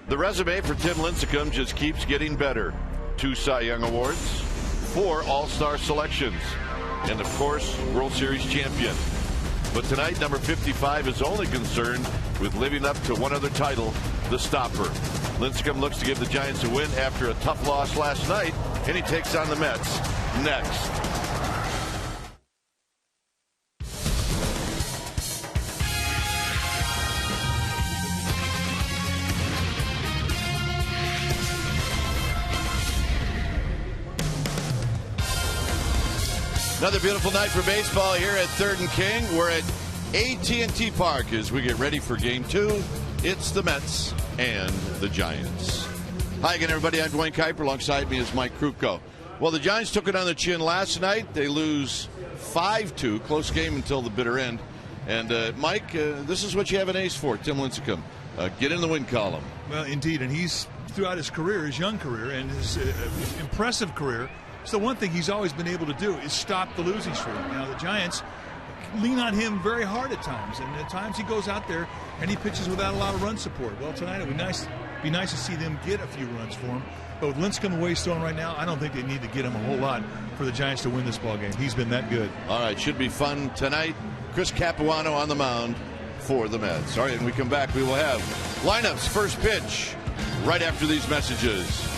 The resume for Tim Lincecum just keeps getting better. 2 Cy Young Awards, 4 All-Star selections, and of course, World Series champion. But tonight, number 55 is only concerned with living up to one other title, the stopper. Lincecum looks to give the Giants a win after a tough loss last night, and he takes on the Mets next. Another beautiful night for baseball here at 3rd and King. We're at AT&T Park as we get ready for Game 2. It's the Mets and the Giants. Hi again, everybody. I'm Dwayne Kuiper. Alongside me is Mike Krupko. Well, the Giants took it on the chin last night. They lose 5-2. Close game until the bitter end. And, Mike, this is what you have an ace for, Tim Lincecum. Get in the win column. Well, indeed. And he's, throughout his career, his young career, and his impressive career, so one thing he's always been able to do is stop the losing streak. Now, the Giants lean on him very hard at times, and at times he goes out there and he pitches without a lot of run support. Well, tonight it would be nice to see them get a few runs for him. But with Lincecum the way he's throwing right now, I don't think they need to get him a whole lot for the Giants to win this ball game. He's been that good. All right, should be fun tonight. Chris Capuano on the mound for the Mets. All right, when we come back, we will have lineups, first pitch, right after these messages.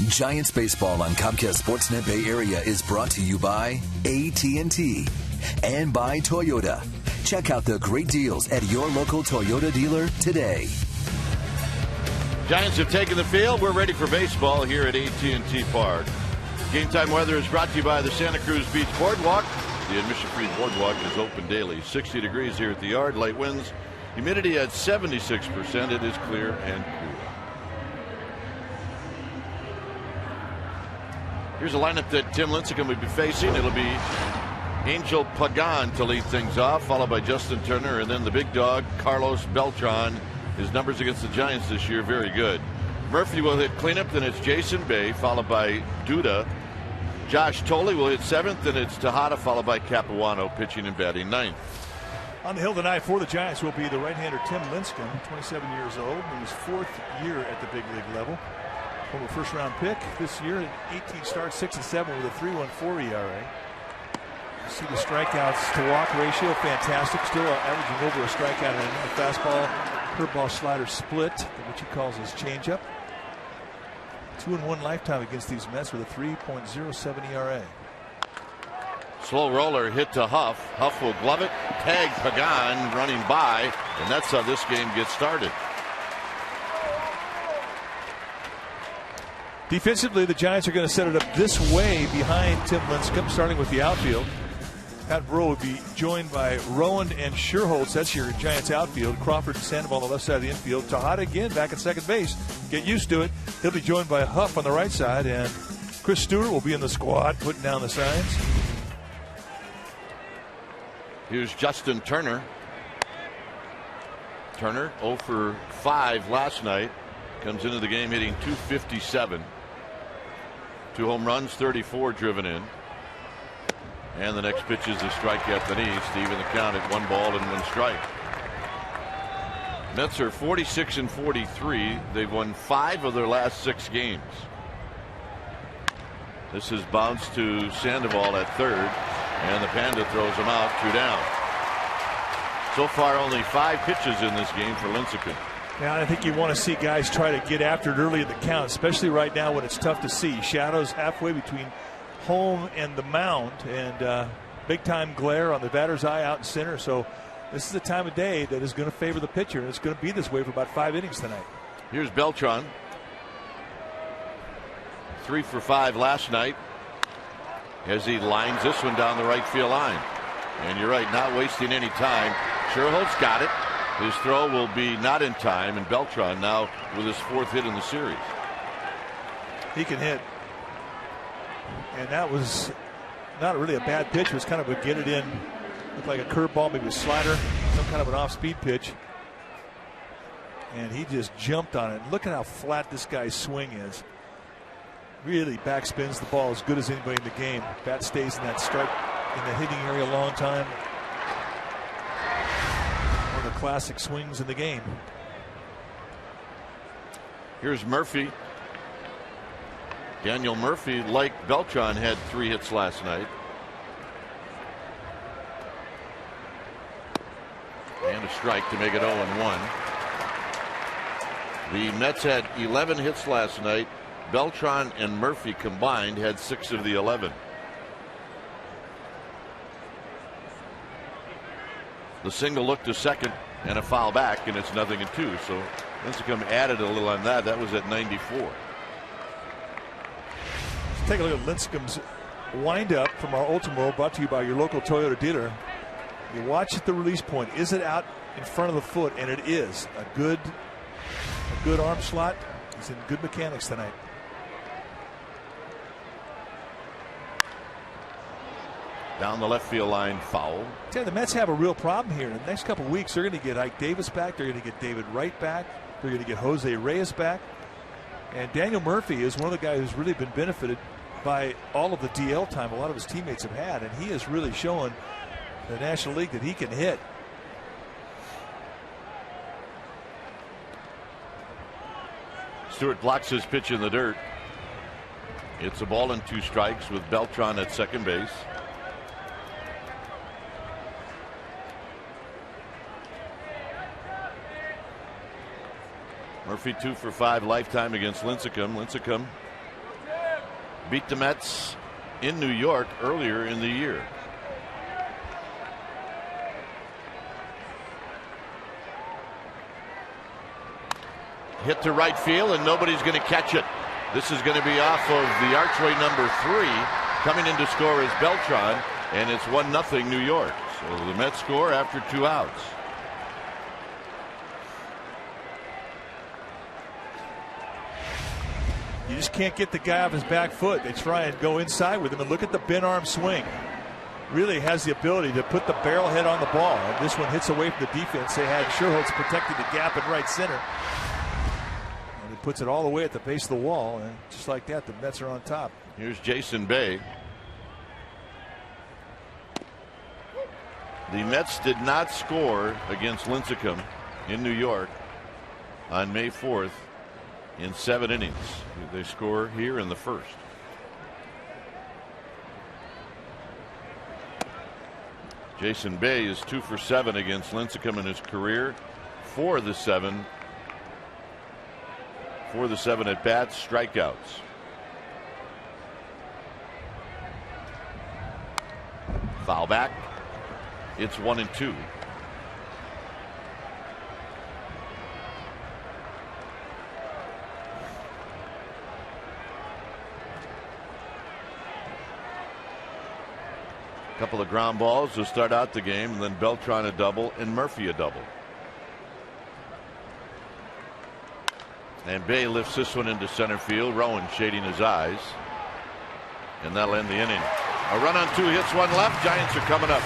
Giants baseball on Comcast Sportsnet Bay Area is brought to you by AT&T and by Toyota. Check out the great deals at your local Toyota dealer today. Giants have taken the field. We're ready for baseball here at AT&T Park. Game time weather is brought to you by the Santa Cruz Beach Boardwalk. The admission-free boardwalk is open daily. 60 degrees here at the yard. Light winds. Humidity at 76%. It is clear and cool. Here's a lineup that Tim Lincecum will be facing. It'll be Angel Pagan to lead things off, followed by Justin Turner, and then the big dog, Carlos Beltran. His numbers against the Giants this year, very good. Murphy will hit cleanup, then it's Jason Bay, followed by Duda. Josh Tolley will hit 7th, and it's Tejada followed by Capuano pitching and batting 9th. On the hill tonight for the Giants will be the right-hander Tim Lincecum, 27 years old, in his 4th year at the big league level. Former first-round pick this year, 18 starts, 6-7 with a 3.14 ERA. You see the strikeouts to walk ratio, fantastic. Still averaging over a strikeout in a fastball, curveball, slider split, which he calls his changeup. 2-1 lifetime against these Mets with a 3.07 ERA. Slow roller hit to Huff. Huff will glove it. Tag Pagan running by, and that's how this game gets started. Defensively, the Giants are going to set it up this way behind Tim Lincecum, starting with the outfield. Pat Burrell will be joined by Rowan and Sherholtz. That's your Giants outfield. Crawford and Sandoval on the left side of the infield. Tejada again back at second base. Get used to it. He'll be joined by Huff on the right side, and Chris Stewart will be in the squad putting down the signs. Here's Justin Turner. Turner 0 for 5 last night. Comes into the game hitting .257. 2 home runs, 34 driven in. And the next pitch is a strike at the knees to even the count at 1 ball and 1 strike. Mets are 46-43. They've won 5 of their last 6 games. This is bounced to Sandoval at third, and the Panda throws him out, 2 down. So far, only 5 pitches in this game for Lincecum. Now, I think you want to see guys try to get after it early in the count, especially right now when it's tough to see. Shadows halfway between home and the mound, and big time glare on the batter's eye out in center. So this is the time of day that is going to favor the pitcher, and it's going to be this way for about 5 innings tonight. Here's Beltran. 3 for 5 last night as he lines this one down the right field line. And you're right, not wasting any time. Sherholtz got it. His throw will be not in time, and Beltran now with his 4th hit in the series. He can hit. And that was not really a bad pitch. It was kind of a get it in. Looked like a curveball, maybe a slider, some kind of an off-speed pitch. And he just jumped on it. Look at how flat this guy's swing is. Really backspins the ball as good as anybody in the game. Bat stays in that strike, in the hitting area a long time. One of the classic swings in the game. Here's Murphy. Daniel Murphy, like Beltran, had 3 hits last night. And a strike to make it 0-1. The Mets had 11 hits last night. Beltran and Murphy combined had 6 of the 11. The single look to second and a foul back, and it's 0-2. So Lincecum added a little on that. That was at 94. Take a look at Lincecum's windup from our Ultimate, brought to you by your local Toyota dealer. You watch at the release point. Is it out in front of the foot? And it is. A good arm slot. He's in good mechanics tonight. Down the left field line, foul. Tell you, the Mets have a real problem here. In the next couple of weeks, they're going to get Ike Davis back. They're going to get David Wright back. They're going to get Jose Reyes back. And Daniel Murphy is one of the guys who's really been benefited by all of the DL time a lot of his teammates have had, and he is really showing the National League that he can hit. Stewart blocks his pitch in the dirt. It's a ball and 2 strikes with Beltran at second base. Murphy 2 for 5 lifetime against Lincecum. Lincecum beat the Mets in New York earlier in the year. Hit to right field, and nobody's going to catch it. This is going to be off of the archway number 3. Coming in to score is Beltran, and it's 1-0 New York. So the Mets score after 2 outs. You just can't get the guy off his back foot. They try and go inside with him, and look at the bent arm swing. Really has the ability to put the barrel head on the ball. And this one hits away from the defense. They had Sherholtz protecting the gap in right center. And he puts it all the way at the base of the wall, and just like that, the Mets are on top. Here's Jason Bay. The Mets did not score against Lincecum in New York on May 4th in 7 innings. They score here in the first. Jason Bay is 2 for 7 against Lincecum in his career. 4 of the 7 at bats, strikeouts. Foul back. It's 1-2. Couple of ground balls to start out the game, and then Beltran a double and Murphy a double. And Bay lifts this one into center field. Rowan shading his eyes. And that'll end the inning. A run on 2 hits, 1 left. Giants are coming up.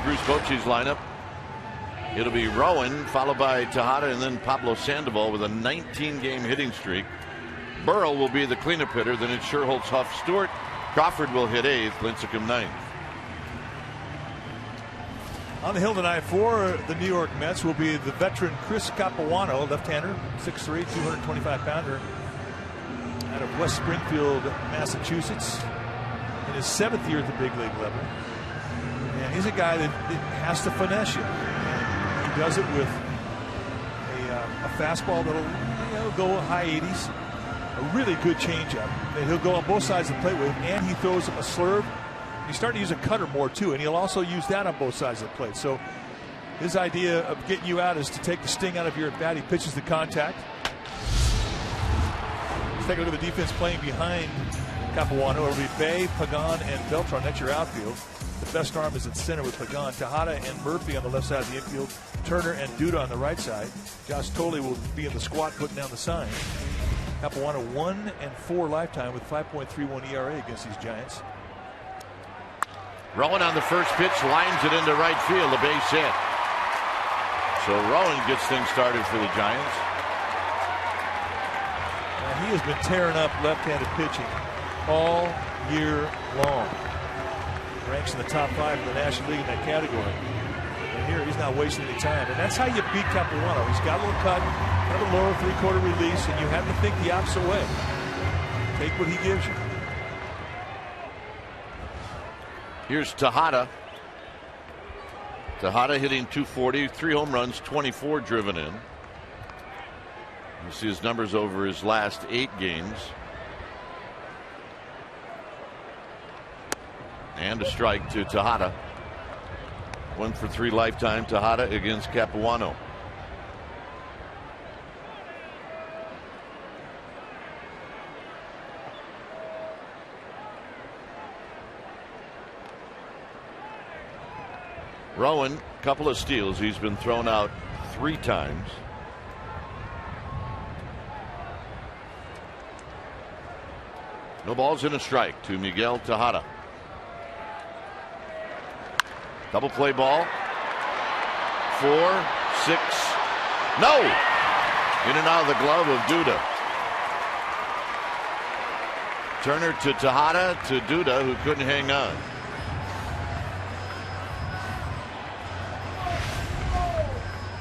Bruce Bochy's lineup. It'll be Rowan, followed by Tejada, and then Pablo Sandoval with a 19-game hitting streak. Burrell will be the cleanup hitter. Then it's Sherholtz, Huff, Stewart. Crawford will hit 8th. Lincecum 9th. On the hill tonight for the New York Mets will be the veteran Chris Capuano, left-hander, 6'3", 225-pounder, out of West Springfield, Massachusetts, in his 7th year at the big league level. And he's a guy that has to finesse you. And he does it with a fastball that'll go high 80s, a really good changeup that he'll go on both sides of the plate with, and he throws a slurve. He's starting to use a cutter more too, and he'll also use that on both sides of the plate. So his idea of getting you out is to take the sting out of your at bat. He pitches the contact. Let's take a look at the defense playing behind Capuano. It'll be Bay, Pagan, and Beltran. That's your outfield. The best arm is at center with Pagan. Tejada and Murphy on the left side of the infield. Turner and Duda on the right side. Josh Tolley will be in the squat putting down the sign. Capuano 1-4 lifetime with 5.31 ERA against these Giants. Rowan on the first pitch lines it into right field, a base hit. So Rowan gets things started for the Giants. Now he has been tearing up left-handed pitching all year long. Ranks in the top 5 in the National League in that category. And here he's not wasting any time. And that's how you beat Capuano. He's got a little cut, kind of a lower three-quarter release, and you have to think the opposite way. Take what he gives you. Here's Tejada. Tejada hitting .240, 3 home runs, 24 driven in. You see his numbers over his last 8 games. And a strike to Tejada. 1 for 3 lifetime Tejada against Capuano. Rowan, couple of steals. He's been thrown out 3 times. No balls and a strike to Miguel Tejada. Double play ball. 4, 6. No! In and out of the glove of Duda. Turner to Tejada to Duda, who couldn't hang on.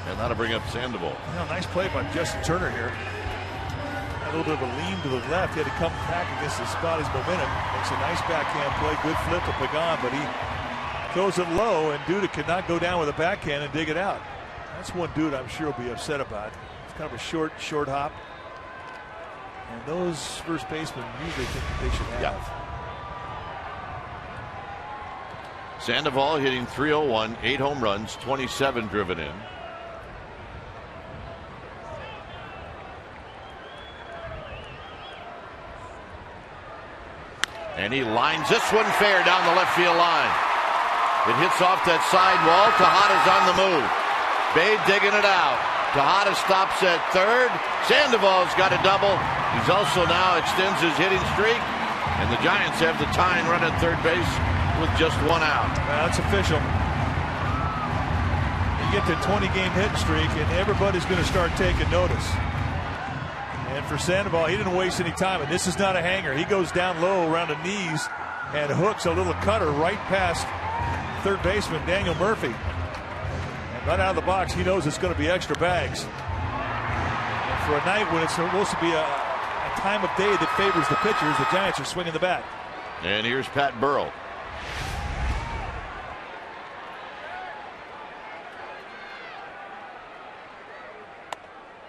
And that'll bring up Sandoval. Nice play by Justin Turner here. A little bit of a lean to the left. He had to come back against his body's momentum. Makes a nice backhand play. Good flip to Pagan, but he throws it low, and Duda could not go down with a backhand and dig it out. That's one dude I'm sure will be upset about. It's kind of a short hop. And those first basemen usually think that they should have. Yeah. Sandoval hitting .301, 8 home runs, 27 driven in. And he lines this one fair down the left field line. It hits off that side wall. Tejada's on the move. Babe digging it out. Tejada stops at third. Sandoval's got a double. He's also now extends his hitting streak. And the Giants have the tying run at third base with just 1 out. That's official. You get to 20-game hitting streak, and everybody's going to start taking notice. And for Sandoval, he didn't waste any time. And this is not a hanger. He goes down low around the knees and hooks a little cutter right past third baseman Daniel Murphy. And right out of the box, he knows it's going to be extra bags. And for a night when it's supposed to be a time of day that favors the pitchers, the Giants are swinging the bat. And here's Pat Burrell.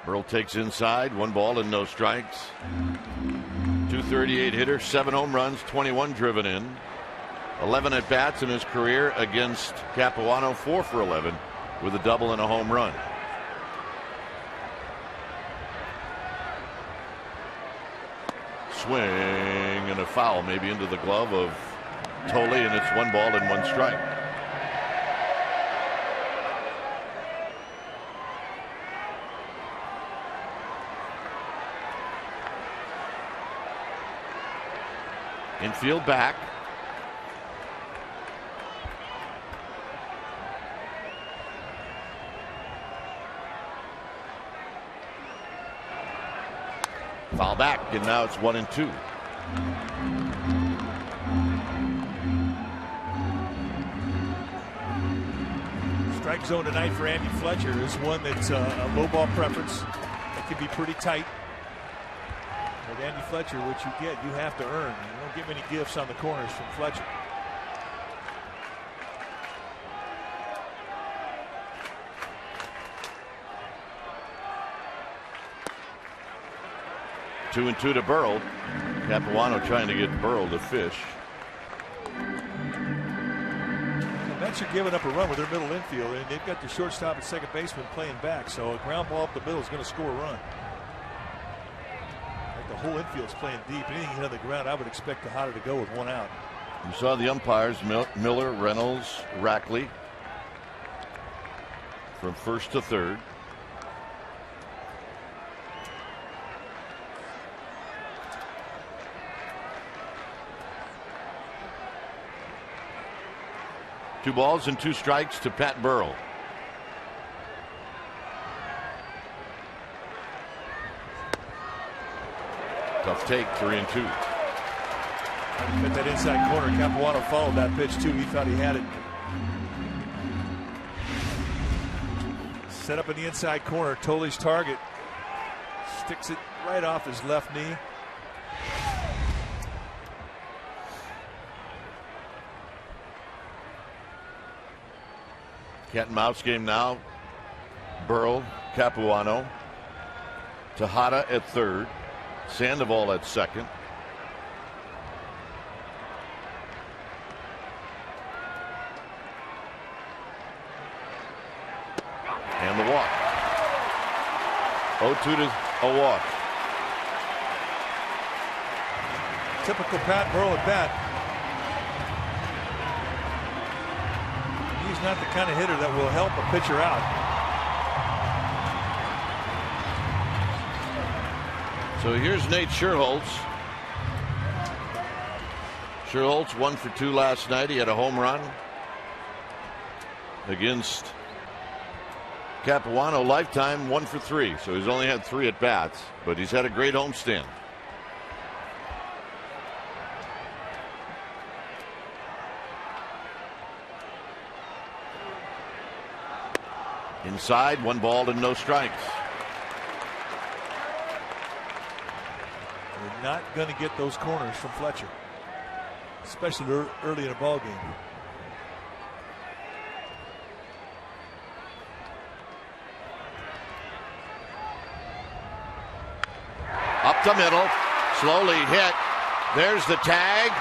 Burrell takes inside, 1 ball and no strikes. .238 hitter, 7 home runs, 21 driven in. 11 at bats in his career against Capuano, 4 for 11 with a double and a home run. Swing and a foul, maybe into the glove of Tolley, and it's 1 ball and 1 strike. Infield back. Foul back, and now it's 1-2. Strike zone tonight for Andy Fletcher is one that's a low ball preference. It can be pretty tight. With Andy Fletcher, what you get, you have to earn. You don't get many gifts on the corners from Fletcher. Two and 2 to Burrell. Capuano trying to get Burrell to fish. The Mets are giving up a run with their middle infield, and they've got the shortstop and second baseman playing back, so a ground ball up the middle is going to score a run. Like the whole infield's playing deep. Anything hit on the ground, I would expect Tejada to go with 1 out. You saw the umpires, Miller, Reynolds, Rackley, from first to third. Two balls and 2 strikes to Pat Burrell. Tough take, 3-2. At that inside corner, Capuano followed that pitch too. He thought he had it. Set up in the inside corner. Tolley's target. Sticks it right off his left knee. Cat and mouse game now. Burrell, Capuano, Tejada at third, Sandoval at second. And the walk. 0-2 to a walk. Typical Pat Burrell at bat. He's not the kind of hitter that will help a pitcher out. So here's Nate Scherholtz. Scherholtz 1 for 2 last night. He had a home run against Capuano, lifetime 1 for 3. So he's only had 3 at bats, but he's had a great homestand. Inside, 1 ball and no strikes. You're not going to get those corners from Fletcher, especially early in a ball game. Up the middle, slowly hit. There's the tag.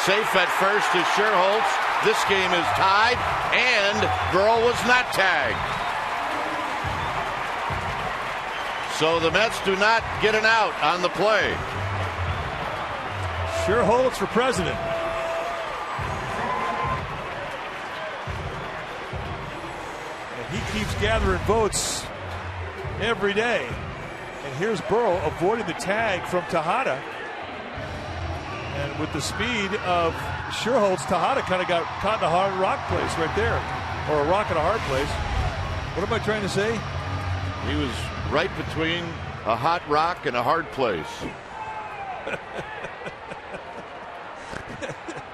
Safe at first is Sherholtz. This game is tied, and Burrell was not tagged. So the Mets do not get an out on the play. Sherholtz for president. And he keeps gathering votes every day. And here's Burrell avoiding the tag from Tejada. And with the speed of Sherholtz, Tejada kind of got caught in a hard rock place right there. Or a rock in a hard place. What am I trying to say? He was right between a hot rock and a hard place.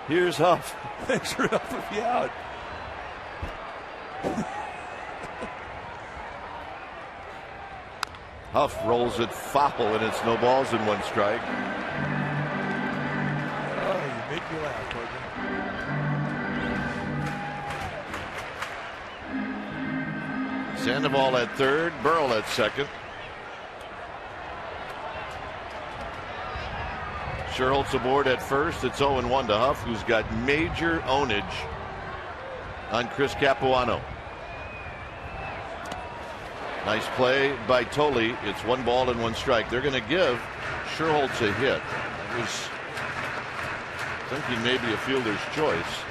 Here's Huff. Thanks for helping me out. Huff rolls it foul, and it's no balls and 1 strike. Oh, you make me laugh, partner. Sandoval at third, Burrell at second. Sherholtz aboard at first. It's 0-1 to Huff, who's got major ownage on Chris Capuano. Nice play by Tolley. It's 1 ball and 1 strike. They're going to give Sherholtz a hit. I was thinking maybe a fielder's choice.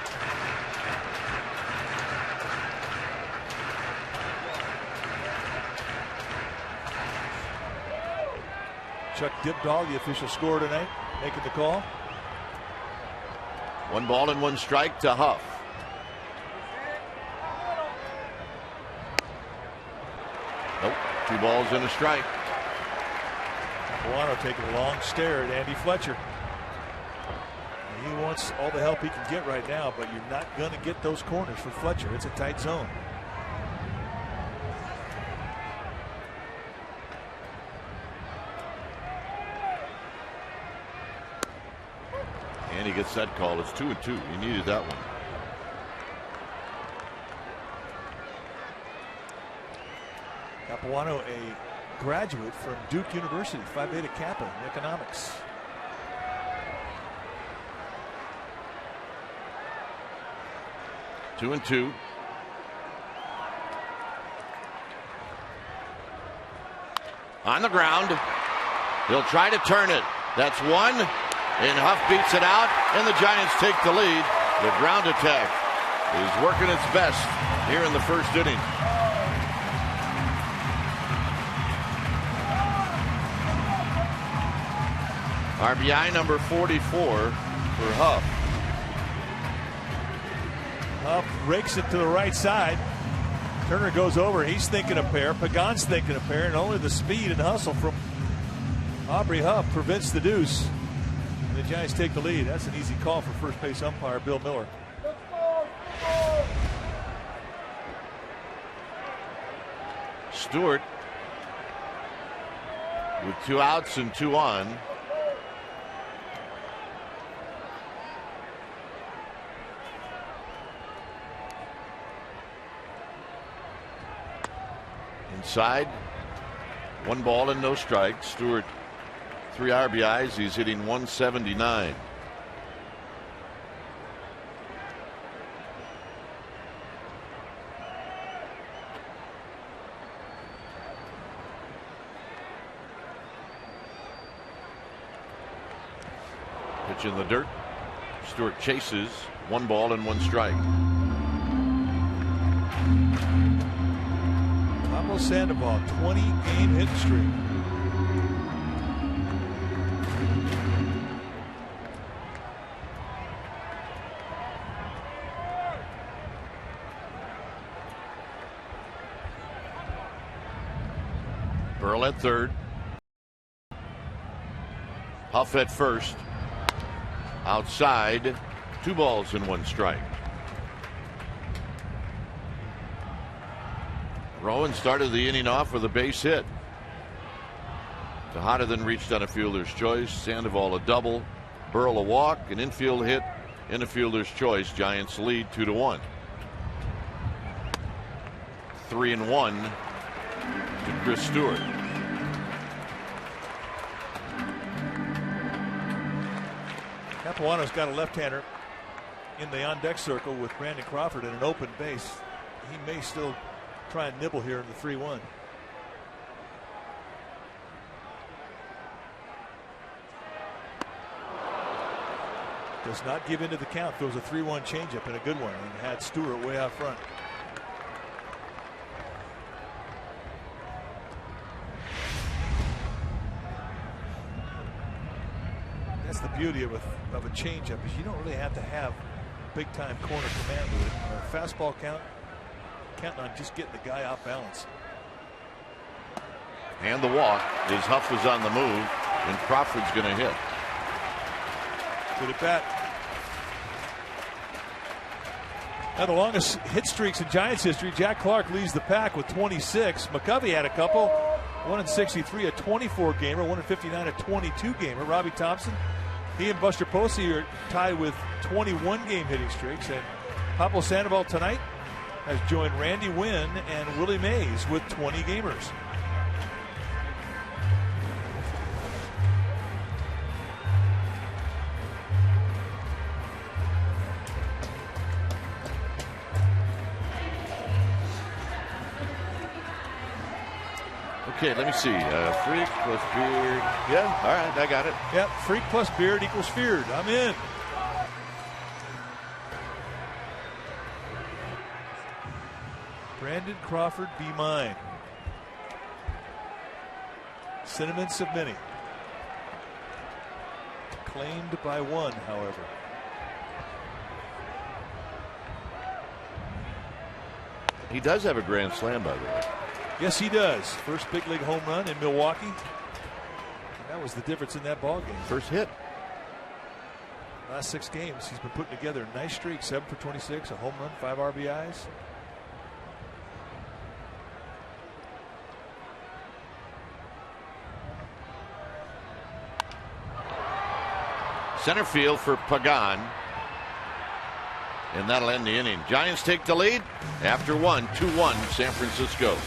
Chuck Dibdahl, the official scorer tonight, making the call. 1 ball and 1 strike to Huff. Nope. 2 balls and a strike. Capuano taking a long stare at Andy Fletcher. He wants all the help he can get right now, but you're not going to get those corners for Fletcher. It's a tight zone. And he gets that call. It's 2-2. He needed that one. Capuano, a graduate from Duke University, Phi Beta Kappa in economics. 2-2. On the ground. He'll try to turn it. That's 1. And Huff beats it out, and the Giants take the lead. The ground attack is working its best here in the first inning. RBI number 44 for Huff. Huff rakes it to the right side. Turner goes over. He's thinking a pair. Pagan's thinking a pair, and only the speed and hustle from Aubrey Huff prevents the deuce. And the Giants take the lead. That's an easy call for first base umpire Bill Miller. Stewart with 2 outs and 2 on. Inside, 1 ball and no strikes. Stewart 3 RBIs. He's hitting .179. Pitch in the dirt. Stewart chases. 1 ball and 1 strike. Pablo Sandoval, 20-game hit streak. Burl at third. Huff at first. Outside. 2 balls and 1 strike. Rowan started the inning off with a base hit. Tejada then reached on a fielder's choice. Sandoval a double. Burl a walk. An infield hit in a fielder's choice. Giants lead 2-1. 3-1 to Chris Stewart. Capuano's got a left-hander in the on-deck circle with Brandon Crawford at an open base. He may still try and nibble here in the 3-1. Does not give into the count. Throws a 3-1 changeup and a good one, and had Stewart way out front. That's the beauty of a changeup, is you don't really have to have big time corner command with it. A fastball counting on just getting the guy off balance. And the walk as Huff was on the move, and Crawford's going to hit. Good at bat. Now the longest hit streaks in Giants history. Jack Clark leads the pack with 26. McCovey had a couple. 1 in 63, a 24 gamer. 1 in 59, a 22 gamer. Robbie Thompson, he and Buster Posey are tied with 21 game hitting streaks. And Pablo Sandoval tonight has joined Randy Wynn and Willie Mays with 20 gamers. Okay, let me see. Freak plus Beard. Yeah, all right, I got it. Yep, Freak plus Beard equals feared. I'm in. Brandon Crawford, be mine. Sentiments of many. Claimed by one, however. He does have a grand slam, by the way. Yes, he does. First big league home run in Milwaukee. That was the difference in that ball game. First hit. Last 6 games, he's been putting together a nice streak. 7 for 26, a home run, 5 RBIs. Center field for Pagan. And that'll end the inning. Giants take the lead after 1, 2-1 San Francisco.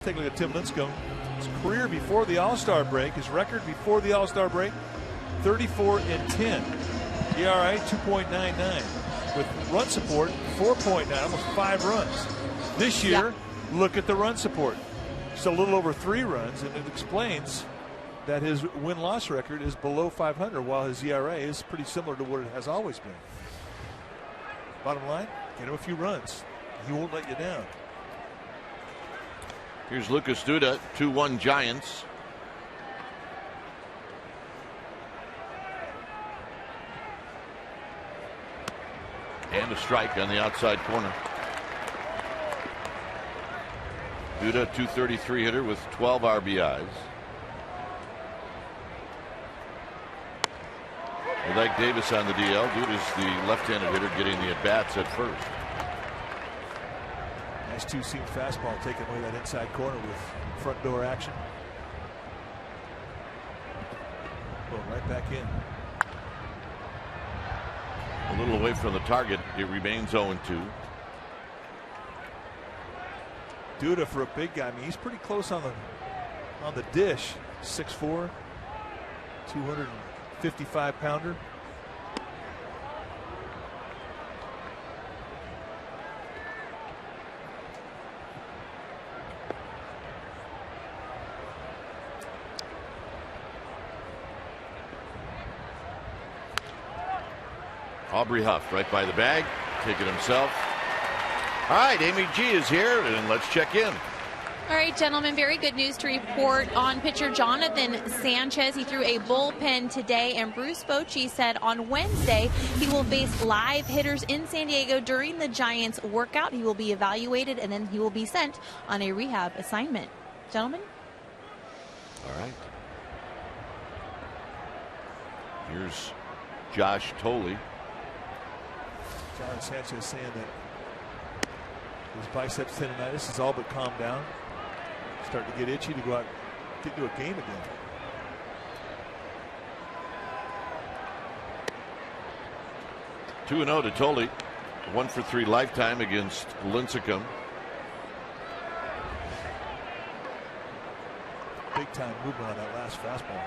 Take a look at Tim Lincecum. His career before the All-Star break, his record before the All-Star break, 34-10. ERA 2.99. with run support, 4.9, almost 5 runs. This year, look at the run support. It's a little over 3 runs, and it explains that his win-loss record is below 500, while his ERA is pretty similar to what it has always been. Bottom line, get him a few runs. He won't let you down. Here's Lucas Duda, 2-1 Giants. And a strike on the outside corner. Duda, 233 hitter with 12 RBIs. We like Davis on the DL. Duda's the left-handed hitter getting the at-bats at first. Nice two-seam fastball taking away that inside corner with front door action. Going right back in. A little away from the target. It remains 0-2. Duda, for a big guy, I mean, he's pretty close on the dish. 6'4", 255-pounder. Aubrey Huff right by the bag. Take it himself. All right, Amy G is here, and let's check in. All right, gentlemen, very good news to report on pitcher Jonathan Sanchez. He threw a bullpen today, and Bruce Bochy said on Wednesday he will face live hitters in San Diego during the Giants workout. He will be evaluated, and then he will be sent on a rehab assignment. Gentlemen? All right. Here's Josh Tolley. John Sanchez saying that his biceps tendonitis has all but calmed down. Starting to get itchy to go out and get into a game again. Two 2-0 to Tolley. 1-for-3 lifetime against Lincecum. Big time movement on that last fastball.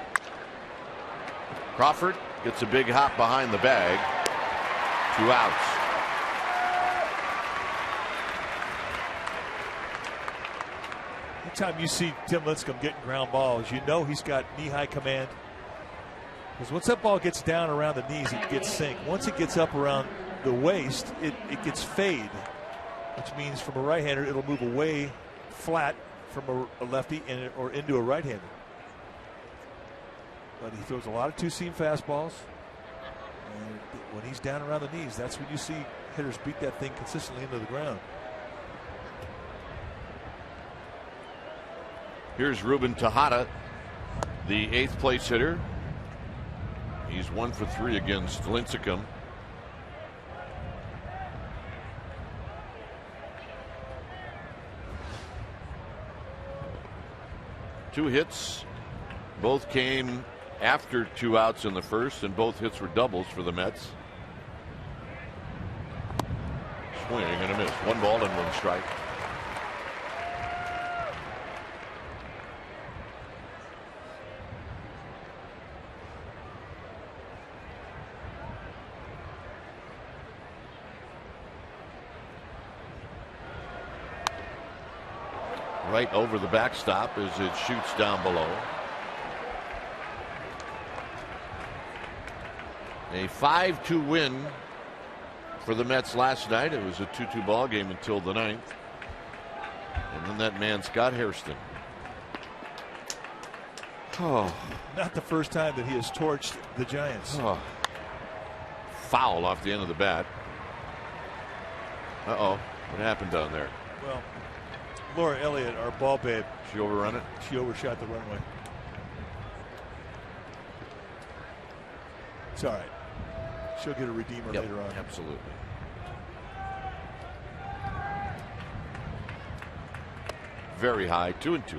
Crawford gets a big hop behind the bag. 2 outs. Anytime you see Tim Lincecum getting ground balls, you know he's got knee-high command. Because once that ball gets down around the knees, it gets sink. Once it gets up around the waist, it gets fade, which means from a right-hander, it'll move away flat from a lefty or into a right-hander. But he throws a lot of two-seam fastballs. And when he's down around the knees, that's when you see hitters beat that thing consistently into the ground. Here's Ruben Tejada, the 8th place hitter. He's 1-for-3 against Lincecum. Two hits. Both came after 2 outs in the first, and both hits were doubles for the Mets. Swing and a miss. 1 ball and 1 strike. Right over the backstop as it shoots down below. A 5-2 win for the Mets last night. It was a 2-2 ball game until the 9th. And then that man, Scott Hairston. Oh. Not the first time that he has torched the Giants. Oh. Foul off the end of the bat. Uh-oh. What happened down there? Well, Laura Elliott, our ball babe. She overrun it? She overshot the runway. It's all right. She'll get a redeemer later on. Absolutely. Very high, 2-2.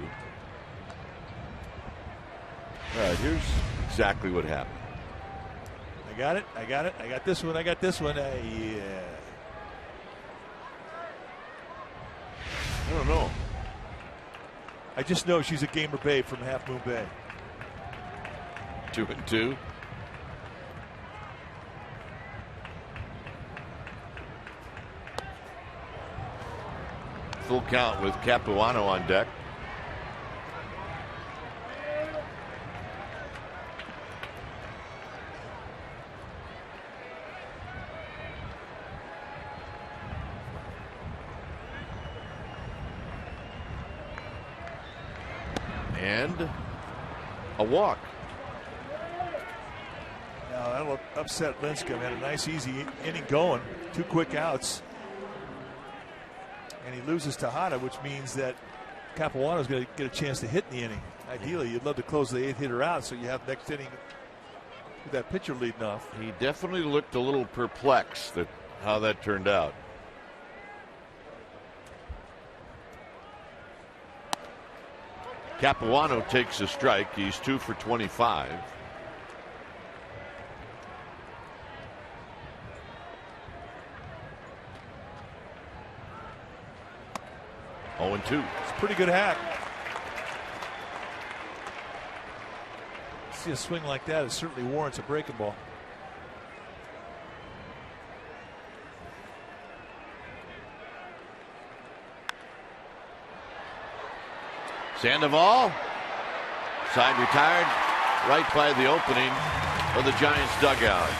All right, here's exactly what happened. I got it. I got it. I got this one. I got this one. Yeah. I don't know. I just know she's a gamer babe from Half Moon Bay. 2-2. full count with Capuano on deck. And a walk. Now that'll upset Lincecum. Had a nice, easy inning going. 2 quick outs. And he loses Tejada, which means that Capuano's going to get a chance to hit in the inning. Ideally, you'd love to close the 8th hitter out so you have next inning with that pitcher leading off. He definitely looked a little perplexed at how that turned out. Capuano takes a strike. He's 2 for 25. Oh, and 2. It's a pretty good hack. See a swing like that, it certainly warrants a breaking ball. Sandoval, side retired, right by the opening of the Giants dugout.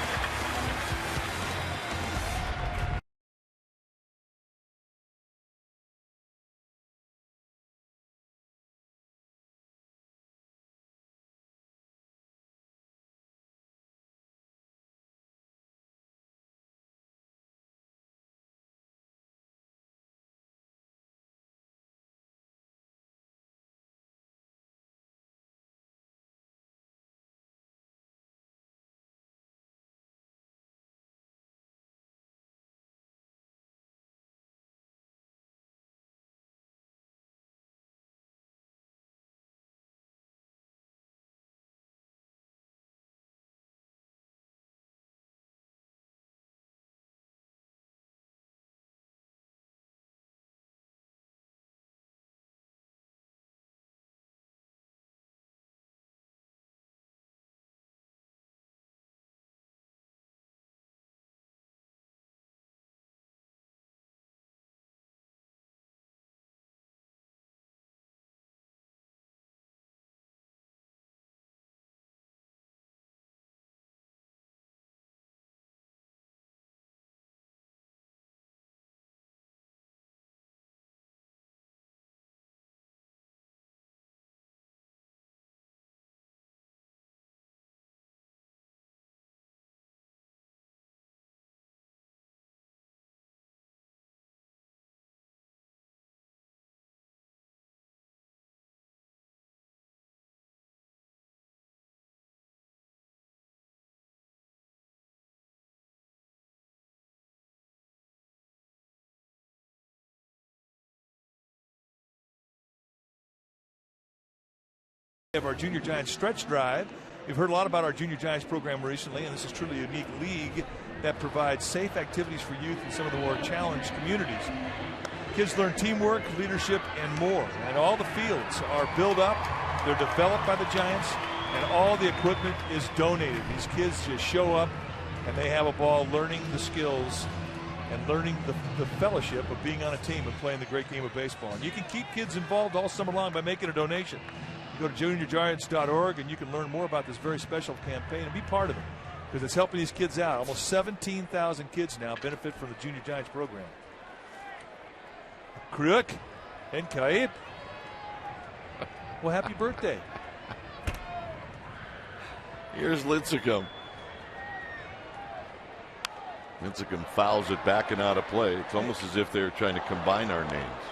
We have our Junior Giants stretch drive. We've heard a lot about our Junior Giants program recently, and this is truly a unique league that provides safe activities for youth in some of the more challenged communities. Kids learn teamwork, leadership, and more. And all the fields are built up. They're developed by the Giants, and all the equipment is donated. These kids just show up, and they have a ball learning the skills and learning the fellowship of being on a team and playing the great game of baseball. And you can keep kids involved all summer long by making a donation. You go to juniorgiants.org and you can learn more about this very special campaign and be part of it because it's helping these kids out. Almost 17,000 kids now benefit from the Junior Giants program. Kruk and Kaid. Well, happy birthday. Here's Lincecum. Lincecum fouls it back and out of play. It's almost as if they're trying to combine our names.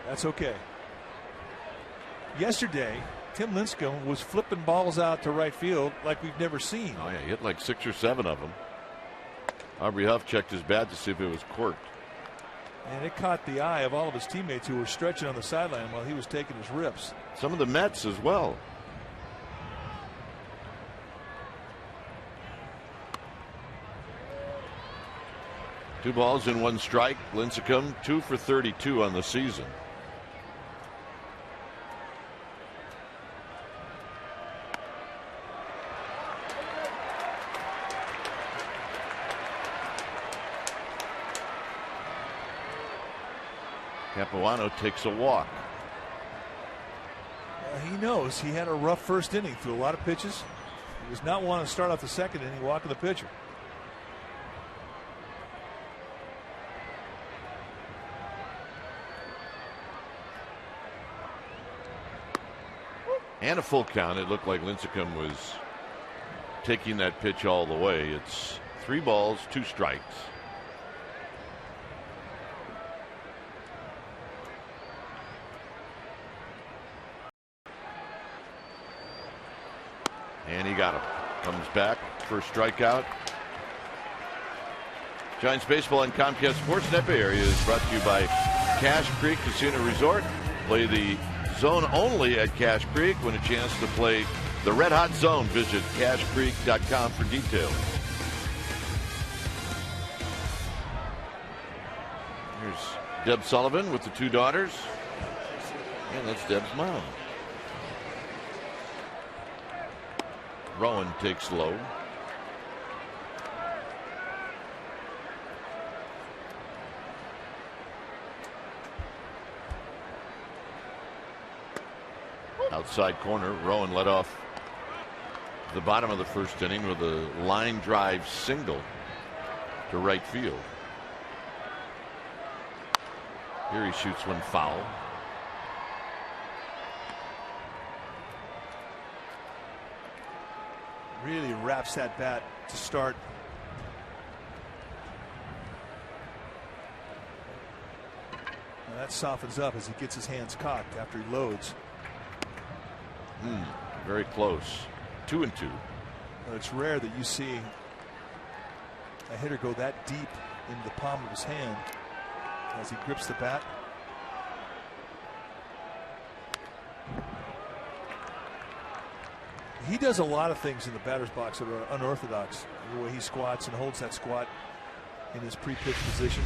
That's okay. Yesterday, Tim Lincecum was flipping balls out to right field like we've never seen. Oh, yeah, he hit like 6 or 7 of them. Aubrey Huff checked his bat to see if it was corked. And it caught the eye of all of his teammates who were stretching on the sideline while he was taking his rips. Some of the Mets as well. Two balls and 1 strike. Lincecum 2 for 32 on the season. Capuano takes a walk. He knows he had a rough first inning through a lot of pitches. He does not want to start off the second inning walking the pitcher. And a full count. It looked like Lincecum was taking that pitch all the way. It's 3 balls, 2 strikes. And he got him. Comes back. First strikeout. Giants Baseball and Comcast Sportsnet Bay Area is brought to you by Cache Creek Casino Resort. Play the zone only at Cache Creek. Win a chance to play the Red Hot Zone. Visit cachecreek.com for details. Here's Deb Sullivan with the 2 daughters. And that's Deb's mom. Rowan takes low. Outside corner, Rowan led off the bottom of the first inning with a line drive single to right field. Here he shoots one foul. Really wraps that bat to start. Now that softens up as he gets his hands cocked after he loads. Very close. 2-2. Well, it's rare that you see a hitter go that deep into the palm of his hand as he grips the bat. He does a lot of things in the batter's box that are unorthodox. The way he squats and holds that squat in his pre-pitch position.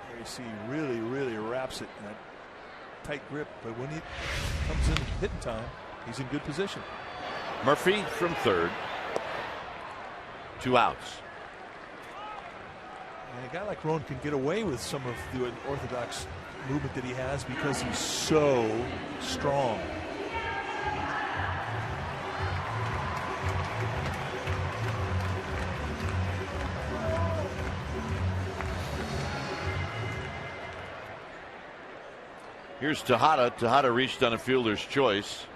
There you see he really wraps it in that tight grip, but when he comes in hitting time, he's in good position. Murphy from third. 2 outs. And a guy like Rowan can get away with some of the unorthodox movement that he has because he's so strong. Here's Tejada. Tejada reached on a fielder's choice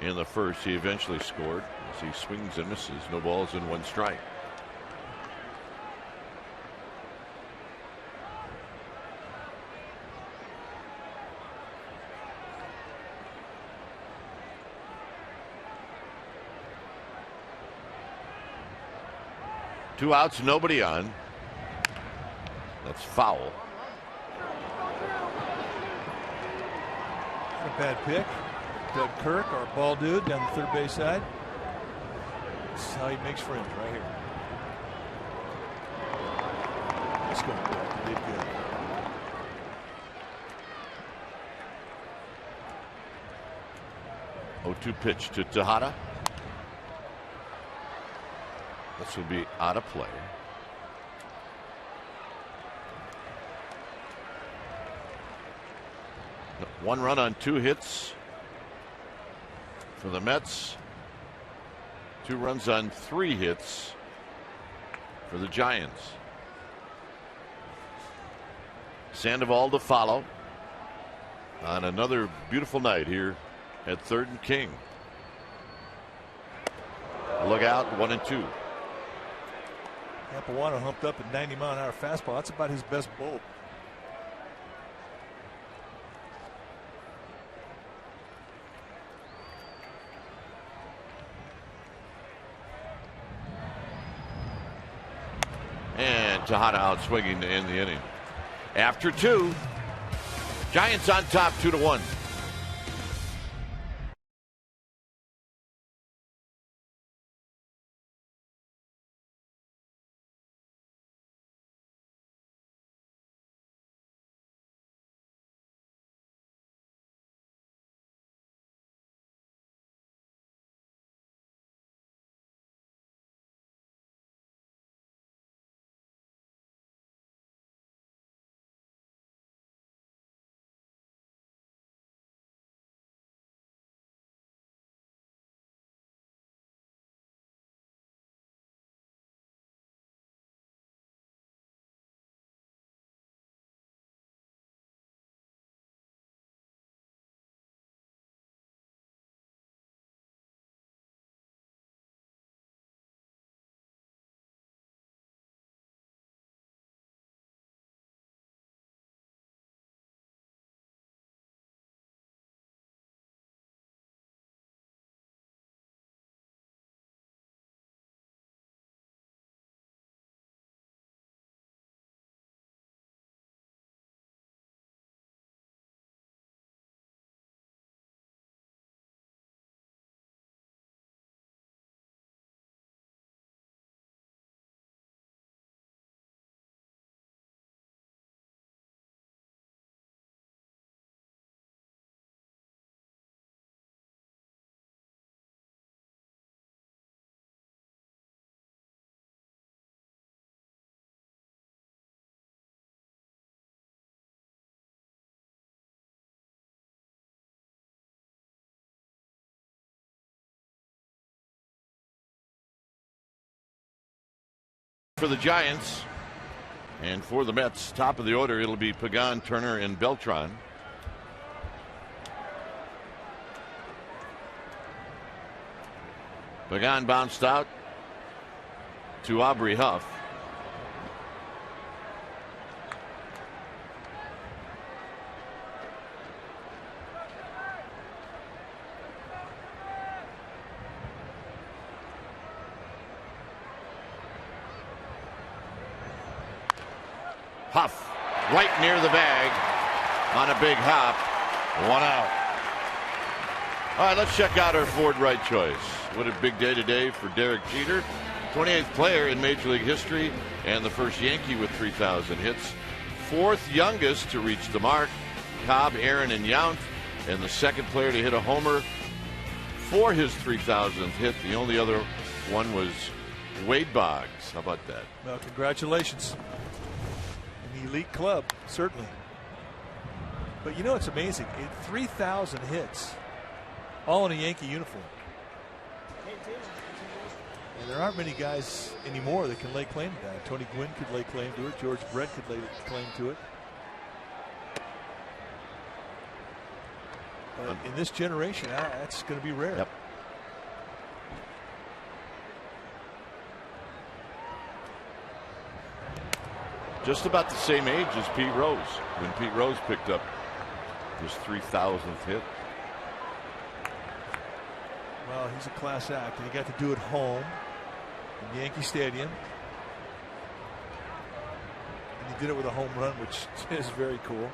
in the first. He eventually scored as he swings and misses. No balls and 1 strike. Two outs, nobody on. That's foul. A bad pick. Doug Kirk, our ball dude, down the third base side. This is how he makes friends right here. Let's go. He did good. Oh, 2 pitch to Tejada. This will be out of play. One run on 2 hits for the Mets. 2 runs on 3 hits for the Giants. Sandoval to follow on another beautiful night here at 3rd and King. Look out, 1-2. Capuano humped up at 90-mile-an-hour fastball. That's about his best bolt. And Tejada out swinging to end the inning. After 2, Giants on top 2-1. For the Giants and for the Mets, top of the order, it'll be Pagan, Turner, and Beltran. Pagan bounced out to Aubrey Huff. Huff right near the bag on a big hop. 1 out. All right, let's check out our Ford right choice. What a big day today for Derek Jeter, 28th player in Major League history and the first Yankee with 3,000 hits. 4th youngest to reach the mark, Cobb, Aaron, and Yount, and the 2nd player to hit a homer for his 3,000th hit. The only other one was Wade Boggs. How about that? Well, congratulations. An elite club, certainly. But you know, it's amazing. 3,000 hits, all in a Yankee uniform. And there aren't many guys anymore that can lay claim to that. Tony Gwynn could lay claim to it. George Brett could lay claim to it. But in this generation, that's going to be rare. Yep. Just about the same age as Pete Rose when Pete Rose picked up his 3,000th hit. Well, he's a class act, and he got to do it home in Yankee Stadium. And he did it with a home run, which is very cool.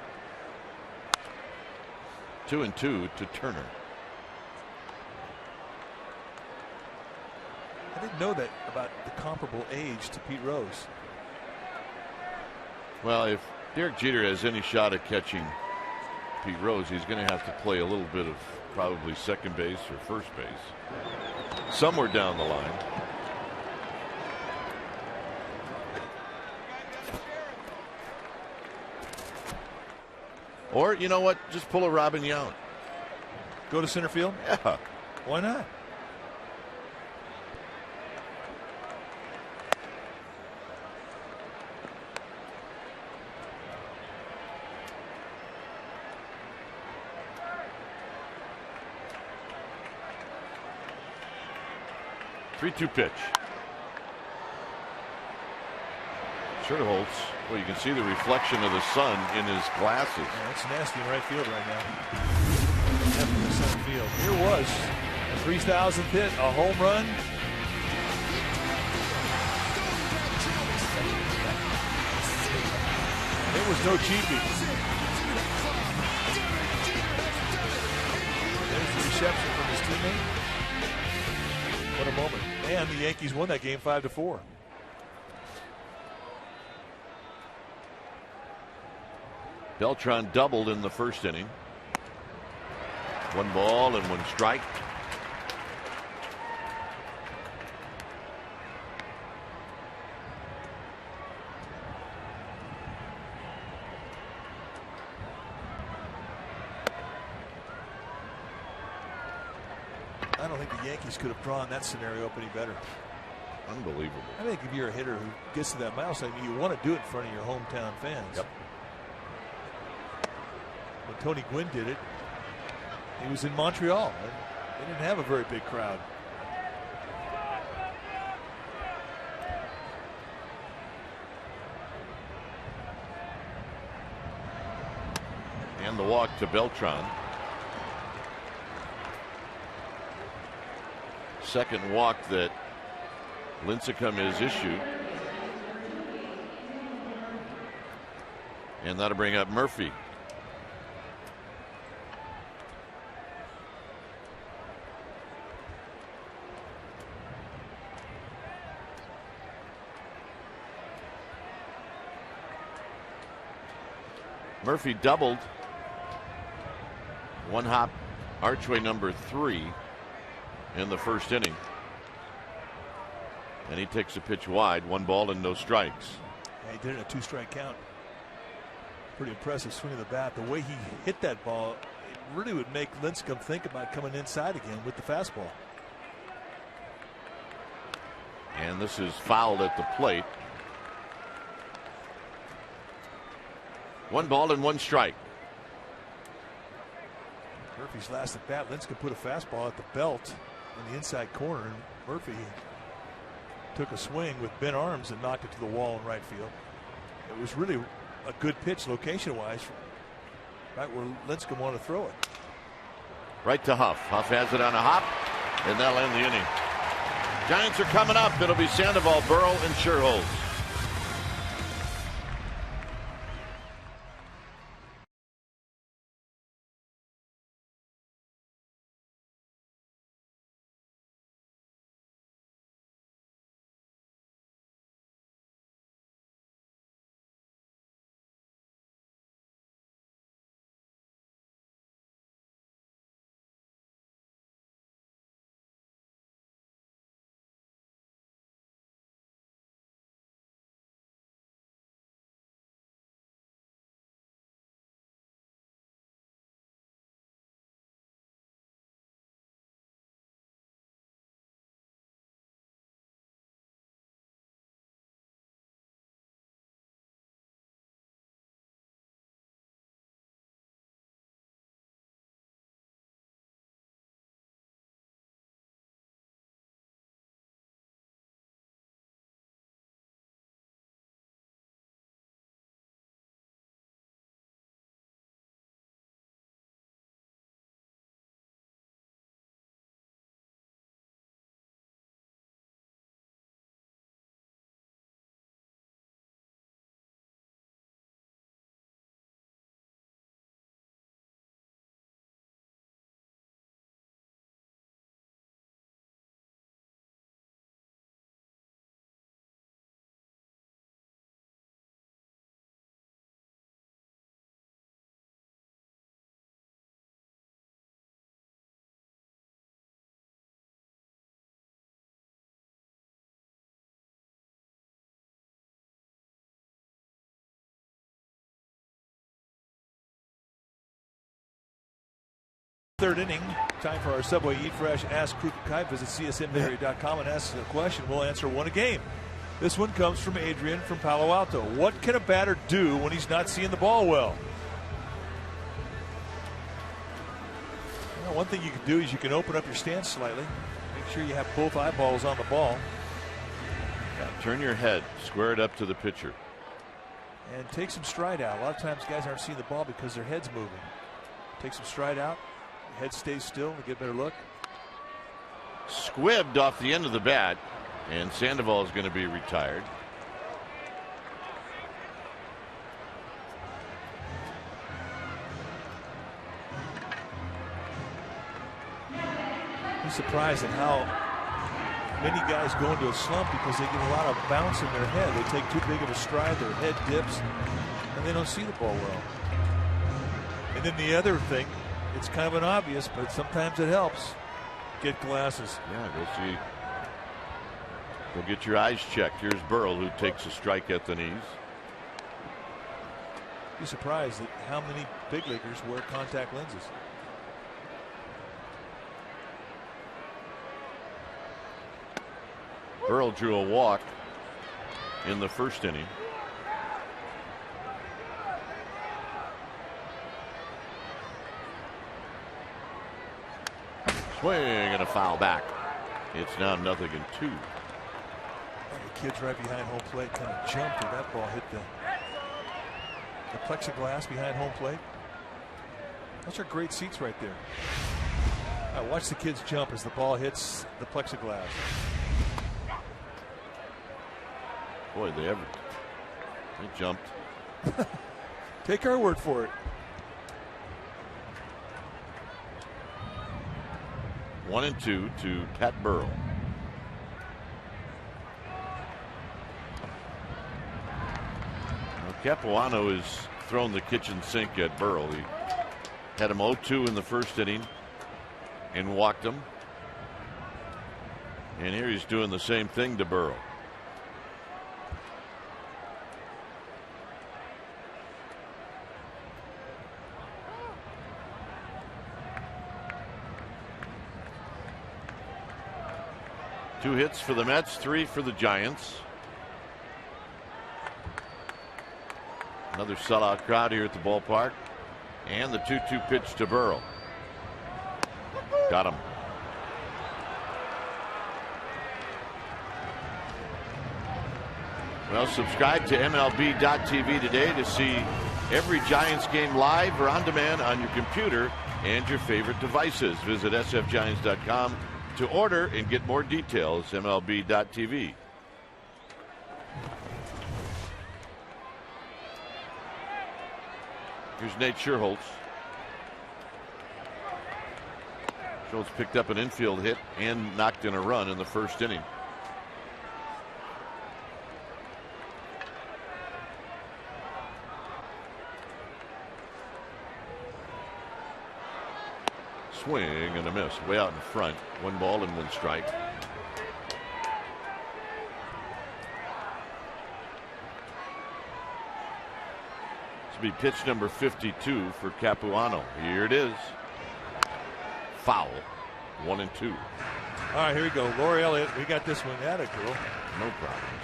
2-2 to Turner. I didn't know that about the comparable age to Pete Rose. Well, if Derek Jeter has any shot at catching Pete Rose, he's going to have to play a little bit of probably second base or first base somewhere down the line. Or, you know what, just pull a Robin Yount. Go to center field? Yeah. Why not? Three-two pitch. Scherholtz. Well, you can see the reflection of the sun in his glasses. Yeah, it's nasty in right field right now. Definitely center field. Here was a 3,000th hit, a home run. It was no cheapie. There's the reception from his teammate. What a moment. And the Yankees won that game 5-4. Beltran doubled in the first inning. 1 ball and 1 strike. I don't think the Yankees could have drawn that scenario up any better. Unbelievable. I think if you're a hitter who gets to that milestone, you want to do it in front of your hometown fans. Yep. When Tony Gwynn did it, he was in Montreal. They didn't have a very big crowd. And the walk to Beltran. Second walk that Lincecum has issued. And that'll bring up Murphy. Murphy doubled. 1 hop archway number 3 in the first inning. And he takes a pitch wide, 1 ball and no strikes. Yeah, he did it in a 2-strike count. Pretty impressive swing of the bat. The way he hit that ball, it really would make Lincecum think about coming inside again with the fastball. And this is fouled at the plate. 1 ball and 1 strike. Murphy's last at bat. Lincecum put a fastball at the belt in the inside corner, and Murphy took a swing with bent arms and knocked it to the wall in right field. It was really a good pitch location-wise, right where Lincecum wanted to throw it. Right to Huff. Huff has it on a hop, and that'll end the inning. Giants are coming up. It'll be Sandoval, Burrow, and Sherholz. Third inning, time for our Subway Eat Fresh Ask Kruk and Kai. Visit csmberry.com and ask a question. We'll answer one a game. This one comes from Adrian from Palo Alto. What can a batter do when he's not seeing the ball well? Well, one thing you can do is you can open up your stance slightly. Make sure you have both eyeballs on the ball. Yeah, turn your head, square it up to the pitcher. And take some stride out. A lot of times guys aren't seeing the ball because their head's moving. Take some stride out. Head stays still to get a better look. Squibbed off the end of the bat, and Sandoval is going to be retired. I'm surprised at how many guys go into a slump because they get a lot of bounce in their head. They take too big of a stride, their head dips, and they don't see the ball well. And then the other thing, it's kind of an obvious, but sometimes it helps. Get glasses. Yeah, go see. Go get your eyes checked. Here's Burrell, who takes a strike at the knees. Be surprised at how many big leaguers wear contact lenses. Burrell drew a walk in the first inning. Swing and a foul back. It's now 0-2. The kid's right behind home plate, kind of jumped and that ball hit the plexiglass behind home plate. Those are great seats right there. All right, watch the kids jump as the ball hits the plexiglass. Boy, they jumped. Take our word for it. 1-2 to Pat Burrell. Now, Capuano has thrown the kitchen sink at Burrell. He had him 0-2 in the first inning and walked him. And here he's doing the same thing to Burrell. Two hits for the Mets, 3 for the Giants. Another sellout crowd here at the ballpark. And the 2-2 pitch to Burrow. Got him. Well, subscribe to MLB.tv today to see every Giants game live or on demand on your computer and your favorite devices. Visit sfgiants.com to order and get more details. MLB.tv. Here's Nate Scherholtz. Schultz picked up an infield hit and knocked in a run in the first inning. Swing and a miss. Way out in front. 1 ball and 1 strike. This will be pitch number 52 for Capuano. Here it is. Foul. 1-2. All right, here we go. Lori Elliott, we got this one. Atta girl. No problems.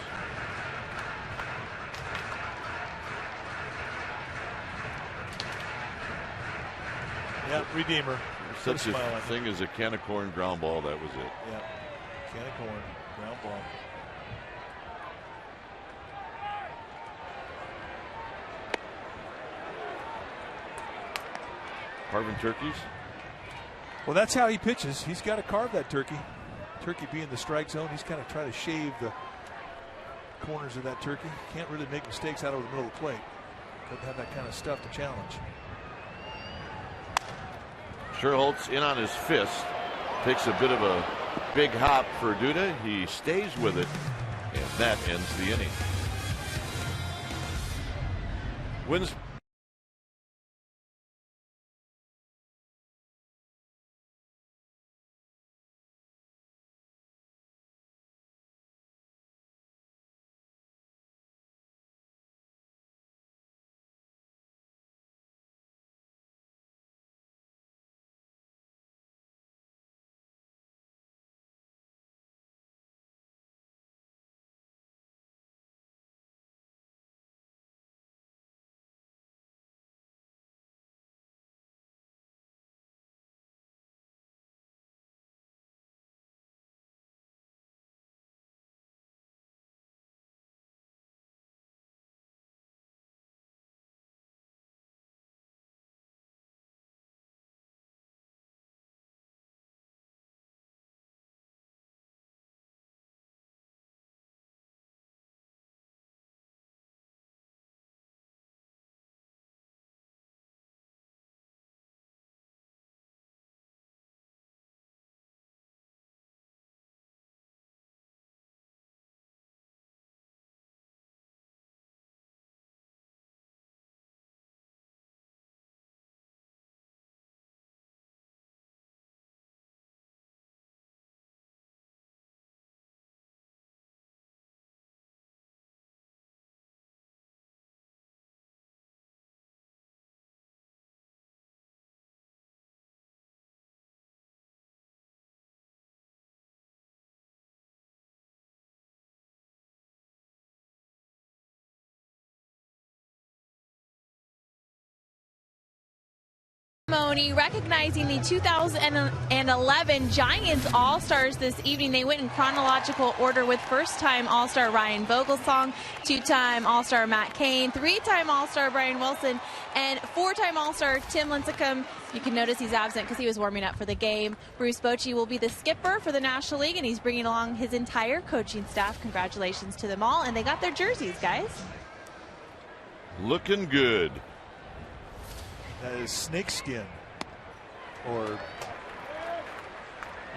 Yeah, redeemer. Such a thing as a can of corn ground ball. That was it. Yeah, can of corn ground ball. Carving turkeys. Well, that's how he pitches. He's got to carve that turkey. Turkey being the strike zone, he's kind of trying to shave the corners of that turkey. Can't really make mistakes out of the middle of the plate. Doesn't have that kind of stuff to challenge. Scherholtz in on his fist. Takes a bit of a big hop for Duda. He stays with it, and that ends the inning. Wins. Ceremony recognizing the 2011 Giants All-Stars this evening. They went in chronological order with first-time All-Star Ryan Vogelsong, 2-time All-Star Matt Cain, 3-time All-Star Brian Wilson, and 4-time All-Star Tim Lincecum. You can notice he's absent because he was warming up for the game. Bruce Bochy will be the skipper for the National League, and he's bringing along his entire coaching staff. Congratulations to them all, and they got their jerseys, guys. Looking good. That is snakeskin, or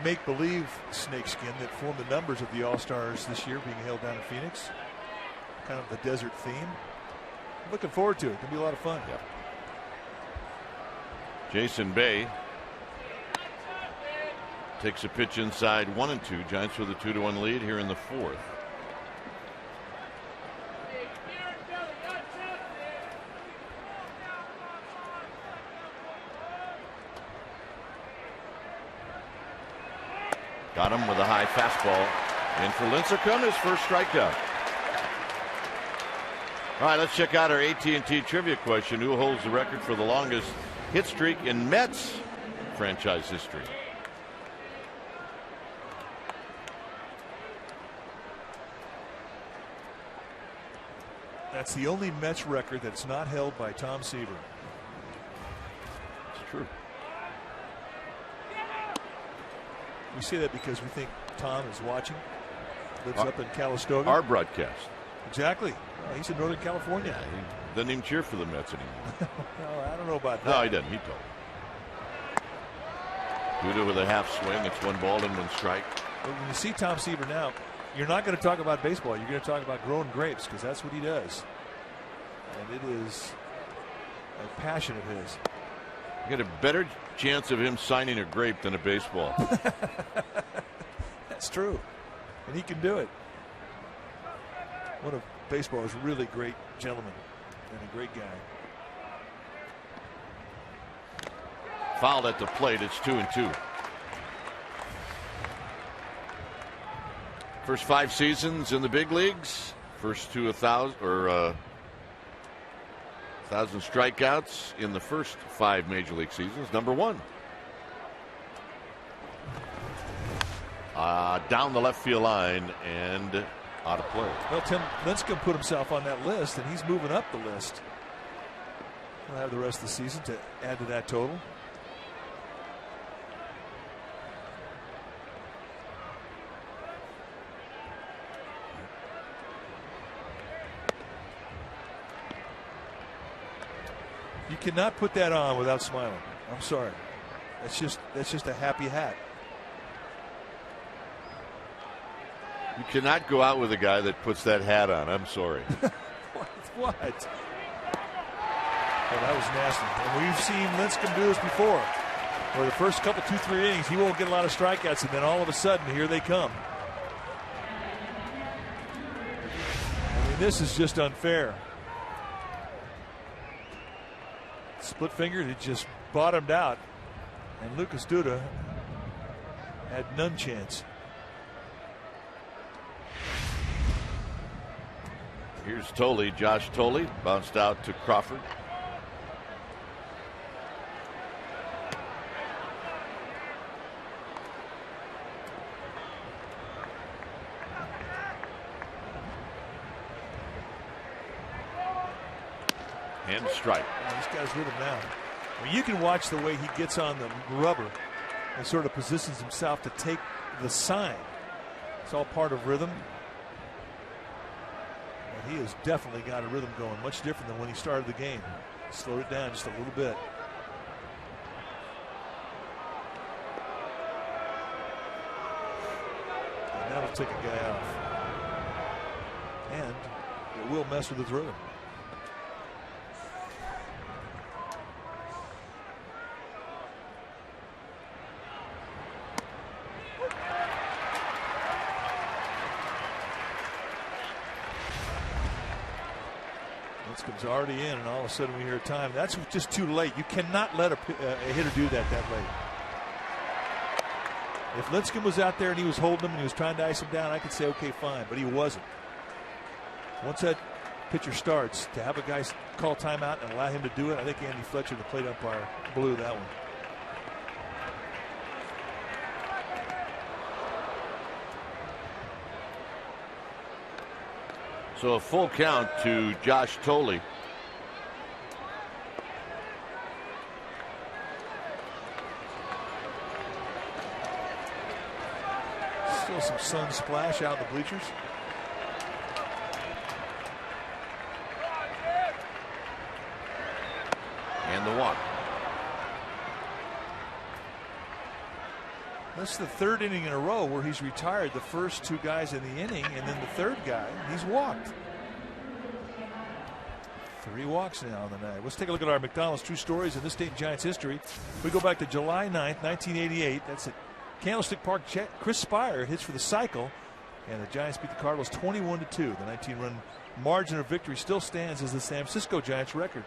make-believe snakeskin that formed the numbers of the All-Stars this year being held down in Phoenix. Kind of the desert theme. Looking forward to it. It's going to be a lot of fun. Yeah. Jason Bay takes a pitch inside 1-2. Giants with a 2-1 lead here in the fourth. Got him with a high fastball. And for Lincecum, his first strikeout. All right, let's check out our AT&T trivia question. Who holds the record for the longest hit streak in Mets franchise history? That's the only Mets record that's not held by Tom Seaver. It's true. We say that because we think Tom is watching, lives up in Calistoga. Our broadcast. Exactly. Well, he's in Northern California. Yeah, he doesn't even cheer for the Mets anymore. No, I don't know about that. No, he doesn't. He told. Duda with a half swing. It's 1 ball and 1 strike. But when you see Tom Seaver now, you're not going to talk about baseball. You're going to talk about growing grapes, because that's what he does. And it is a passion of his. You get a better chance of him signing a grape than a baseball. That's true. And he can do it. One of baseball's really great gentlemen and a great guy. Fouled at the plate. It's 2-2. First 5 seasons in the big leagues. First to 1,000 or 1,000 strikeouts in the first 5 major league seasons. Number 1. Down the left field line and out of play. Well, Tim Lincecum put himself on that list, and he's moving up the list. He'll have the rest of the season to add to that total. You cannot put that on without smiling. I'm sorry. That's just a happy hat. You cannot go out with a guy that puts that hat on. I'm sorry. What? Oh, that was nasty. And we've seen Lincecum do this before, where the first couple, 2-3 innings, he won't get a lot of strikeouts, and then all of a sudden, here they come. I mean, this is just unfair. Split fingered, it just bottomed out, and Lucas Duda had none chance. Here's Tolley, Josh Tolley, bounced out to Crawford. And strike. Oh, this guy's with him now. I mean, you can watch the way he gets on the rubber and sort of positions himself to take the sign. It's all part of rhythm. And he has definitely got a rhythm going, much different than when he started the game. Slowed it down just a little bit. And that'll take a guy off. And it will mess with his rhythm. Lincecum's already in, and all of a sudden we hear time. That's just too late. You cannot let a hitter do that late. If Lincecum was out there and he was holding him and he was trying to ice him down, I could say, okay, fine, but he wasn't. Once that pitcher starts, to have a guy call timeout and allow him to do it, I think Andy Fletcher, the plate umpire, blew that one. So a full count to Josh Tolley. Still some sun splash out in the bleachers. And the walk. That's the 3rd inning in a row where he's retired the first 2 guys in the inning, and then the 3rd guy, he's walked. 3 walks now on the night. Let's take a look at our McDonald's True Stories in this day in Giants history. We go back to July 9th, 1988. That's at Candlestick Park. Chris Spire hits for the cycle, and the Giants beat the Cardinals 21-2. The 19-run margin of victory still stands as the San Francisco Giants record.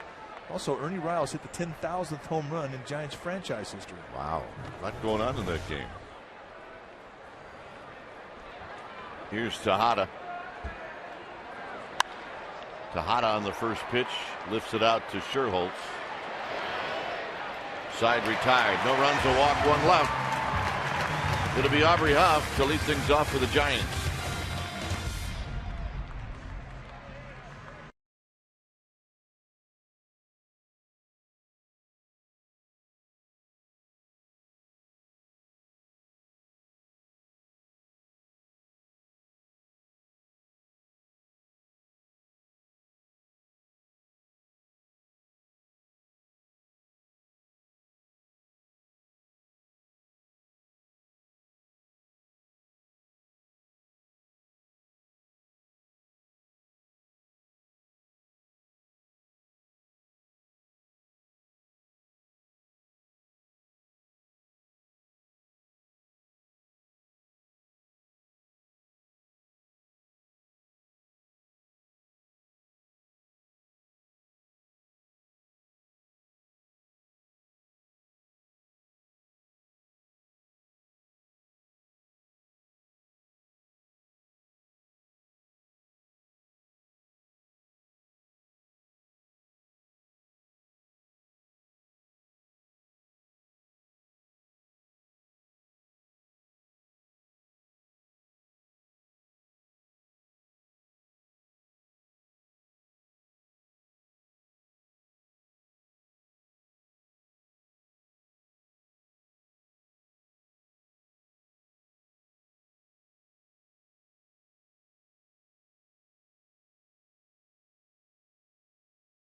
Also, Ernie Riles hit the 10,000th home run in Giants franchise history. Wow, a lot going on in that game. Here's Tejada. Tejada on the first pitch, lifts it out to Sherholtz. Side retired. No runs, a walk, one left. It'll be Aubrey Huff to lead things off for the Giants.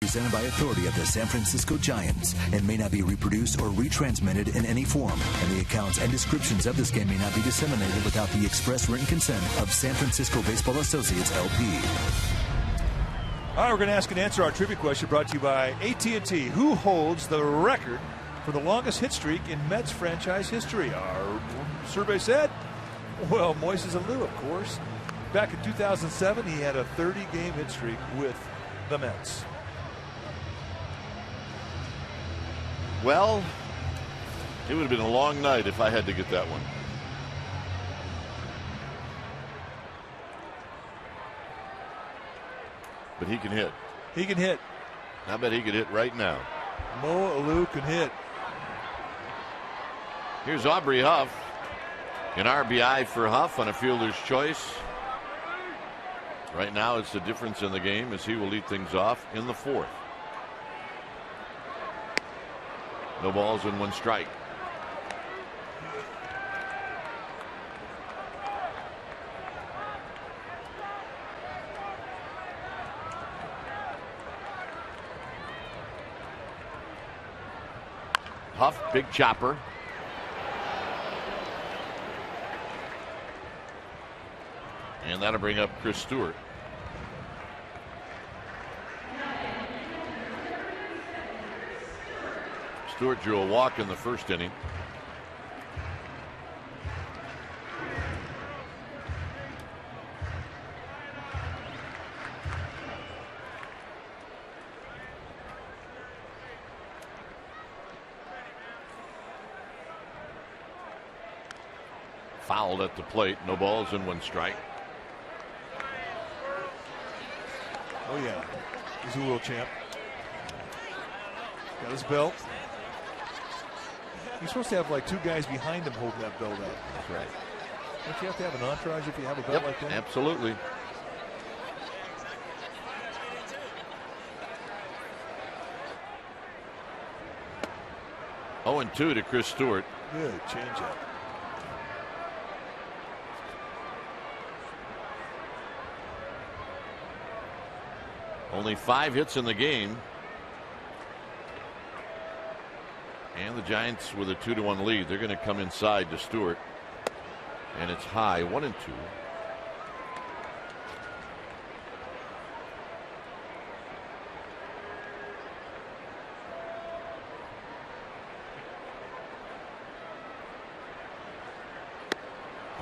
Presented by authority of the San Francisco Giants and may not be reproduced or retransmitted in any form. And the accounts and descriptions of this game may not be disseminated without the express written consent of San Francisco Baseball Associates, LP. All right, we're going to ask and answer our trivia question brought to you by AT&T. Who holds the record for the longest hit streak in Mets franchise history? Our survey said, well, Moises Alou, of course. Back in 2007, he had a 30-game hit streak with the Mets. Well, it would have been a long night if I had to get that one. But he can hit. He can hit. I bet he could hit right now. Mo Alou can hit. Here's Aubrey Huff. An RBI for Huff on a fielder's choice. Right now it's the difference in the game as he will lead things off in the fourth. No balls and one strike. Huff, big chopper. And that'll bring up Chris Stewart. Stewart drew a walk in the first inning. Fouled at the plate. No balls and one strike. Oh, yeah. He's a world champ. Got his belt. You're supposed to have like two guys behind him holding that belt up. That's right. Don't you have to have an entourage if you have a belt like that? Absolutely. Oh, and 2 to Chris Stewart. Good changeup. Only 5 hits in the game. And the Giants with a 2-1 lead. They're going to come inside to Stewart. And it's high, 1-2.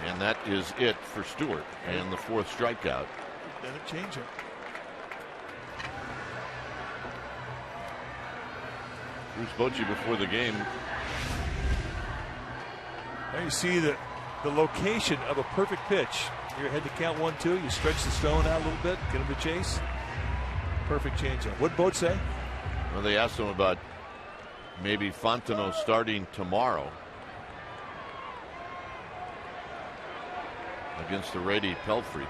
And that is it for Stewart. And the 4th strikeout. Then a changeup. Bruce Bochy before the game. There you see the location of a perfect pitch. You're ahead to count 1-2. You stretch the stone out a little bit, get him to chase. Perfect changeup. What'd Boat say? Well, they asked him about maybe Fontenot starting tomorrow against the righty Pelfrey.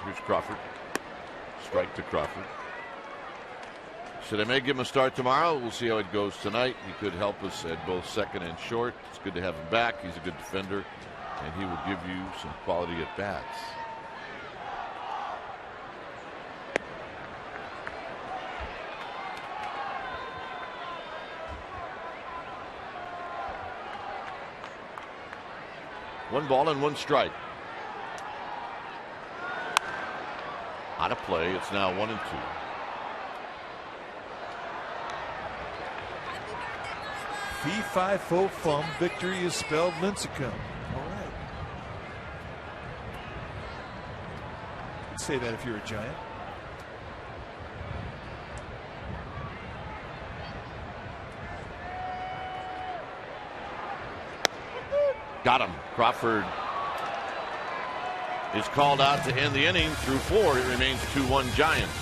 Here's Crawford. Strike to Crawford. Should I may give him a start tomorrow? We'll see how it goes tonight. He could help us at both second and short. It's good to have him back. He's a good defender, and he will give you some quality at bats. One ball and one strike. Out of play. It's now 1-2. Fee, fi, fo, fum. Victory is spelled Lincecum. All right. You'd say that if you're a Giant. Got him. Crawford is called out to end the inning through 4. It remains 2-1 Giants.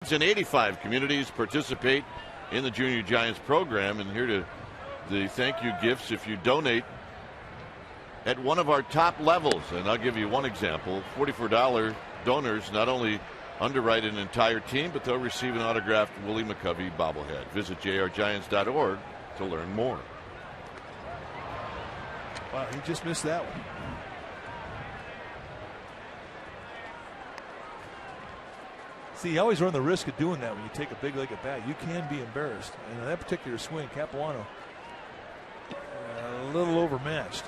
In 85 communities participate in the Junior Giants program, and here to the thank you gifts if you donate at one of our top levels. And I'll give you one example. $44 donors not only underwrite an entire team, but they'll receive an autographed Willie McCovey bobblehead. Visit jrgiants.org to learn more. Wow, he just missed that one. See, you always run the risk of doing that when you take a big league at bat. You can be embarrassed. And in that particular swing, Capuano a little overmatched.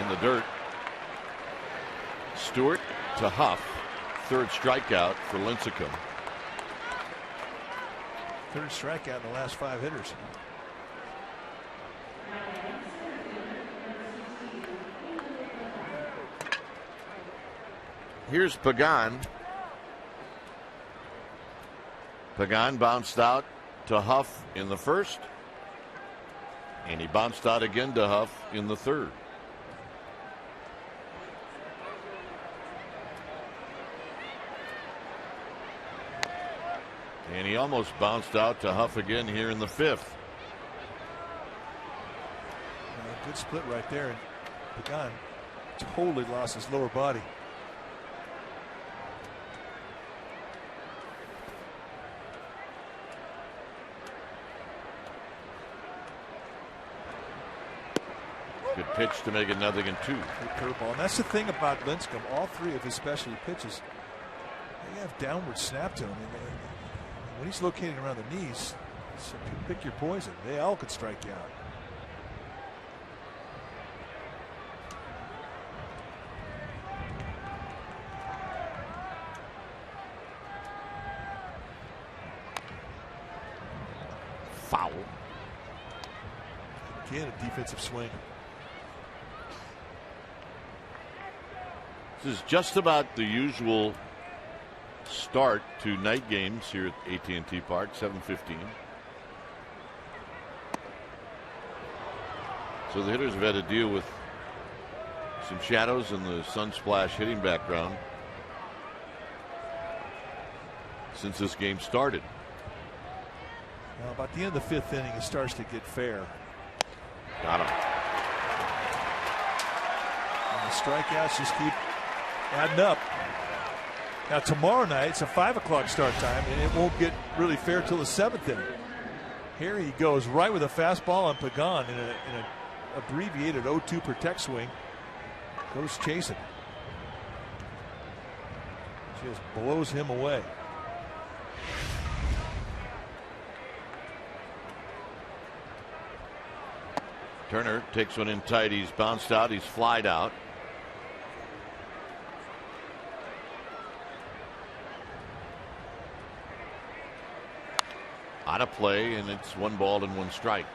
In the dirt. Stewart to Huff. Third strikeout for Lincecum. Third strikeout in the last 5 hitters. Here's Pagan. Pagan bounced out to Huff in the first, and he bounced out again to Huff in the third. And he almost bounced out to Huff again here in the fifth. Good split right there. And Pagan totally lost his lower body. Good pitch to make it 0-2. Good curveball. And that's the thing about Lincecum. All three of his specialty pitches, they have downward snap to him. And when he's located around the knees, so pick your poison. They all could strike you out. Foul. Again, a defensive swing. This is just about the usual start to night games here at AT&T Park, 7:15. So the hitters have had to deal with some shadows in the sun splash hitting background since this game started. Now, about the end of the 5th inning, it starts to get fair. Got him. And the strikeouts just keep adding up. Now tomorrow night it's a 5 o'clock start time, and it won't get really fair till the 7th inning. Here he goes right with a fastball on Pagan in an abbreviated 0-2 protect swing. Goes chasing. Just blows him away. Turner takes one in tight. He's bounced out. He's flied out. Out of play, and it's 1 ball and 1 strike.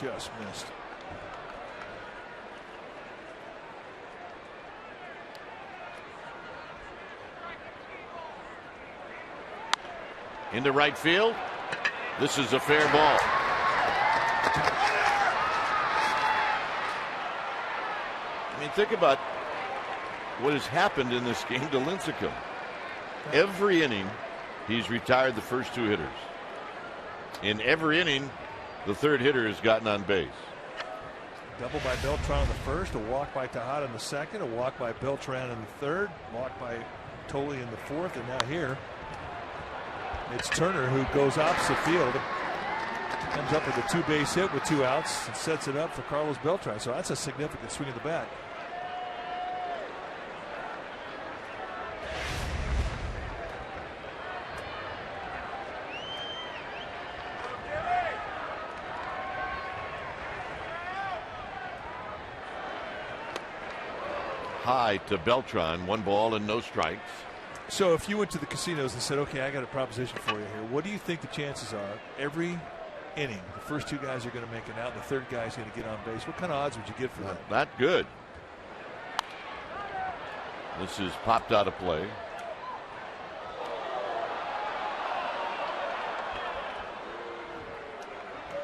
Just missed. Into right field. This is a fair ball. I mean, think about what has happened in this game to Lincecum. Every inning, he's retired the first 2 hitters. In every inning, the 3rd hitter has gotten on base. Double by Beltran in the 1st, a walk by Tejada in the 2nd, a walk by Beltran in the 3rd, walk by Tolley in the 4th, and now here it's Turner who goes opposite field, comes up with a 2-base hit with 2 outs and sets it up for Carlos Beltran. So that's a significant swing of the bat. High to Beltran, 1 ball and no strikes. So if you went to the casinos and said, okay, I got a proposition for you here, what do you think the chances are every inning the first 2 guys are going to make it out and the 3rd guy is going to get on base? What kind of odds would you get for that? Not good. This is popped out of play.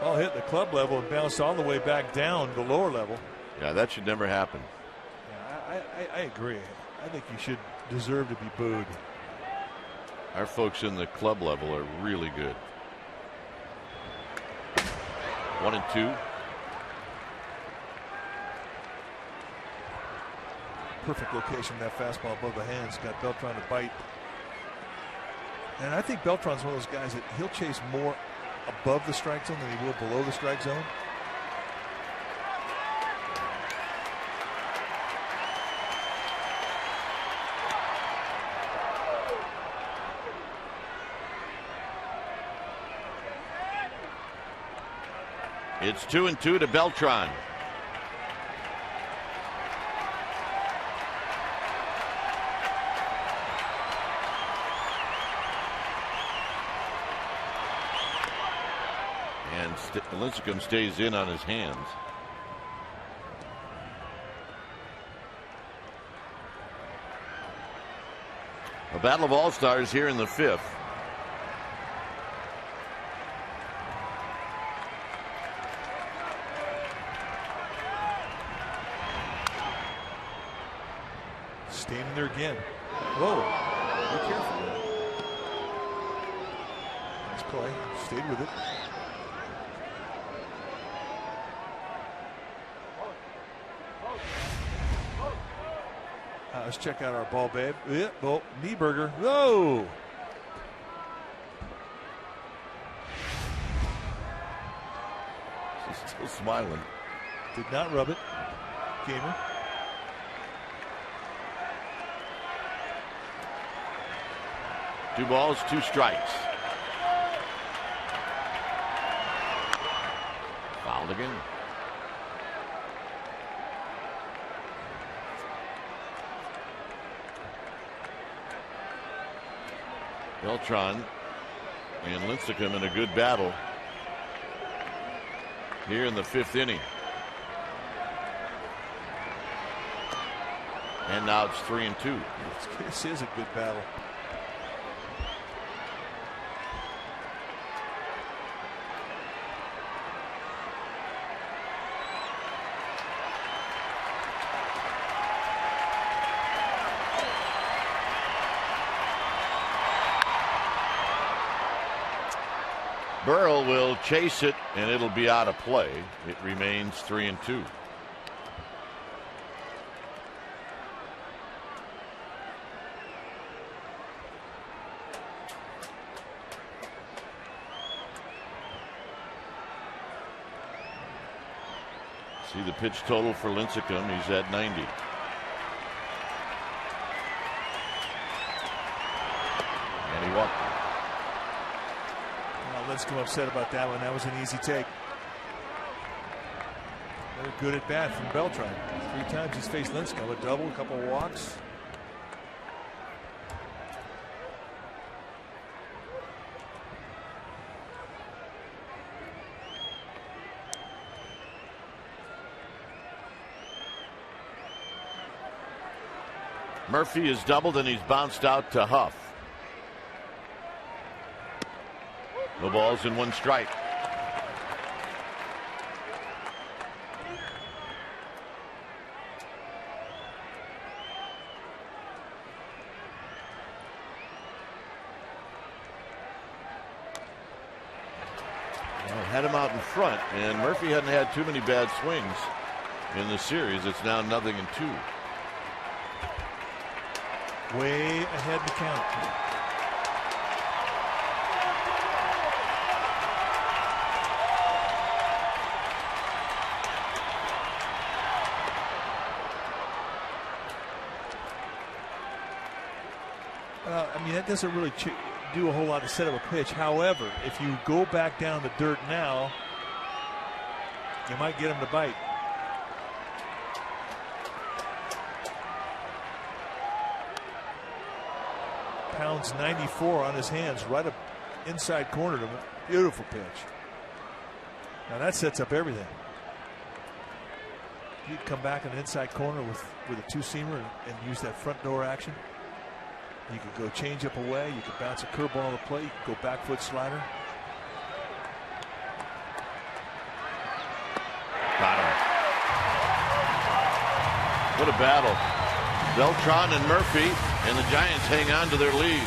Ball hit the club level and bounced all the way back down to the lower level. Yeah, that should never happen. Yeah, I agree. I think you should deserve to be booed. Our folks in the club level are really good. 1-2. Perfect location, that fastball above the hands. Got Beltran to bite. And I think Beltran's one of those guys that he'll chase more above the strike zone than he will below the strike zone. It's 2-2 to Beltran. And Lincecum stays in on his hands. A battle of all-stars here in the 5th. Standing there again. Whoa. Be careful. Nice play. Stayed with it. Let's check out our ball, babe. Yeah, well, Nieberger. Whoa! She's still smiling. Did not rub it. Gamer. Two balls, two strikes. Fouled again. Beltran and Lincecum in a good battle here in the 5th inning. And now it's 3-2. This is a good battle. Burrell will chase it, and it'll be out of play. It remains 3-2. See the pitch total for Lincecum. He's at 90. And he walked. Let's come upset about that one. That was an easy take. Very good at bat from Beltran. 3 times he's faced Lincecum. A double, a couple of walks. Murphy has doubled and he's bounced out to Huff. No balls and 1 strike. Well, had him out in front, and Murphy hadn't had too many bad swings in the series. It's now 0-2. Way ahead in the count. I mean, that doesn't really do a whole lot to set up a pitch. However, if you go back down the dirt now, you might get him to bite. Pounds 94 on his hands, right up inside corner to him. Beautiful pitch. Now that sets up everything. You'd come back in the inside corner with a 2-seamer and use that front door action. You could go change up away. You could bounce a curveball on the plate. You could go back foot slider. Got him. What a battle. Beltran and Murphy, and the Giants hang on to their lead.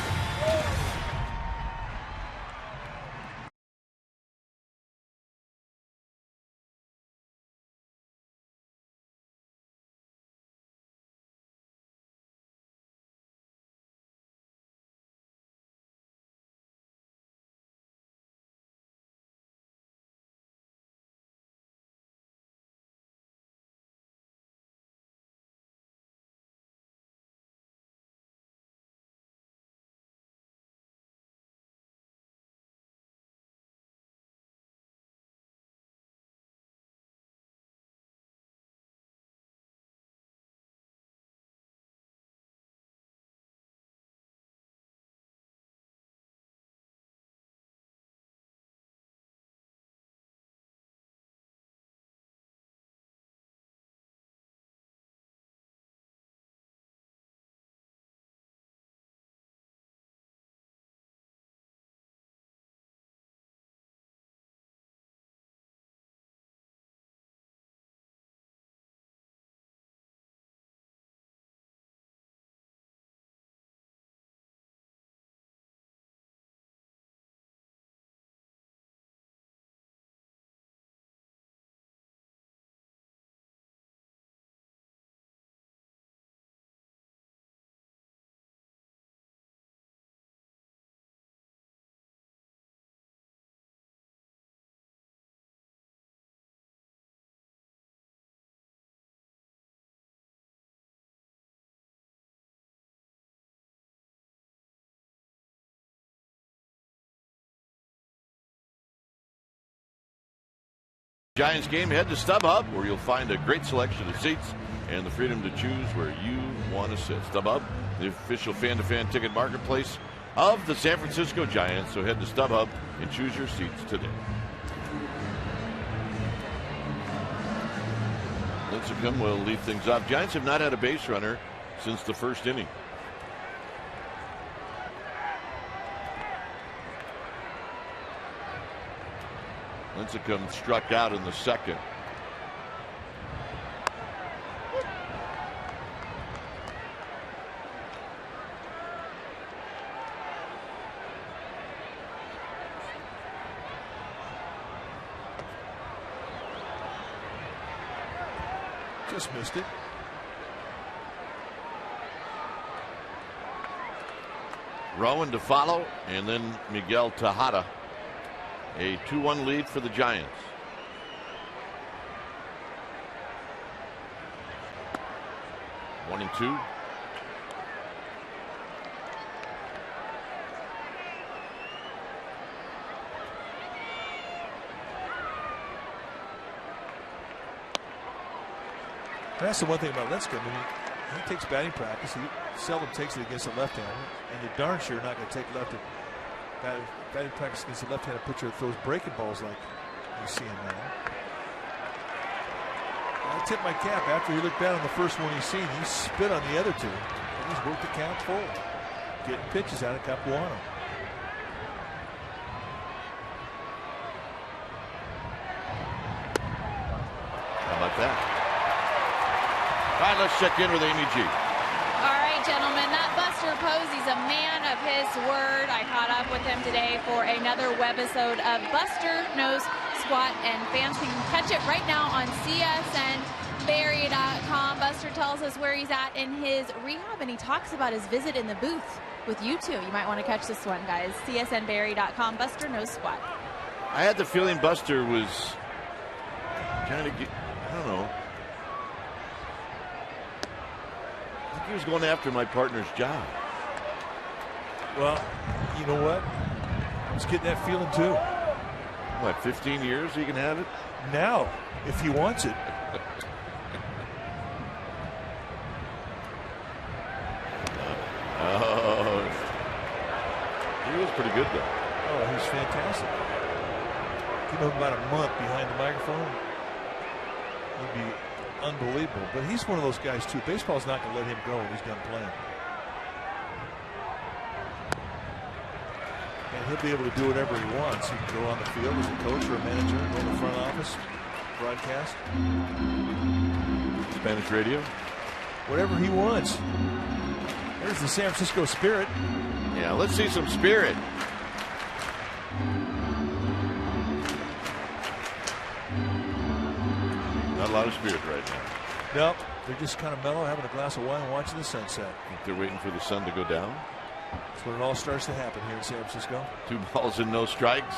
Giants game, head to StubHub, where you'll find a great selection of seats and the freedom to choose where you want to sit. StubHub, the official fan-to-fan ticket marketplace of the San Francisco Giants. So head to StubHub and choose your seats today. Lincecum will lead things off. Giants have not had a base runner since the first inning. Lincecum struck out in the second. Just missed it. Rowan to follow, and then Miguel Tejada. A 2-1 lead for the Giants. One and two. That's the one thing about Lincecum. I mean, he takes batting practice. He seldom takes it against a left-hander, and you're darn sure not going to take batting practice against a left-handed pitcher that throws breaking balls like you see him now. I tip my cap. After he looked bad on the first one he's seen, he spit on the other two, and he's worked the count forward, getting pitches out of Capuano. How about that? All right, let's check in with Amy G. All right, gentlemen, that Buster Posey's a man of his word. I caught up with him today for another webisode of Buster Knows Squat, and fans can catch it right now on CSNBarry.com. Buster tells us where he's at in his rehab, and he talks about his visit in the booth with you two. You might want to catch this one, guys. CSNBarry.com. Buster Knows Squat. I had the feeling Buster was trying to get, I don't know. I think he was going after my partner's job. Well, you know what? I was getting that feeling too. What, 15 years he can have it? Now, if he wants it. Oh, he was pretty good though. Oh, he's fantastic. Give him about a month behind the microphone, he'd be unbelievable. But he's one of those guys too. Baseball's not going to let him go when he's done playing. And he'll be able to do whatever he wants. He can go on the field as a coach or a manager, go in the front office, broadcast, Spanish radio, whatever he wants. There's the San Francisco spirit. Yeah, let's see some spirit. Not a lot of spirit right now. Nope, they're just kind of mellow, having a glass of wine and watching the sunset. I think they're waiting for the sun to go down. That's when it all starts to happen here in San Francisco. 2 balls and no strikes.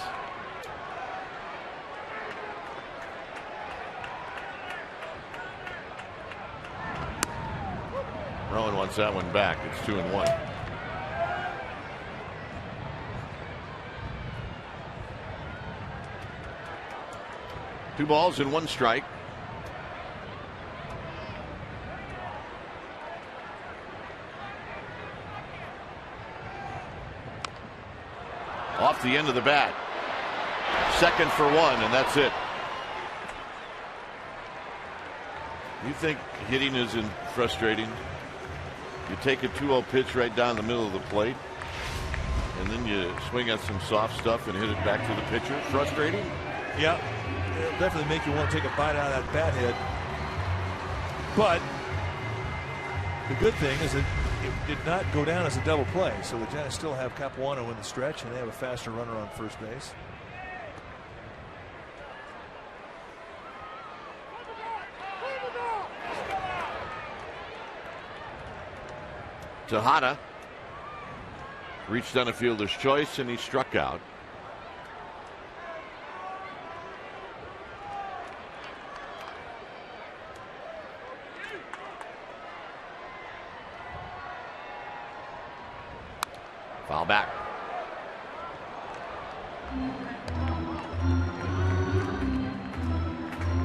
Rowan wants that one back. It's 2-1. Two balls and 1 strike. Off the end of the bat. Second for 1, and that's it. You think hitting isn't frustrating? You take a 2-0 pitch right down the middle of the plate, and then you swing at some soft stuff and hit it back to the pitcher. Frustrating? Yeah, it'll definitely make you want to take a bite out of that bat hit. But the good thing is that it did not go down as a double play, so the Giants still have Capuano in the stretch, and they have a faster runner on first base. Tejada reached on a fielder's choice, and he struck out. Foul back.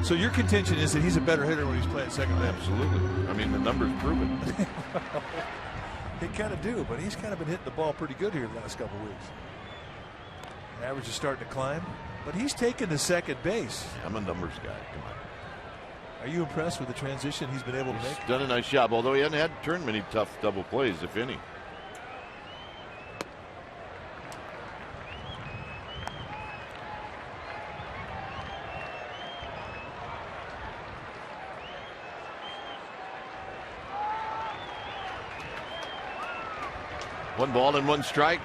So your contention is that he's a better hitter when he's playing second base? Absolutely. I mean, the numbers prove it. They kind of do, but he's kind of been hitting the ball pretty good here the last couple of weeks. Average is starting to climb, but he's taken to second base. I'm a numbers guy. Come on. Are you impressed with the transition he's been able to make? He's done a nice job, although he hasn't had to turn many tough double plays, if any. One ball and one strike.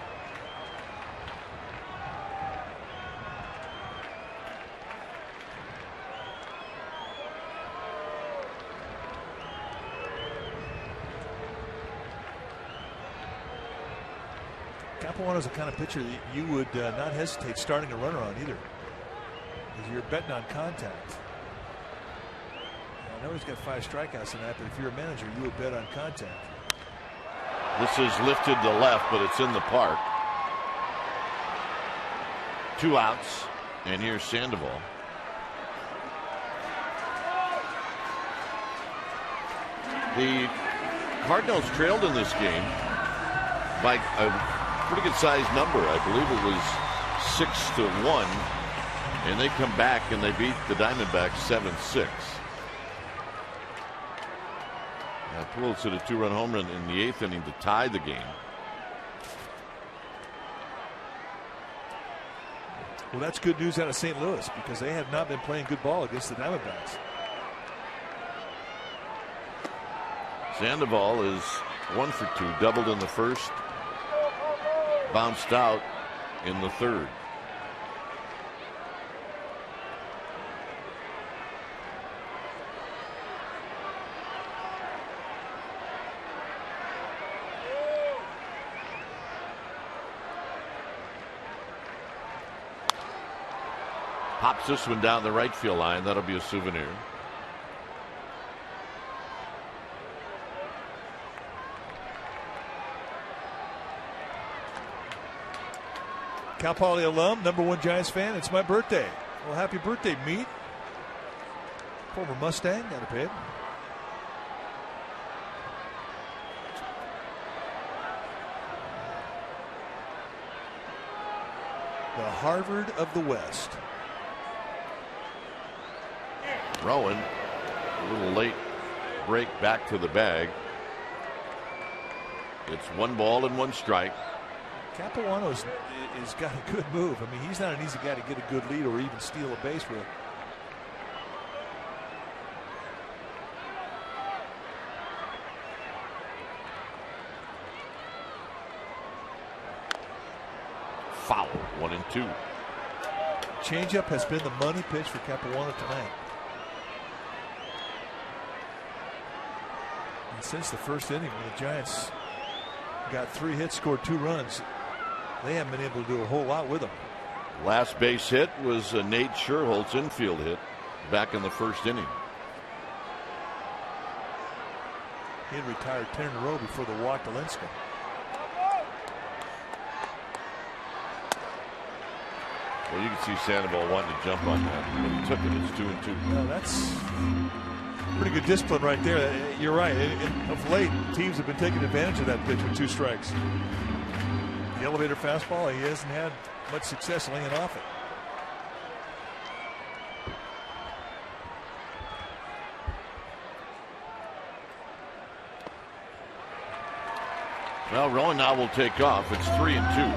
Capuano's the kind of pitcher that you would not hesitate starting a runner on either, because you're betting on contact. I know he's got 5 strikeouts tonight, but if you're a manager, you would bet on contact. This is lifted to left, but it's in the park. 2 outs, and here's Sandoval. The Cardinals trailed in this game by a pretty good sized number. I believe it was 6-1, and they come back and they beat the Diamondbacks 7-6. Pujols hit a 2-run home run in the 8th inning to tie the game. Well, that's good news out of St. Louis, because they have not been playing good ball against the Diamondbacks. Sandoval is 1 for 2, doubled in the first, bounced out in the third. Pops this one down the right field line. That'll be a souvenir. Cal Poly alum, #1 Giants fan. It's my birthday. Well, happy birthday, Meat. Former Mustang, got a bid. The Harvard of the West. Rowan, a little late break back to the bag. It's 1 ball and 1 strike. Capuano's has got a good move. I mean, he's not an easy guy to get a good lead or even steal a base with. Foul, 1-2. Changeup has been the money pitch for Capuano tonight. And since the first inning, when the Giants got 3 hits, scored 2 runs, they haven't been able to do a whole lot with them. Last base hit was Nate Sherholt's infield hit back in the first inning. He had retired 10 in a row before the walk to Lincecum. Well, you can see Sandoval wanting to jump on that. When he took it, it's 2-2. No, that's pretty good discipline right there. You're right. Of late, teams have been taking advantage of that pitch with 2 strikes. The elevator fastball, he hasn't had much success laying off it. Well, Rowan now will take off. It's 3-2.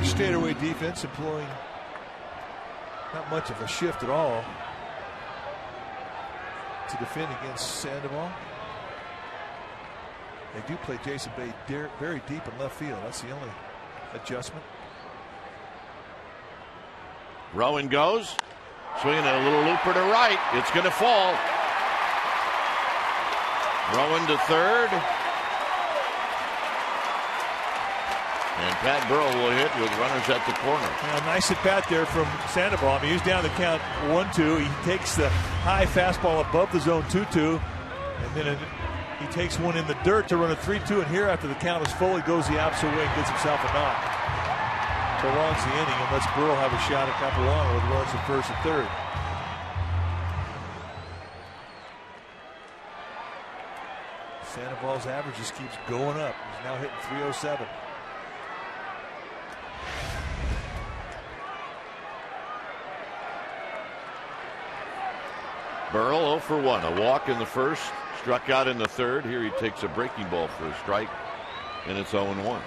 Straightaway defense, employing not much of a shift at all to defend against Sandoval. They do play Jason Bay very deep in left field. That's the only adjustment. Rowan goes, swinging a little looper to right. It's going to fall. Rowan to third. And Pat Burrell will hit with runners at the corner. Yeah, nice at bat there from Sandoval. I mean, he's down the count 1-2. He takes the high fastball above the zone 2-2. And then he takes one in the dirt to run a 3-2, and here after the count is full, he goes the opposite way and gets himself a knock. Prolongs the inning and lets Burrell have a shot at Capuano with runners at first and third. Sandoval's average just keeps going up. He's now hitting .307. Burrell 0 for 1. A walk in the first, struck out in the third. Here he takes a breaking ball for a strike, and it's 0-1.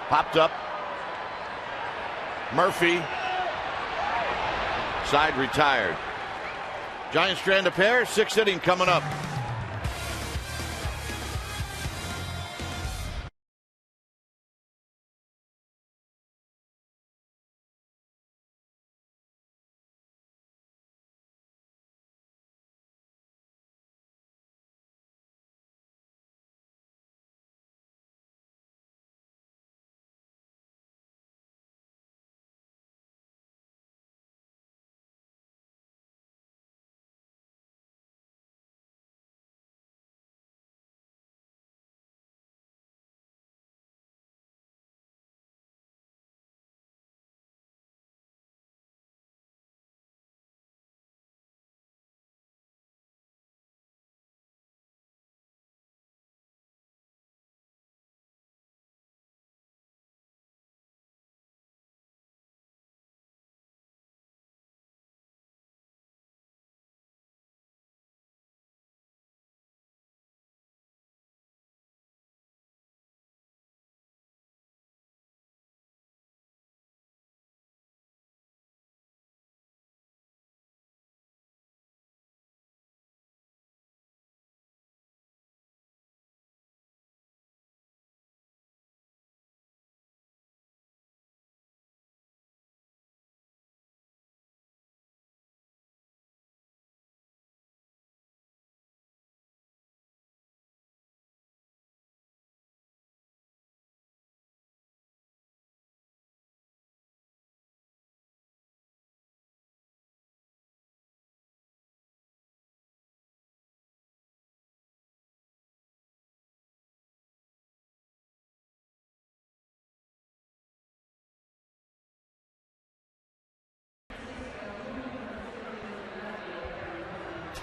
Popped up. Murphy. Side retired. Giants strand a pair. 6th inning coming up.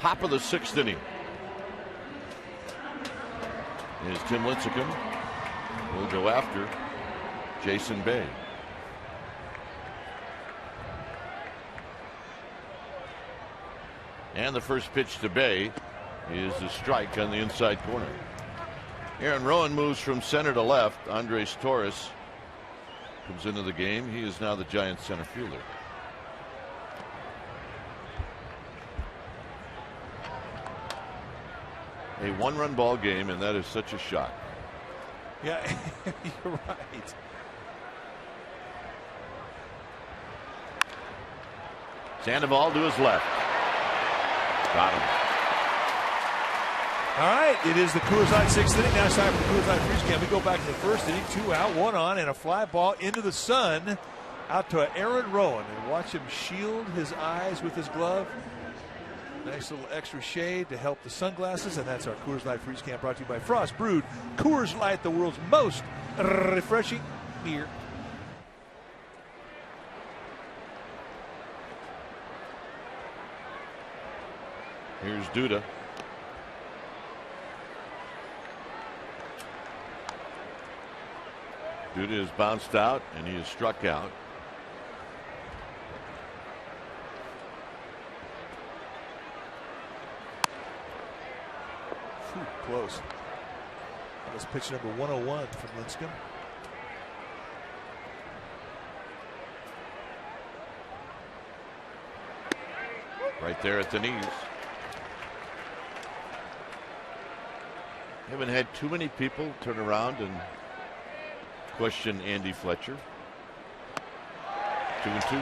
Top of the 6th inning. Is Tim Lincecum. Will go after Jason Bay. And the first pitch to Bay is a strike on the inside corner. Aaron Rowan moves from center to left. Andres Torres comes into the game. He is now the Giants center fielder. A 1-run ball game, and that is such a shock. Yeah, you're right. Sandoval to his left. Got him. All right, it is the Coors Light 6th inning. Now it's time for the Coors Light freeze camp. We go back to the first inning, 2 out, 1 on, and a fly ball into the sun out to Aaron Rowan. And watch him shield his eyes with his glove. Nice little extra shade to help the sunglasses, and that's our Coors Light freeze camp brought to you by Frost Brewed Coors Light, the world's most refreshing beer. Here's Duda. Duda is bounced out, and he is struck out. Close. That's pitch number 101 from Lincecum. Right there at the knees. Haven't had too many people turn around and question Andy Fletcher. 2-2.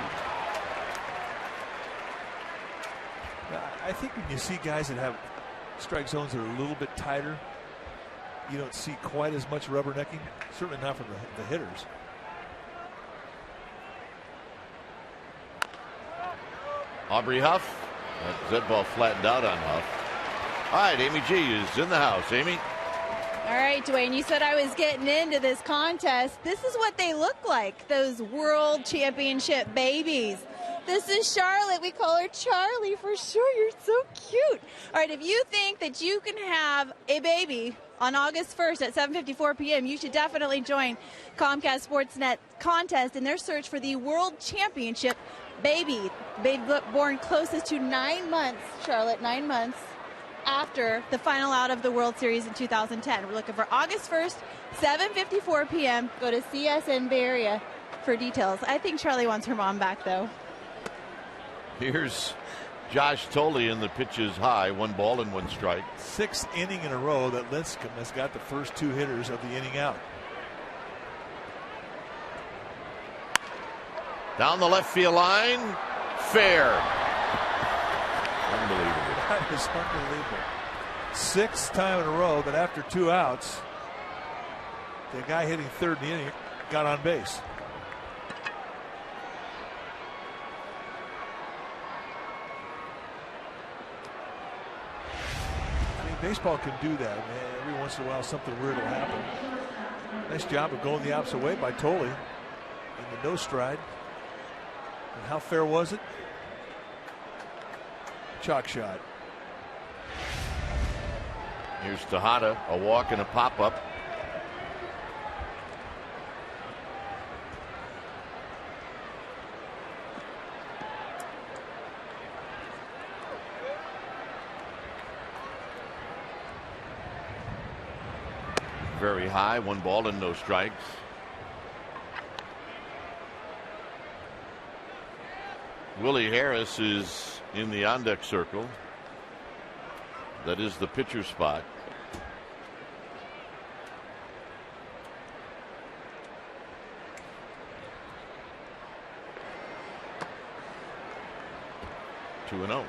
I think when you see guys that have strike zones that are a little bit tighter, you don't see quite as much rubbernecking. Certainly not from the hitters. Aubrey Huff. That ball flattened out on Huff. All right, Amy G is in the house. Amy. All right, Dwayne, you said I was getting into this contest. This is what they look like, those world championship babies. This is Charlotte. We call her Charlie for sure. You're so cute. All right, if you think that you can have a baby on August 1st at 7:54 p.m., you should definitely join Comcast Sportsnet contest in their search for the World Championship baby. Baby born closest to 9 months, Charlotte, 9 months after the final out of the World Series in 2010. We're looking for August 1st, 7:54 p.m. Go to CSN Bay Area for details. I think Charlie wants her mom back, though. Here's Josh Tolley, and the pitch is high. 1 ball and 1 strike. 6th inning in a row that Lincecum has got the first 2 hitters of the inning out. Down the left field line. Fair. Unbelievable. That is unbelievable. 6th time in a row that after 2 outs, the guy hitting 3rd in the inning got on base. Baseball can do that. Man, every once in a while something weird will happen. Nice job of going the opposite way by Tolley in the no stride. And how fair was it? Chalk shot. Here's Tejada, a walk and a pop-up. Very high, 1 ball and no strikes. Willie Harris is in the on-deck circle. That is the pitcher spot. Two and 0.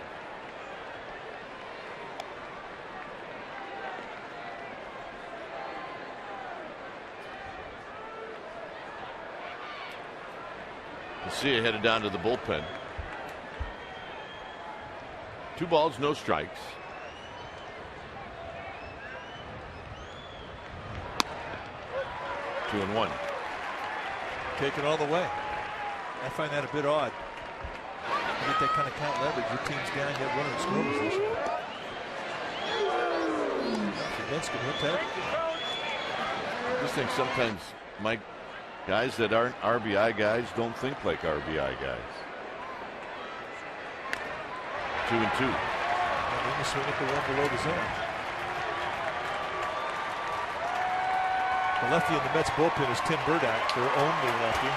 See it headed down to the bullpen. 2 balls, no strikes. 2-1. Taken all the way. I find that a bit odd. You get that kind of count leverage. Your team's down, you have runner in score position. Lincecum, he'll take it. I just think sometimes, Mike, guys that aren't RBI guys don't think like RBI guys. 2-2. And then the swing at the 1 below the zone. The lefty in the Mets bullpen is Tim Burdack, their only lefty.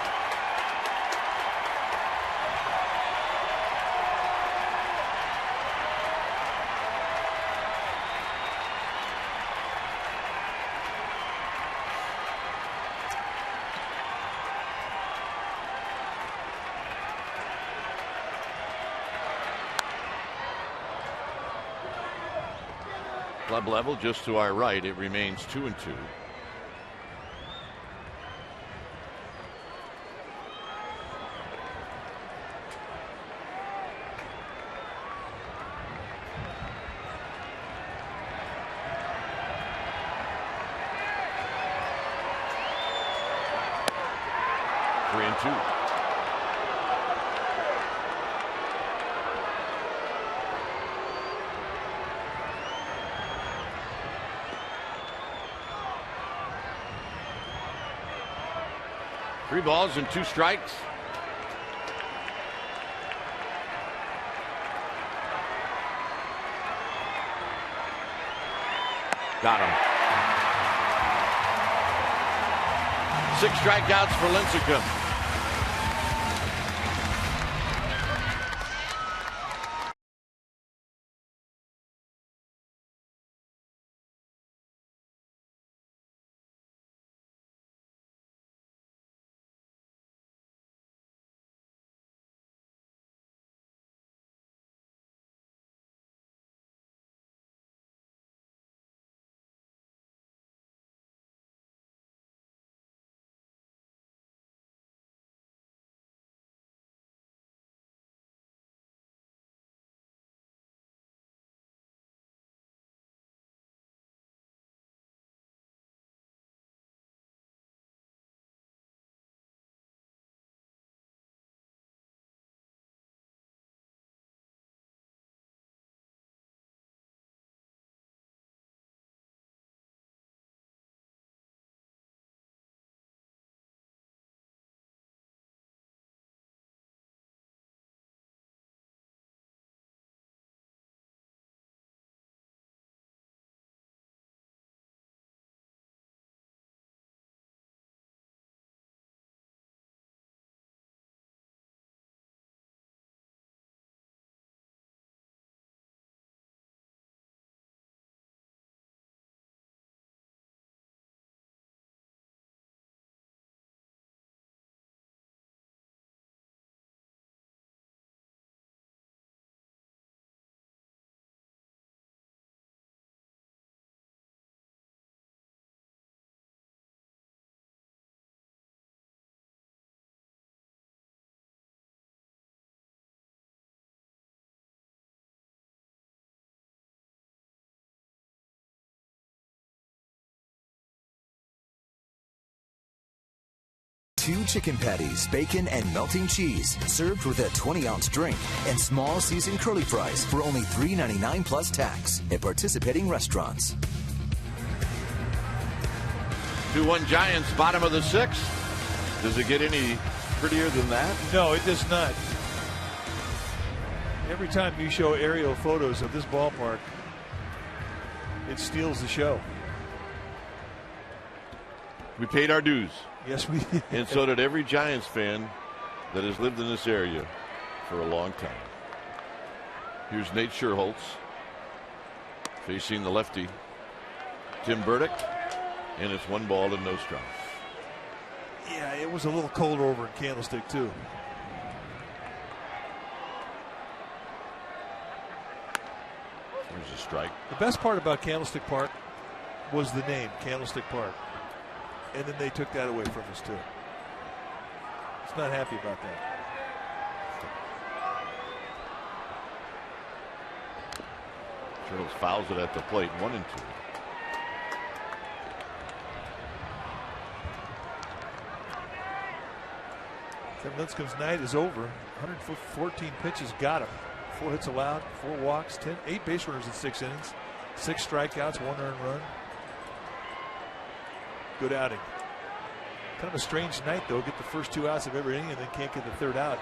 Club level just to our right, it remains 2-2. Three and two. Three balls and 2 strikes. Got him. 6 strikeouts for Lincecum. 2 chicken patties, bacon, and melting cheese, served with a 20-ounce drink, and small seasoned curly fries for only $3.99 plus tax at participating restaurants. 2-1 Giants, bottom of the 6th. Does it get any prettier than that? No, it does not. Every time you show aerial photos of this ballpark, it steals the show. We paid our dues. Yes, we did. And so did every Giants fan that has lived in this area for a long time. Here's Nate Scherholtz facing the lefty, Tim Burdick, and it's 1 ball and no strikes. Yeah, it was a little colder over in Candlestick, too. There's a strike. The best part about Candlestick Park was the name, Candlestick Park. And then they took that away from us, too. It's not happy about that. Charles fouls it at the plate, 1-2. Tim Lincecum's night is over. 114 pitches, got him. 4 hits allowed, 4 walks, 8 base runners in 6 innings, 6 strikeouts, 1 earned run. Good outing. Kind of a strange night, though. Get the first 2 outs of every inning and then can't get the 3rd out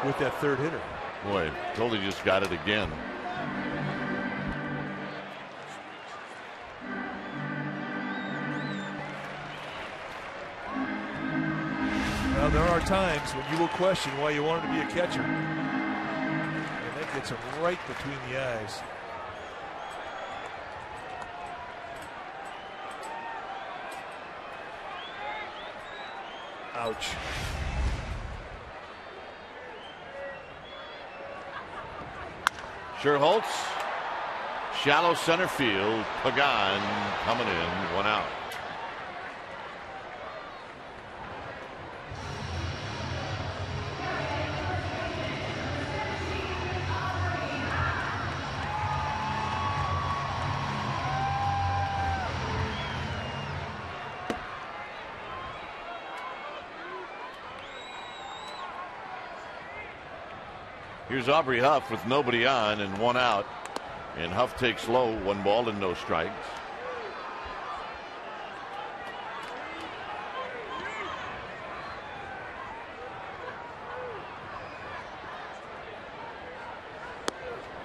with that 3rd hitter. Boy, totally just got it again. Well, there are times when you will question why you wanted to be a catcher. And that gets him right between the eyes. Ouch. Scherholtz, shallow center field. Pagan coming in, 1 out. Here's Aubrey Huff with nobody on and 1 out. And Huff takes low, 1 ball and no strikes.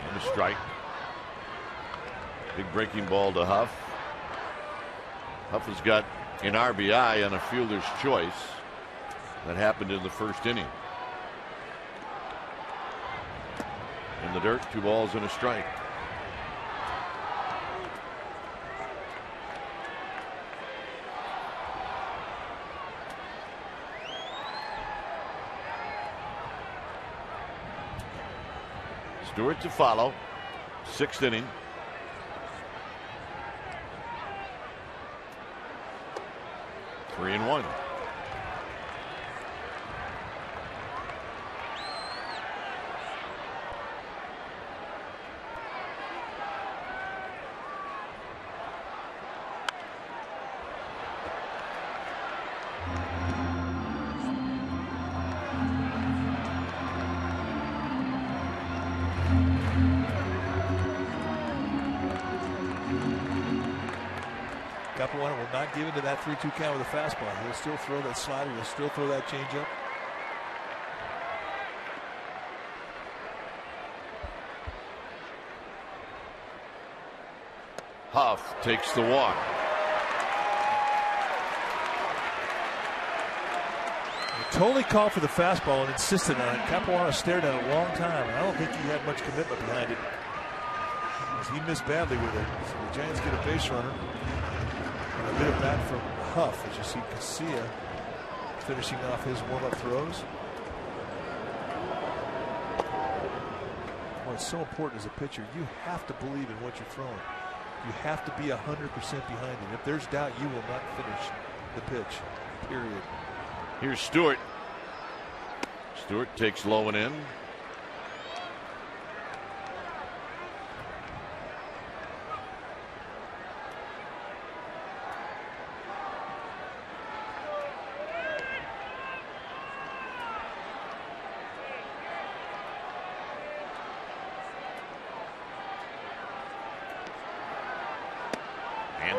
And a strike. Big breaking ball to Huff. Huff has got an RBI on a fielder's choice. That happened in the 1st inning. In the dirt, 2 balls and a strike. Stewart to follow. 6th inning. Three and 1. Capuano will not give into that 3-2 count with a fastball. He'll still throw that slider. He'll still throw that changeup. Huff takes the walk. Totally called for the fastball and insisted on it. Capuano stared at it a long time. I don't think he had much commitment behind it. He missed badly with it. So the Giants get a base runner. And a bit of bat from Huff, as you see Casilla finishing off his warm-up throws. Well, it's so important as a pitcher. You have to believe in what you're throwing. You have to be 100% behind it. If there's doubt, you will not finish the pitch, period. Here's Stewart. Stewart takes low and in.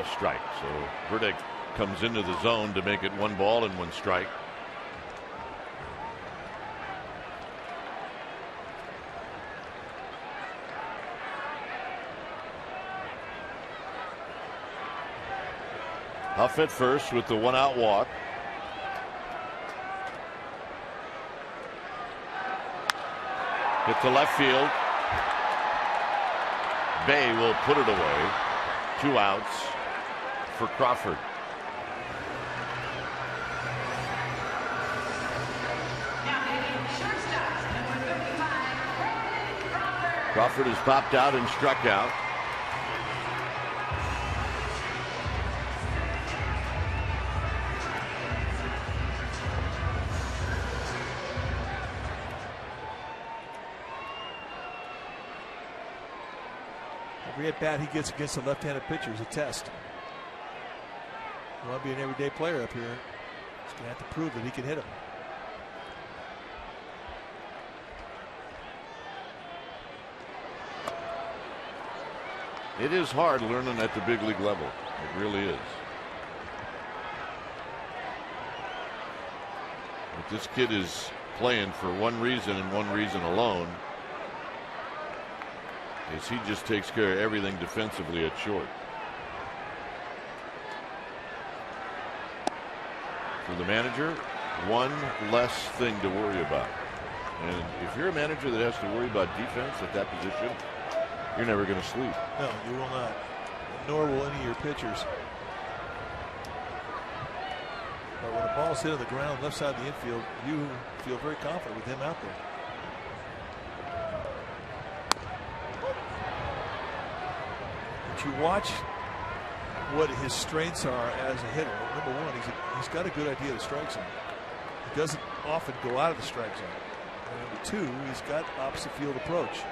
a strike. So Burdick comes into the zone to make it 1 ball and 1 strike. Huff at first with the 1-out walk. Hit to left field. Bay will put it away. 2 outs for Crawford. Crawford has popped out and struck out. Every at bat he gets against a left-handed pitcher is a test. You want to be an everyday player up here, he's going to have to prove that he can hit him. It is hard learning at the big league level. It really is. But this kid is playing for one reason and one reason alone, is he just takes care of everything defensively at short. For the manager, one less thing to worry about. And if you're a manager that has to worry about defense at that position, you're never going to sleep. No, you will not. Nor will any of your pitchers. But when a ball's hit on the ground left side of the infield, you feel very confident with him out there. But you watch what his strengths are as a hitter. Number one, he's got a good idea of the strike zone. He doesn't often go out of the strike zone. And number two, he's got opposite field approach.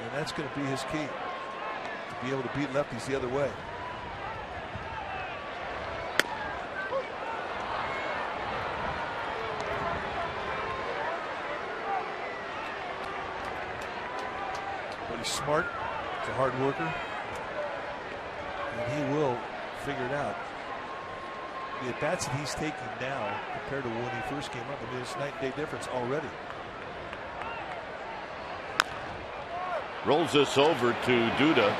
And that's going to be his key, to be able to beat lefties the other way. But he's smart, he's a hard worker, and he will figure it out. The at-bats that he's taking now compared to when he first came up, I mean, it's night and day difference already. Rolls this over to Duda,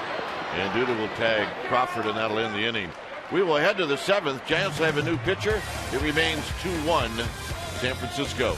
and Duda will tag Crawford, and that'll end the inning. We will head to the 7th. Giants have a new pitcher. It remains 2-1 San Francisco.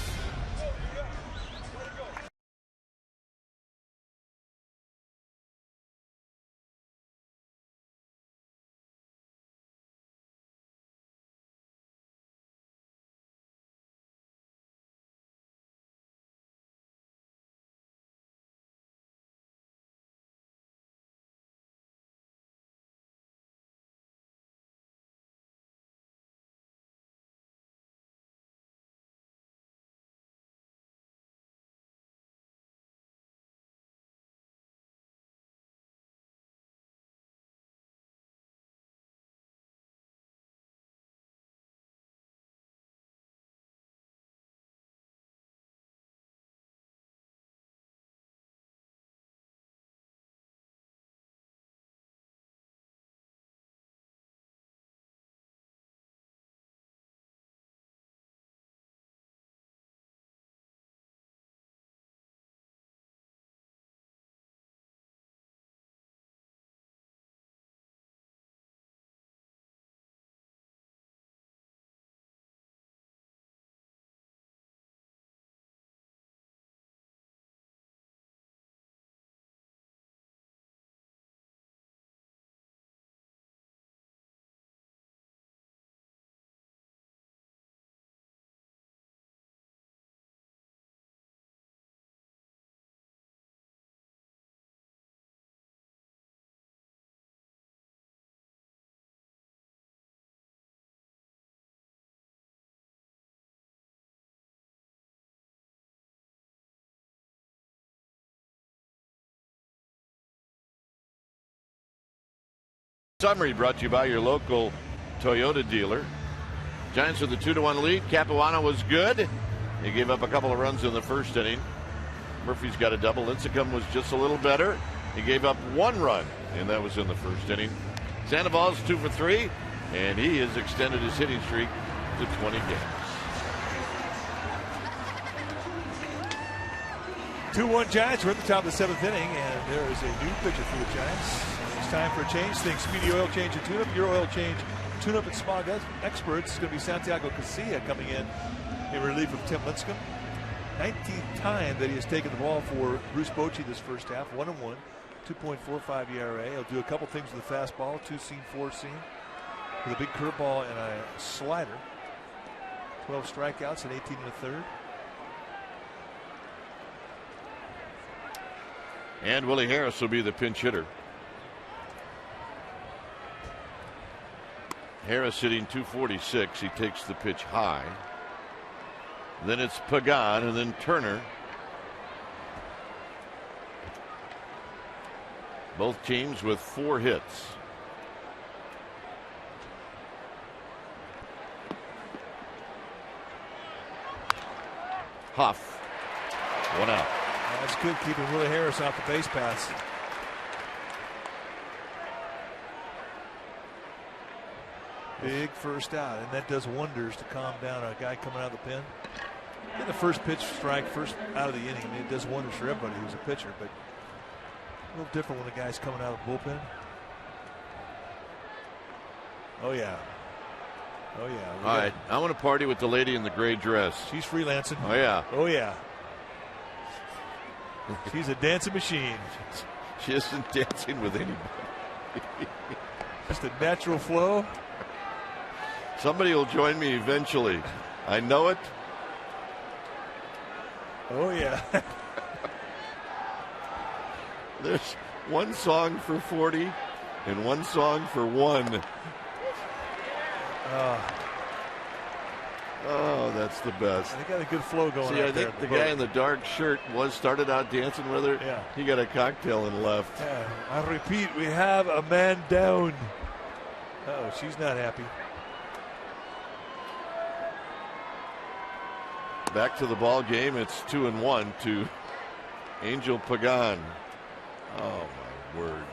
Summary brought to you by your local Toyota dealer. Giants with a 2-1 lead. Capuano was good. He gave up a couple of runs in the first inning. Murphy's got a double. Lincecum was just a little better. He gave up 1 run, and that was in the first inning. Sandoval's 2 for 3, and he has extended his hitting streak to 20 games. 2-1 Giants. We're at the top of the 7th inning, and there is a new pitcher for the Giants. It's time for a change. Think Speedy Oil Change and Tune-Up. Your oil change, tune-up, and smog experts. It's going to be Santiago Casilla coming in relief of Tim Lincecum. 19th time that he has taken the ball for Bruce Bochy this first half. 1-1, 2.45 ERA. He'll do a couple things with the fastball, 2-seam, 4-seam, with a big curveball and a slider. 12 strikeouts and 18 in the third. And Willie Harris will be the pinch hitter. Harris hitting 246. He takes the pitch high. Then it's Pagan and then Turner. Both teams with 4 hits. Huff. 1 out. That's good, keeping Willie Harris off the base paths. Big first out, and that does wonders to calm down a guy coming out of the pen. Get the first pitch strike, first out of the inning. I mean, it does wonders for everybody who's a pitcher, but a little different when the guy's coming out of the bullpen. Oh, yeah. Oh, yeah. All right, I want to party with the lady in the gray dress. She's freelancing. Oh, yeah. Oh, yeah. She's a dancing machine. She isn't dancing with anybody. Just a natural flow. Somebody will join me eventually. I know it. Oh, yeah. There's one song for 40 and one song for 1. Oh, that's the best. They got a good flow going on. See, I think the guy in the dark shirt started out dancing with her. Yeah. He got a cocktail and left. Yeah. I repeat, we have a man down. Oh, she's not happy. Back to the ball game. It's 2-1 to Angel Pagan. Oh my word!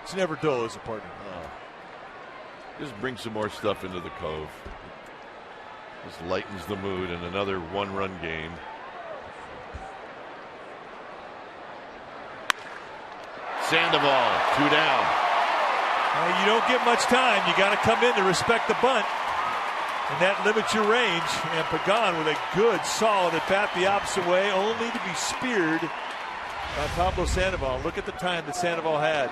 It's never dull as a partner. Oh. Just bring some more stuff into the Cove. Just lightens the mood in another 1-run game. Sandoval, 2 down. You don't get much time. You got to come in to respect the bunt. And that limits your range. And Pagan with a good, solid at bat the opposite way, only to be speared by Pablo Sandoval. Look at the time that Sandoval had.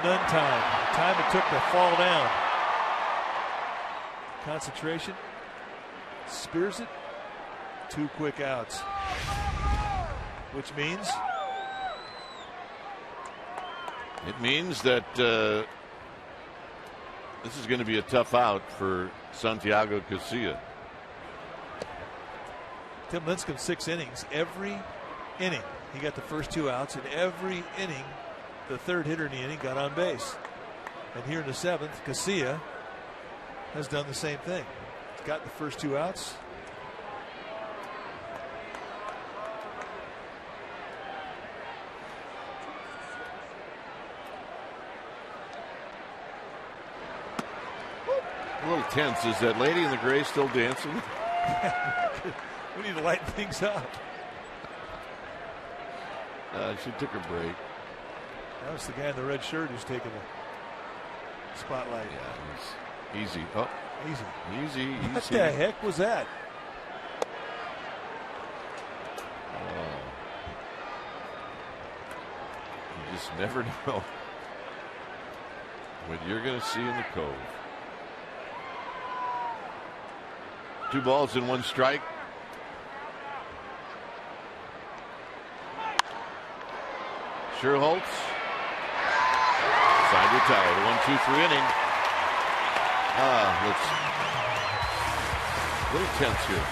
None time. Time it took to fall down. Concentration. Spears it. 2 quick outs. Which means? It means that this is going to be a tough out for Santiago Casilla. Tim Lincecum 6 innings. Every inning he got the first 2 outs, and every inning the third hitter in the inning got on base. And here in the 7th, Casilla has done the same thing. He's got the first 2 outs. A little tense. Is that lady in the gray still dancing? We need to lighten things up. She took a break. That was the guy in the red shirt who's taking the spotlight. Yeah, easy. Oh, easy. Easy. What the heck was that? You just never know what you're going to see in the Cove. 2 balls and 1 strike. Sherholtz. Side retired. 1-2-3 inning. Let's a little tense here.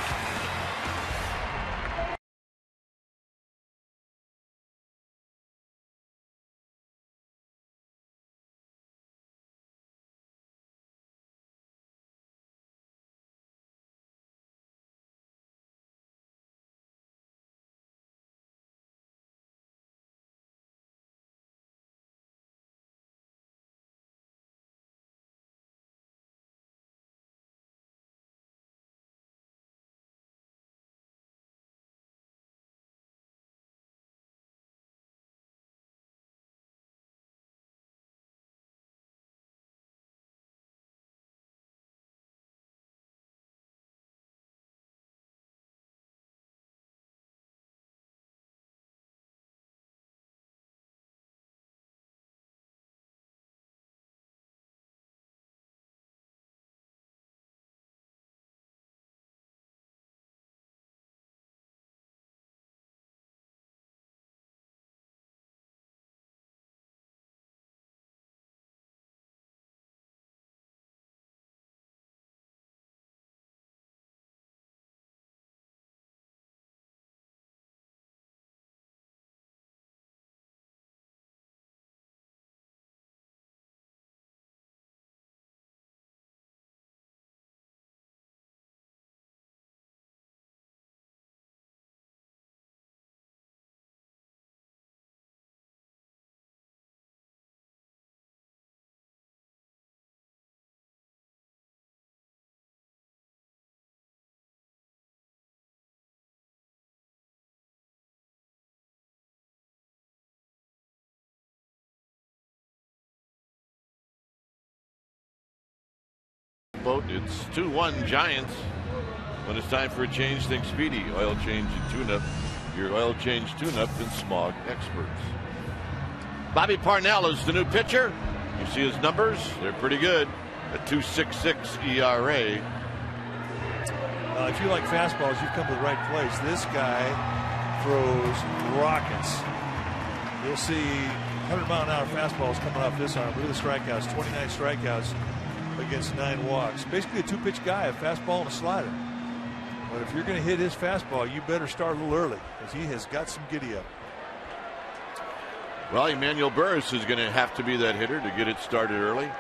sailboat. It's 2-1 Giants. When it's time for a change, think Speedy. Oil change and tune-up. Your oil change tune-up and smog experts. Bobby Parnell is the new pitcher. You see his numbers? They're pretty good. A 2.66 ERA. If you like fastballs, you've come to the right place. This guy throws rockets. You'll see 100-mile-an-hour fastballs coming off this arm. Look at the strikeouts, 29 strikeouts against 9 walks. Basically a two-pitch guy, a fastball and a slider. But if you're going to hit his fastball, you better start a little early because he has got some giddy up. Well, Emmanuel Burris is going to have to be that hitter to get it started early.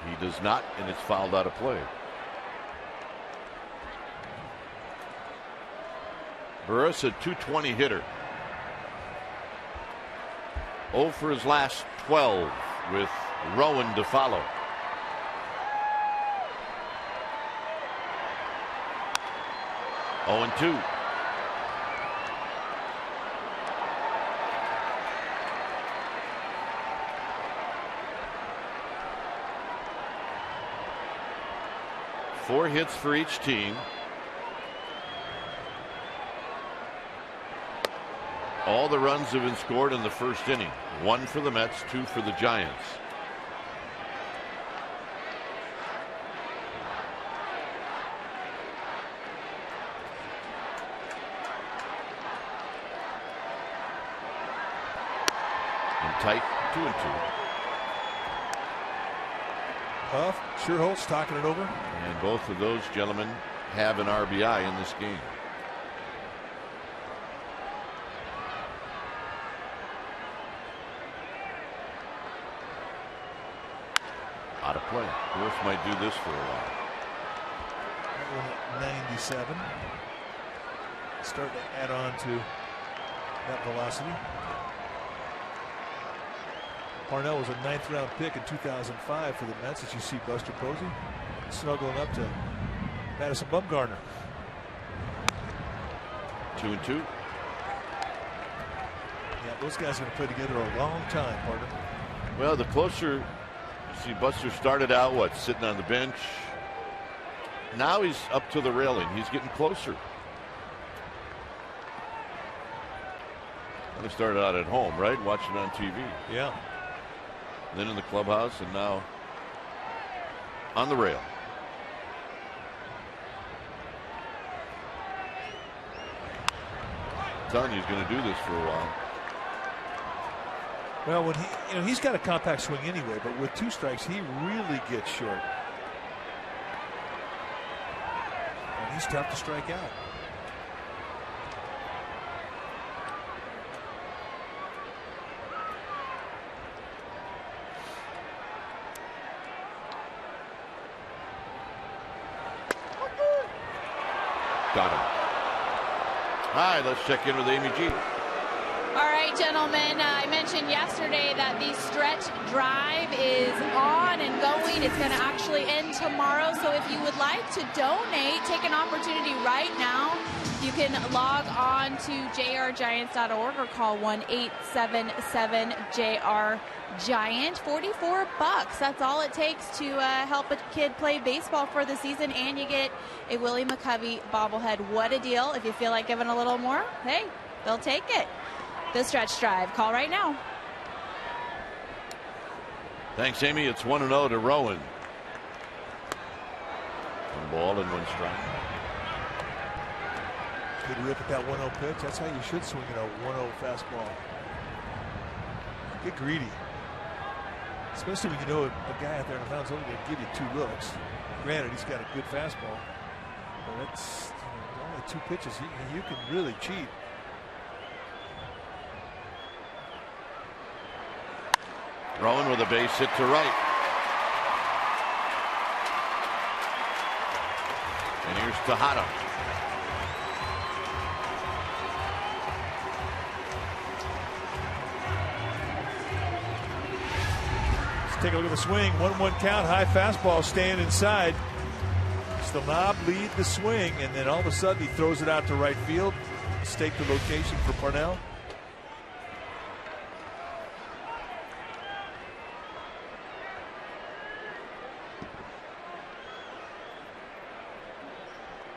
He does not, and it's fouled out of play. Burris, a .220 hitter. 0 for his last 12 with Rowan to follow. Oh, and 2. Four hits for each team. All the runs have been scored in the first inning. 1 for the Mets, 2 for the Giants. And tight, 2-2. Huff, Sherholtz talking it over. And both of those gentlemen have an RBI in this game. Out of play. Burris might do this for a while. 97. Starting to add on to that velocity. Parnell was a 9th-round pick in 2005 for the Mets, as you see Buster Posey snuggling up to Madison Bumgarner. 2-2. Yeah, those guys are going to play together a long time, partner. Well, the closer you see, Buster started out sitting on the bench. Now he's up to the railing. He's getting closer. They started out at home, right? Watching on TV. Yeah. Then in the clubhouse, and now on the rail. I'm telling you, he's going to do this for a while. Well, when he's got a compact swing anyway, but with 2 strikes, he really gets short. And he's tough to strike out. Got him. All right, let's check in with Amy G. All right, gentlemen, I mentioned yesterday that the stretch drive is on and going. It's going to actually end tomorrow. So if you would like to donate, take an opportunity right now. You can log on to jrgiants.org or call 1-877-JR-GIANT. $44. That's all it takes to help a kid play baseball for the season, and you get a Willie McCovey bobblehead. What a deal. If you feel like giving a little more, hey, they'll take it. The stretch drive. Call right now. Thanks, Amy. It's 1-0 to Rowan. 1 ball and 1 strike. Good rip at that 1-0 pitch. That's how you should swing at a 1-0 fastball. Get greedy. Especially when you know a guy out there in the mound's only going to give you 2 looks. Granted, he's got a good fastball. But that's only 2 pitches. You can really cheat. Rowan with a base hit to right. And here's Tejada. Let's take a look at the swing. 1-1 count. High fastball staying inside. Staub lead the swing, and then all of a sudden he throws it out to right field. Mistake the location for Parnell.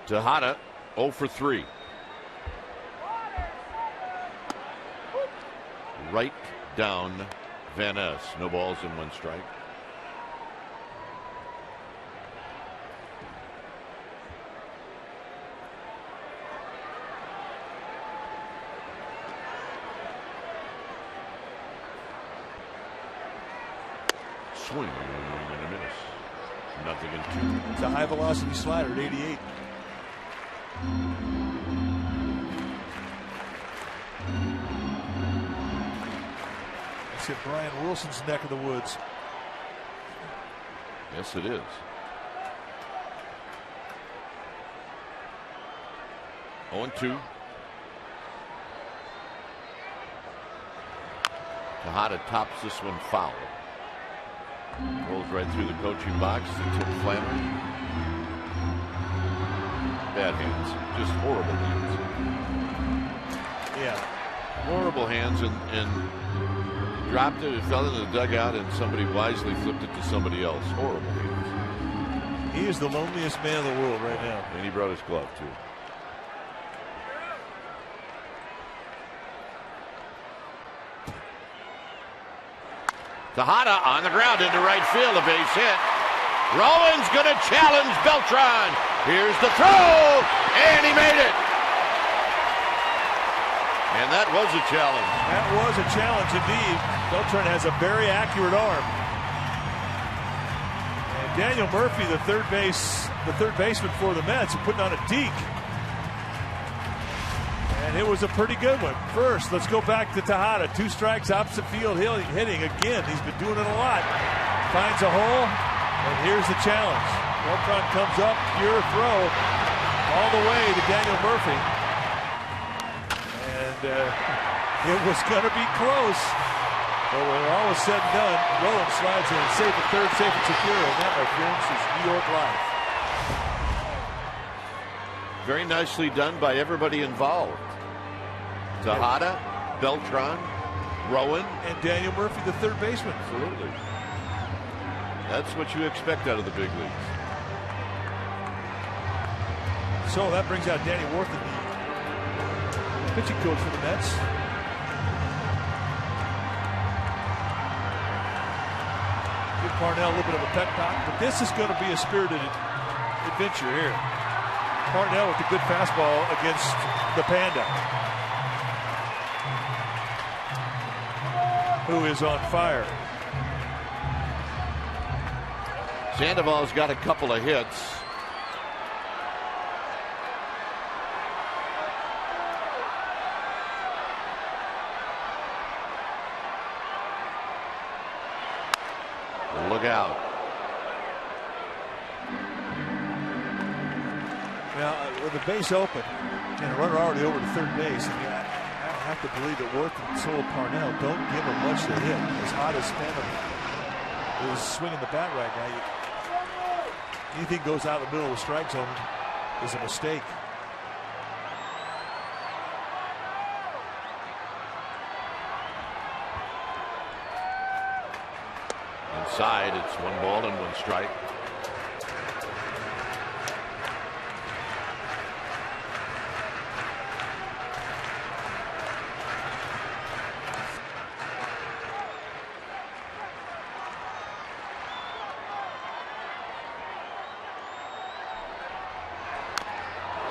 Tejada 0 for 3. Right down Van Ness. No balls and 1 strike. Swing and a miss. Nothing in 2. It's a high velocity slider at 88. It's at Brian Wilson's neck of the woods. Yes, it is. Oh, 2. Tejada tops this one foul. Rolls right through the coaching box to Tim Flannery. Bad hands. Just horrible hands. Yeah. Horrible hands, and dropped it. It fell into the dugout, and somebody wisely flipped it to somebody else. Horrible hands. He is the loneliest man in the world right now. And he brought his glove, too. Tejada on the ground into right field, a base hit. Rowan's going to challenge Beltran. Here's the throw, and he made it. And that was a challenge. That was a challenge indeed. Beltran has a very accurate arm. And Daniel Murphy, the third baseman for the Mets, putting on a deke. And it was a pretty good one. First, let's go back to Tejada. 2 strikes, opposite field hitting again. He's been doing it a lot. Finds a hole, and here's the challenge. Beltran comes up, pure throw, all the way to Daniel Murphy. And it was going to be close. But when all was said and done, Rowan slides in, safe at third, safe and secure. And that, my friends, is New York life. Very nicely done by everybody involved. Tejada, Beltran, Rowan. And Daniel Murphy, the third baseman. Absolutely. That's what you expect out of the big leagues. So that brings out Danny Worthen, the pitching coach for the Mets. Give Parnell a little bit of a pep talk, but this is going to be a spirited adventure here. Parnell with a good fastball against the Panda, who is on fire. Sandoval's got a couple of hits. Look out. Now, with the base open and a runner already over to third base, I have to believe that Worthen and Sol Parnell don't give him much to hit. As hot as Phantom is swinging the bat right now, anything goes out in the middle of the strike zone is a mistake. Inside, it's 1 ball and 1 strike.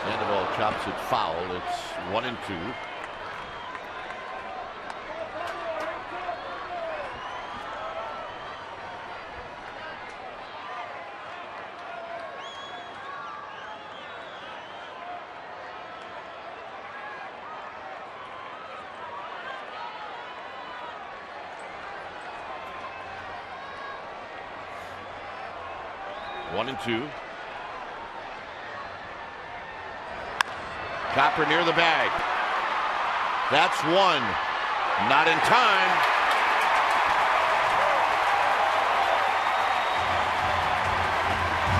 Sandoval chops it foul. It's 1-2. One and two. Copper near the bag. That's 1. Not in time.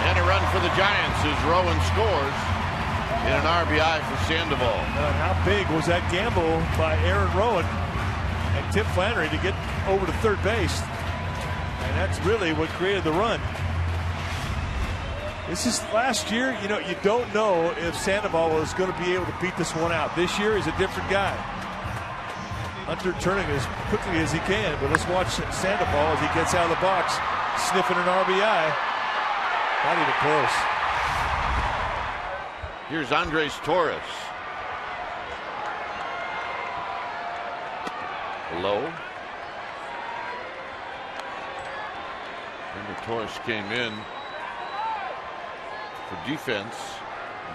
And a run for the Giants as Rowan scores in an RBI for Sandoval. How big was that gamble by Aaron Rowan and Tim Flannery to get over to third base? And that's really what created the run. This is last year. You know, you don't know if Sandoval is going to be able to beat this one out. This year he's a different guy. Hunter turning as quickly as he can, but let's watch Sandoval as he gets out of the box, sniffing an RBI. Not even close. Here's Andres Torres. Low. And Torres came in for defense.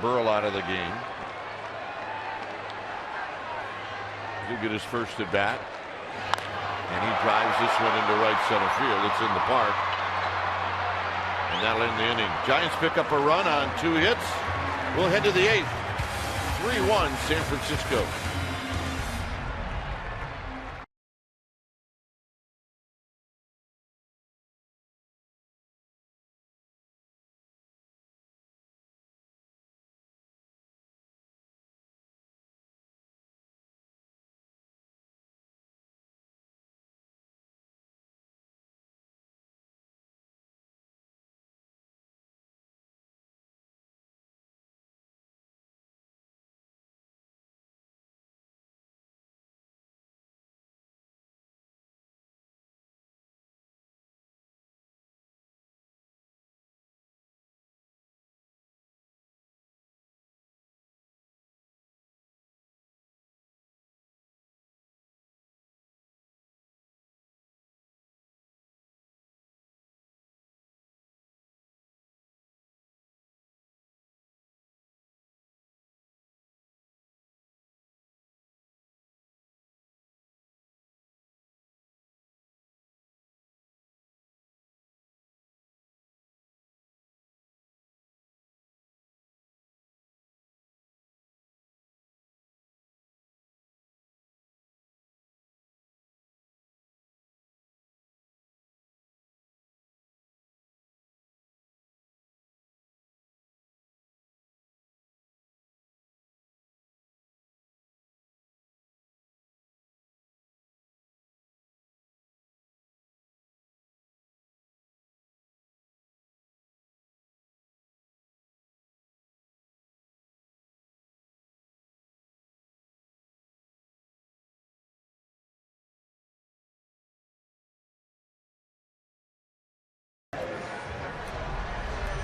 Burrell out of the game. He'll get his first at bat. And he drives this one into right center field. It's in the park. And that'll end the inning. Giants pick up a run on 2 hits. We'll head to the 8th. 3-1 San Francisco.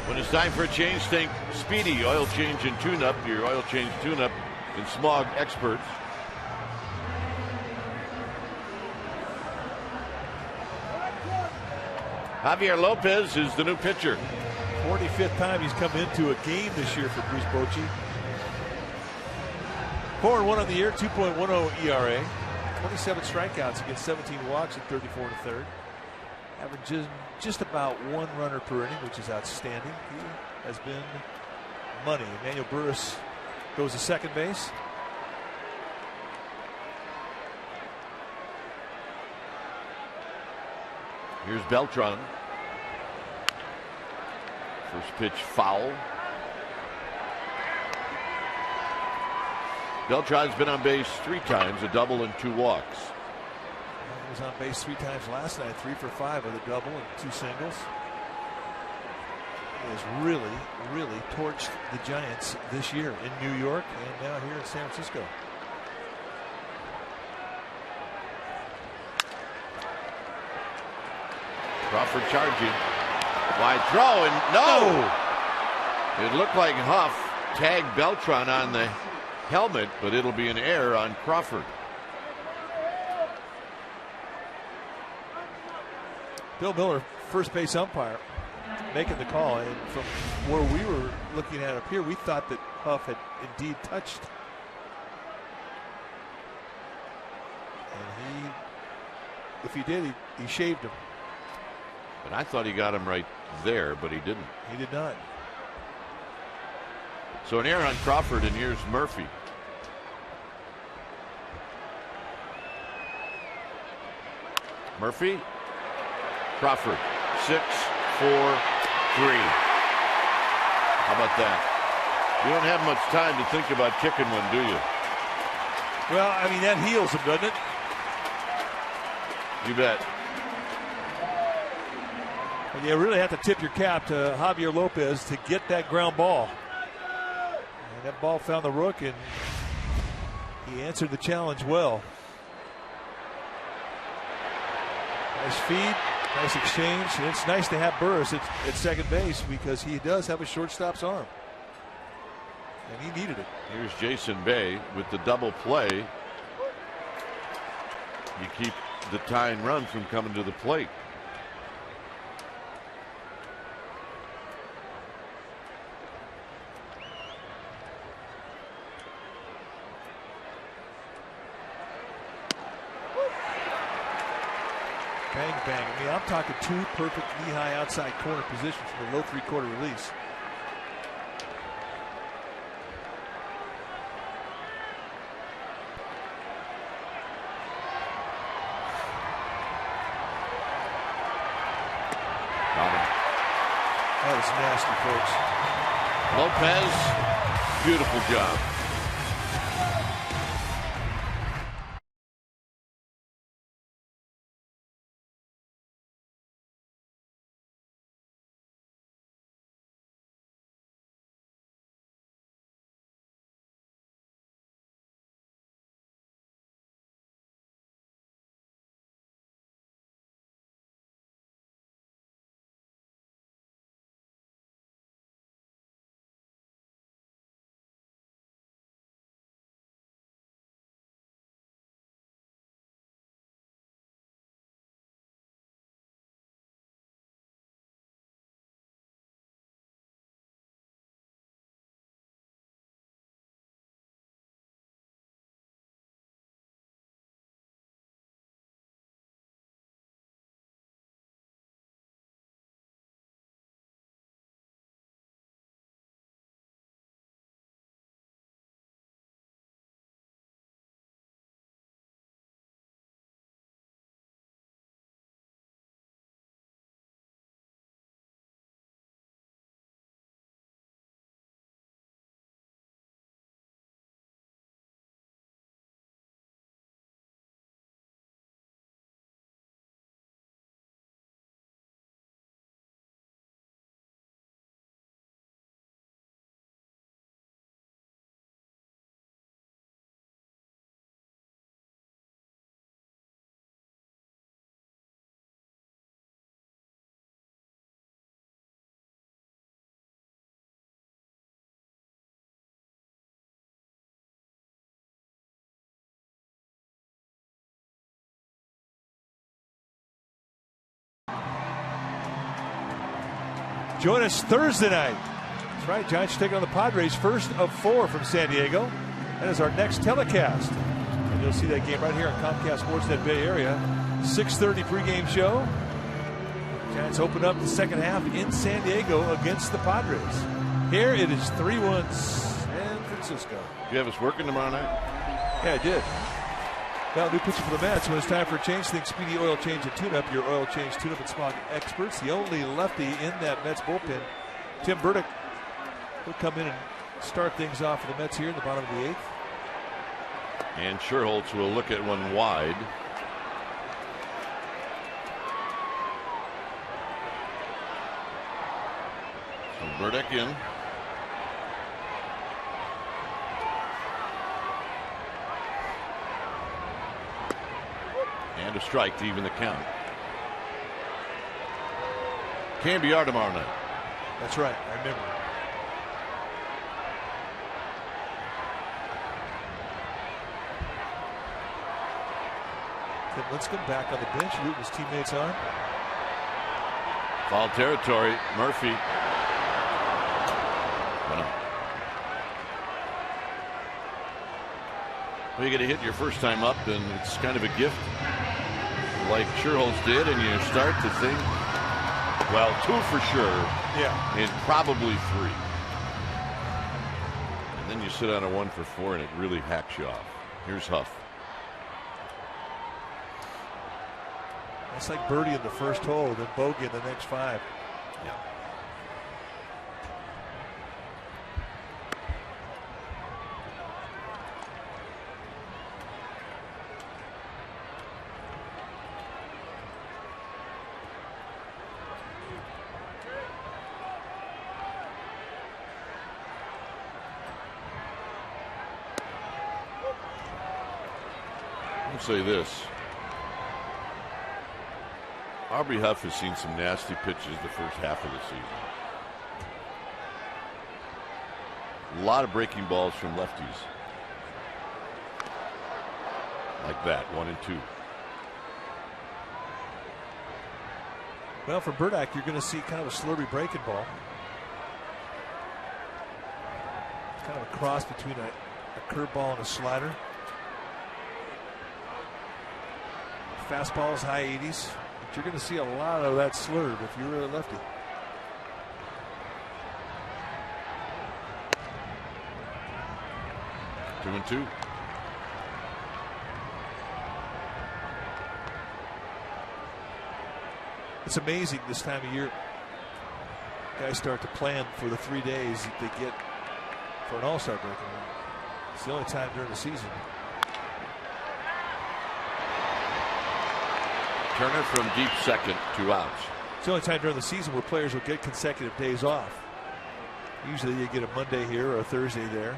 When it's time for a change, think Speedy Oil Change and Tune-Up, your oil change tune-up and smog experts. Javier Lopez is the new pitcher. 45th time he's come into a game this year for Bruce Bochy. 4-1 on the year, 2.10 ERA, 27 strikeouts against 17 walks at 34 1/3. Averages just about 1 runner per inning, which is outstanding. He has been money. Emmanuel Burris goes to second base. Here's Beltran. First pitch foul. Beltran's been on base 3 times, a double and 2 walks. He was on base 3 times last night, 3 for 5 with a double and 2 singles. He has really torched the Giants this year in New York and now here in San Francisco. Crawford charging. Wide throw, and no! It looked like Huff tagged Beltran on the helmet, but it'll be an error on Crawford. Bill Miller, first base umpire, making the call, and from where we were looking at up here, we thought that Huff had indeed touched. And if he did, he shaved him. And I thought he got him right there, but he didn't. He did not. So an error on Crawford, and here's Murphy. Murphy, Crawford, 6, 4, 3. How about that? You don't have much time to think about kicking one, do you? Well, I mean, that heals him, doesn't it? You bet. And you really have to tip your cap to Javier Lopez to get that ground ball. And that ball found the rook, and he answered the challenge well. Nice feed, nice exchange. And it's nice to have Burris at second base because he does have a shortstop's arm. And he needed it. Here's Jason Bay with the double play. You keep the tying run from coming to the plate. Bang, bang. I mean, I'm talking 2 perfect knee-high outside corner positions for the low 3/4 release. That was nasty, folks. Lopez, beautiful job. Join us Thursday night. That's right, Giants taking on the Padres, first of 4 from San Diego. That is our next telecast. And you'll see that game right here on Comcast Sportsnet Bay Area. 6:30 pregame show. Giants open up the second half in San Diego against the Padres. Here it is 3-1 San Francisco. You have us working tomorrow night? Yeah, I did. Now, new pitcher for the Mets. When it's time for a change, think Speedy Oil Change and Tune-Up. Your oil change, tune-up, and smog experts. The only lefty in that Mets bullpen, Tim Burdick, will come in and start things off for the Mets here in the bottom of the 8th. And Sherholtz will look at one wide. So Burdick in. And a strike to even the count. Cambiar tomorrow night. That's right, I remember. Tim Lincecum back on the bench, rooting his teammates on. Foul territory, Murphy. Well, you get a hit your first time up, and it's kind of a gift, like Sherholtz did, and you start to think, well, 2 for sure, yeah, and probably 3. And then you sit on a 1 for 4, and it really hacks you off. Here's Huff. That's like birdie in the first hole, then bogey in the next 5. Yeah. say this. Aubrey Huff has seen some nasty pitches the first half of the season. A lot of breaking balls from lefties. Like that, 1-2. Well, for Burdick, you're going to see kind of a slurry breaking ball. Kind of a cross between a curveball and a slider. Fastballs, high 80s. But you're going to see a lot of that slurve if you're a lefty. Two and two. It's amazing this time of year. Guys start to plan for the 3 days that they get for an All-Star break. It's the only time during the season. Turner from deep second, 2 outs. It's the only time during the season where players will get consecutive days off. Usually you get a Monday here or a Thursday there.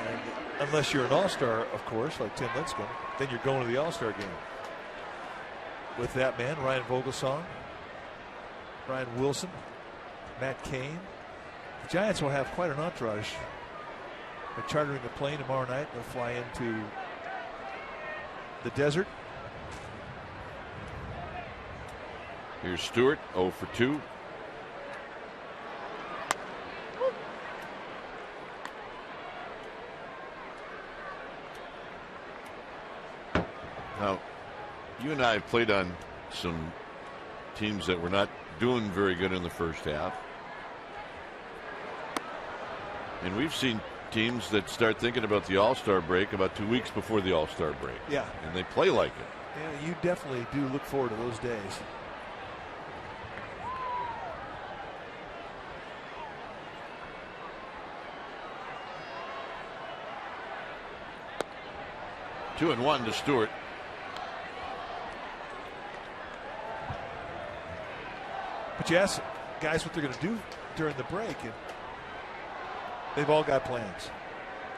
And unless you're an All-Star, of course, like Tim Lincecum, then you're going to the All-Star game. With that man, Ryan Vogelsong, Brian Wilson, Matt Cain. The Giants will have quite an entourage. They're chartering a plane tomorrow night. They'll fly into the desert. Here's Stewart, 0 for 2. Now, you and I have played on some teams that were not doing very good in the first half. And we've seen teams that start thinking about the All-Star break about 2 weeks before the All-Star break. Yeah. And they play like it. Yeah, you definitely do look forward to those days. Two and one to Stewart. But you ask guys what they're going to do during the break, and they've all got plans.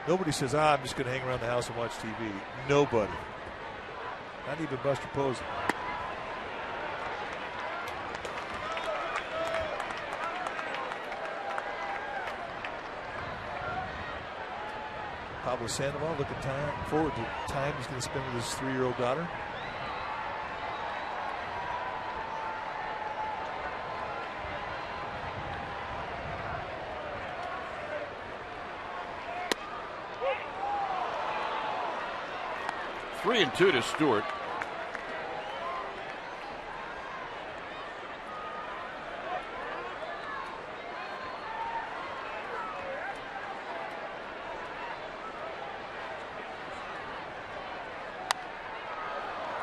Nobody says, I'm just going to hang around the house and watch TV. Nobody. Not even Buster Posey. Pablo Sandoval looking forward to time he's going to spend with his 3-year-old daughter. Three and two to Stewart.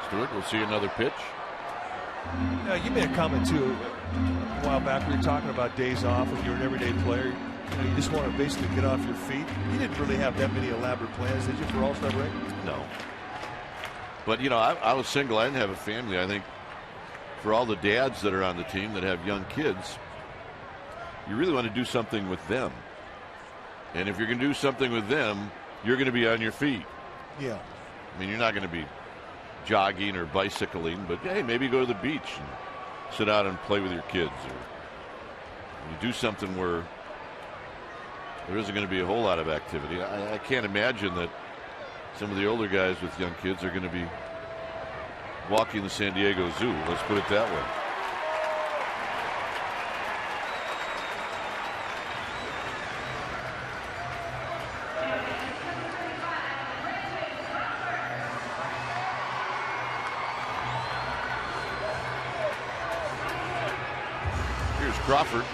Stewart will see another pitch. Now, you made a comment too a while back. We were talking about days off when you're an everyday player. You just want to basically get off your feet. You didn't really have that many elaborate plans, did you, for All-Star break? No. But, you know, I was single. I didn't have a family. I think for all the dads that are on the team that have young kids, you really want to do something with them. And if you're going to do something with them, you're going to be on your feet. Yeah. I mean, you're not going to be jogging or bicycling, but, hey, maybe go to the beach and sit out and play with your kids. Or you do something where there isn't going to be a whole lot of activity. I can't imagine that some of the older guys with young kids are going to be walking the San Diego Zoo. Let's put it that way. Here's Crawford.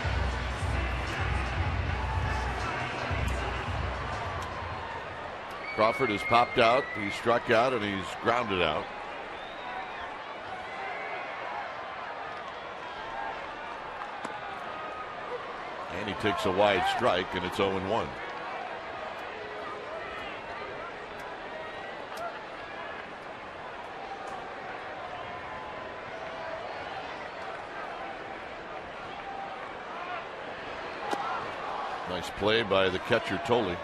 Crawford has popped out, he's struck out, and he's grounded out. And he takes a wide strike, and it's 0-1. Nice play by the catcher, Tolley.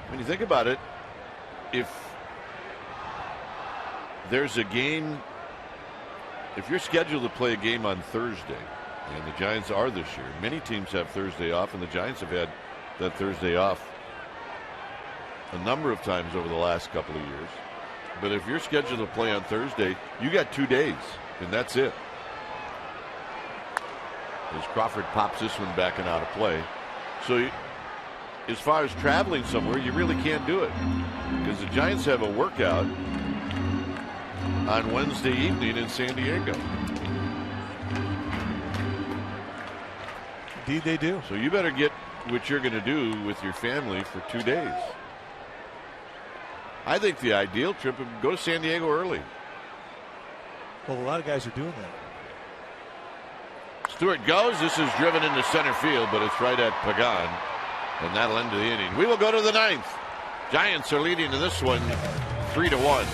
When you think about it, if there's a game, if you're scheduled to play a game on Thursday, and the Giants are this year, many teams have Thursday off, and the Giants have had that Thursday off a number of times over the last couple of years. But if you're scheduled to play on Thursday, you got 2 days, and that's it. As Crawford pops this one back and out of play. So as far as traveling somewhere, you really can't do it, because the Giants have a workout on Wednesday evening in San Diego. Indeed they do. So you better get what you're going to do with your family for 2 days. I think the ideal trip would go to San Diego early. Well, a lot of guys are doing that. Stewart goes. This is driven into center field, but it's right at Pagan, and that'll end the inning. We will go to the 9th. Giants are leading in this one 3-1.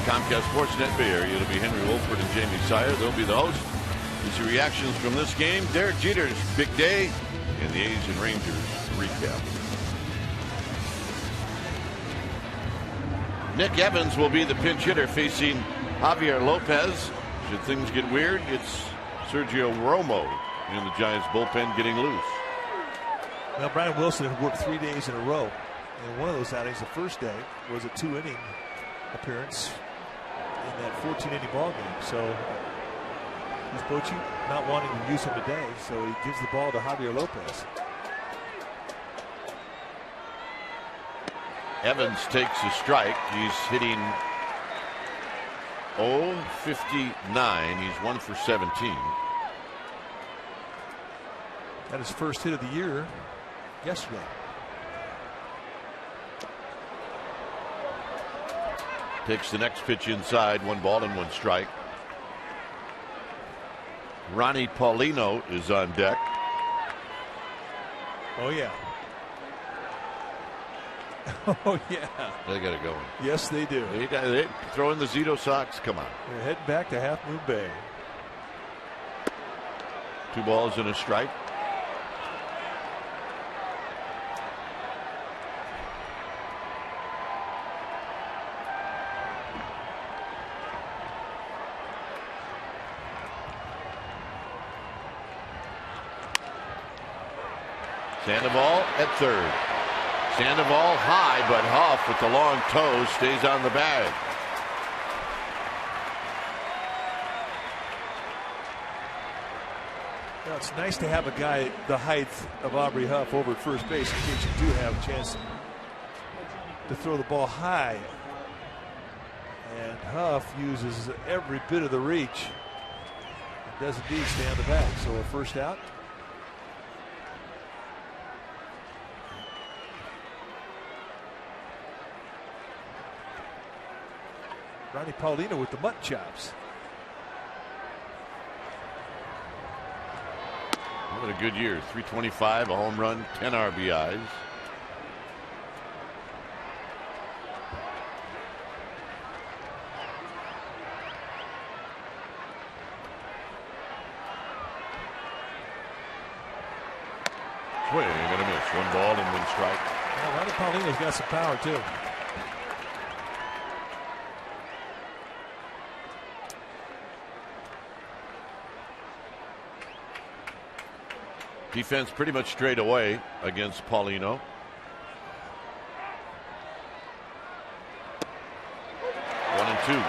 Comcast Sportsnet Bay Area. It'll be Henry Wolford and Jamie Sire. They'll be the hosts. These are reactions from this game. Derek Jeter's big day and the A's and Rangers recap. Nick Evans will be the pinch hitter facing Javier Lopez. Should things get weird, it's Sergio Romo in the Giants bullpen getting loose. Well, Brian Wilson had worked 3 days in a row. And one of those outings, the first day, was a 2-inning appearance in that 14-inning ball game. So he's Bochy not wanting to use him today, so he gives the ball to Javier Lopez. Evans takes a strike. He's hitting .059. He's 1 for 17. That is his first hit of the year yesterday. Takes the next pitch inside. 1 ball and 1 strike. Ronnie Paulino is on deck. Oh, yeah. Oh, yeah. They got it going. Yes, they do. They throw in the Zito socks. Come on. They're heading back to Half Moon Bay. 2 balls and a strike. Sandoval at third. Sandoval high, but Huff with the long toe stays on the bag. Now, it's nice to have a guy the height of Aubrey Huff over at first base in case you do have a chance to throw the ball high. And Huff uses every bit of the reach. It does indeed stay on the back. So a first out. Ronnie Paulino with the mutton chops. What a good year. 325, a home run, 10 RBIs. Swing and a miss. 1 ball and 1 strike. Well, Ronnie Paulino's got some power too. Defense pretty much straight away against Paulino. One and two.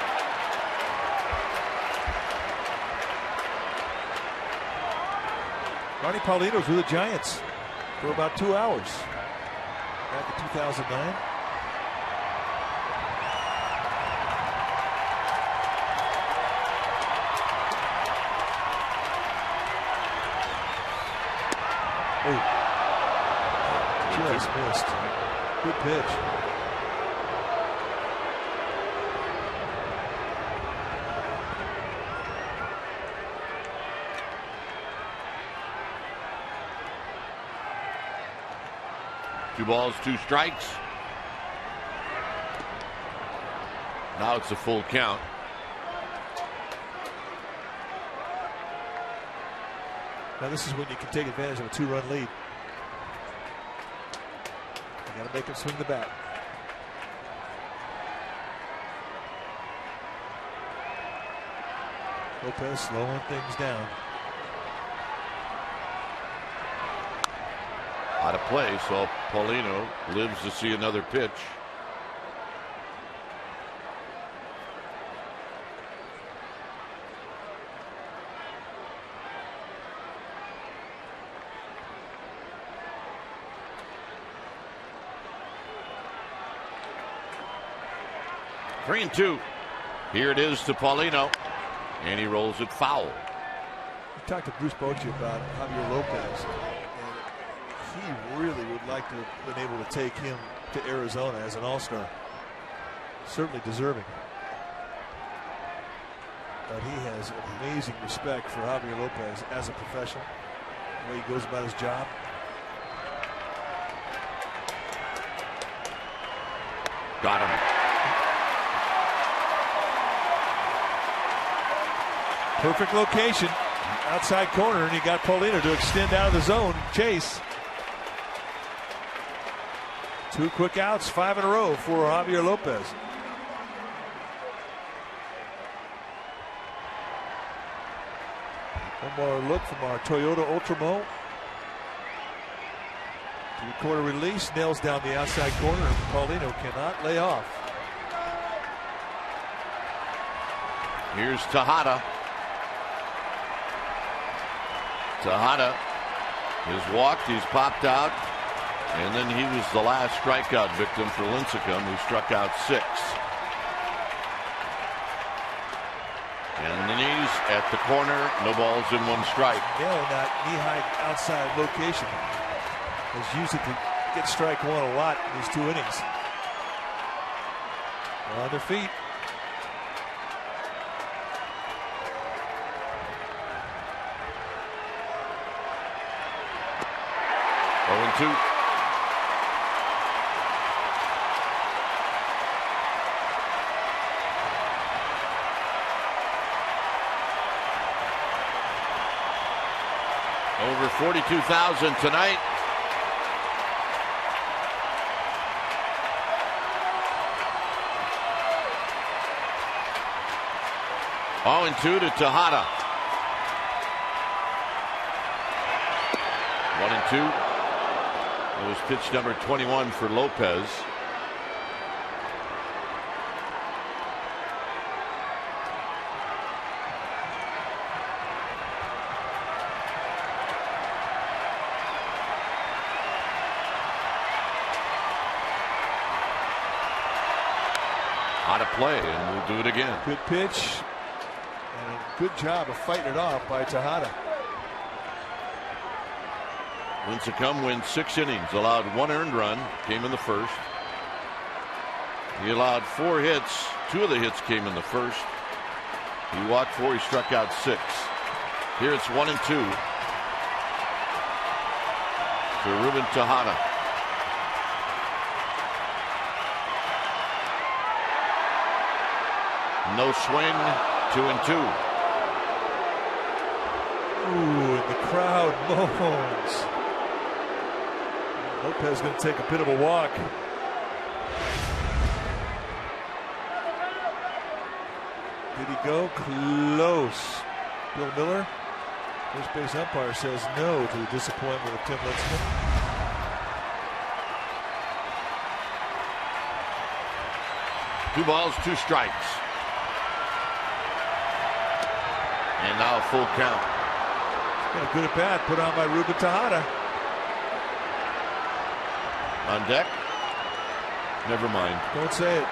Ronnie Paulino's with the Giants for about 2 hours. Back in 2009. Oh, just missed. Good pitch. Two balls, 2 strikes. Now it's a full count. Now this is when you can take advantage of a 2-run lead. You got to make him swing the bat. Lopez slowing things down. Out of play, so Paulino lives to see another pitch. Three and two. Here it is to Paulino, and he rolls it foul. We talked to Bruce Bochy about Javier Lopez, and he really would like to have been able to take him to Arizona as an all-star. Certainly deserving. But he has amazing respect for Javier Lopez as a professional, the way he goes about his job. Got him. Perfect location, outside corner, and he got Paulino to extend out of the zone. Chase. 2 quick outs, 5 in a row for Javier Lopez. One more look from our Toyota Ultramo. 3-quarter release, nails down the outside corner, and Paulino cannot lay off. Here's Tejada. Tejada has walked, he's popped out, and then he was the last strikeout victim for Lincecum, who struck out 6. And then he's at the corner, no balls and 1 strike. Nailing that knee-high outside location. Has used it to get strike 1 a lot in these 2 innings. They're on their feet. Two. Over 42,000 tonight. Oh, and 2 to Tejada. 1 and 2. It was pitch number 21 for Lopez. Out of play, and we'll do it again. Good pitch, and a good job of fighting it off by Tejada. Lincecum wins 6 innings, allowed 1 earned run, came in the first. He allowed 4 hits. 2 of the hits came in the first. He walked 4, he struck out 6. Here it's 1-2 to Ruben Tejada. No swing, 2-2. Ooh, and the crowd moans. Lopez going to take a bit of a walk. Did he go close? Bill Miller, first base umpire, says no to the disappointment of Tim Lincecum. Two balls, 2 strikes. And now a full count. Got a good at bat put on by Ruben Tejada. On deck? Never mind. Don't say it.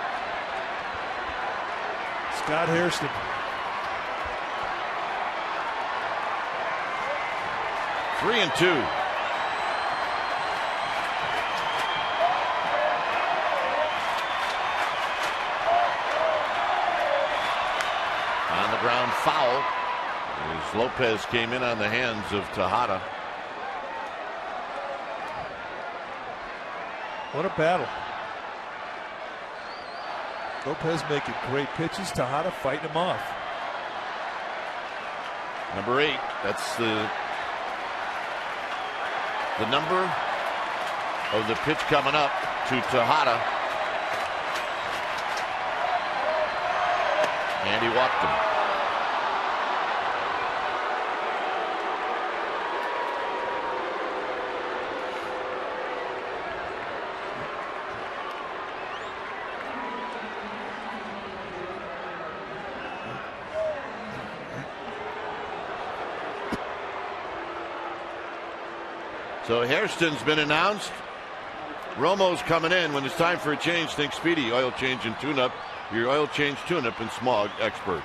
Scott Hairston. Three and 2. On the ground, foul. As Lopez came in on the hands of Tejada. What a battle. Lopez making great pitches. Tejada fighting him off. Number 8. That's the number of the pitch coming up to Tejada. And he walked him. So Hairston's been announced. Romo's coming in. When it's time for a change, think Speedy. Oil change and tune-up. Your oil change, tune-up, and smog experts.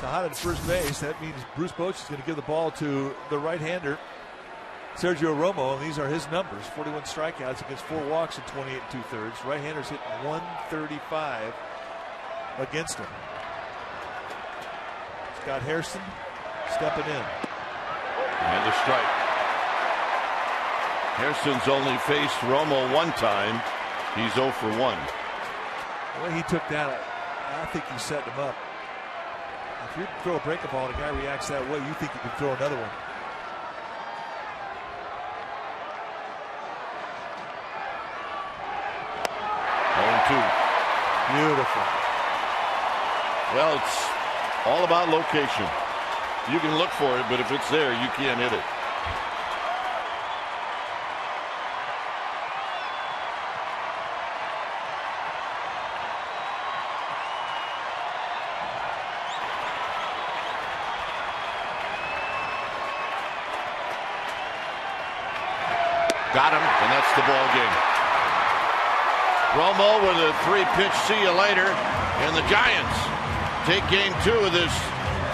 Tejada at first base. That means Bruce Bochy is going to give the ball to the right-hander, Sergio Romo, and these are his numbers. 41 strikeouts against 4 walks in 28 2/3. Right-handers hitting 135 against him. Scott Hairston stepping in. And a strike. Hairston's only faced Romo 1 time. He's 0 for 1. The way he took that, I think he set him up. If you throw a breaking ball and a guy reacts that way, you think you can throw another one. Beautiful. Well, it's all about location. You can look for it, but if it's there, you can't hit it. Got him, and that's the ball game. Romo with a 3-pitch see you later, and the Giants take game 2 of this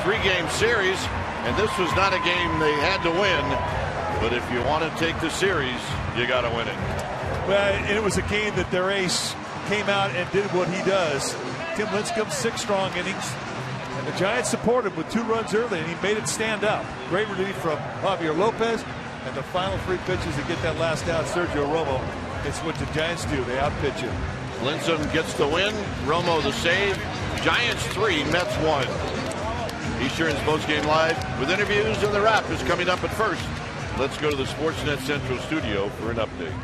3-game series, and this was not a game they had to win, but if you want to take the series, you got to win it. Well, it was a game that their ace came out and did what he does. Tim Lincecum, 6 strong innings, and the Giants supported him with 2 runs early, and he made it stand up. Great relief from Javier Lopez. And the final 3 pitches to get that last out, Sergio Romo. It's what the Giants do. They outpitch him. Lincecum gets the win. Romo the save. Giants 3, Mets 1. Eastern's postgame live with interviews, and the wrap is coming up at first. Let's go to the Sportsnet Central studio for an update.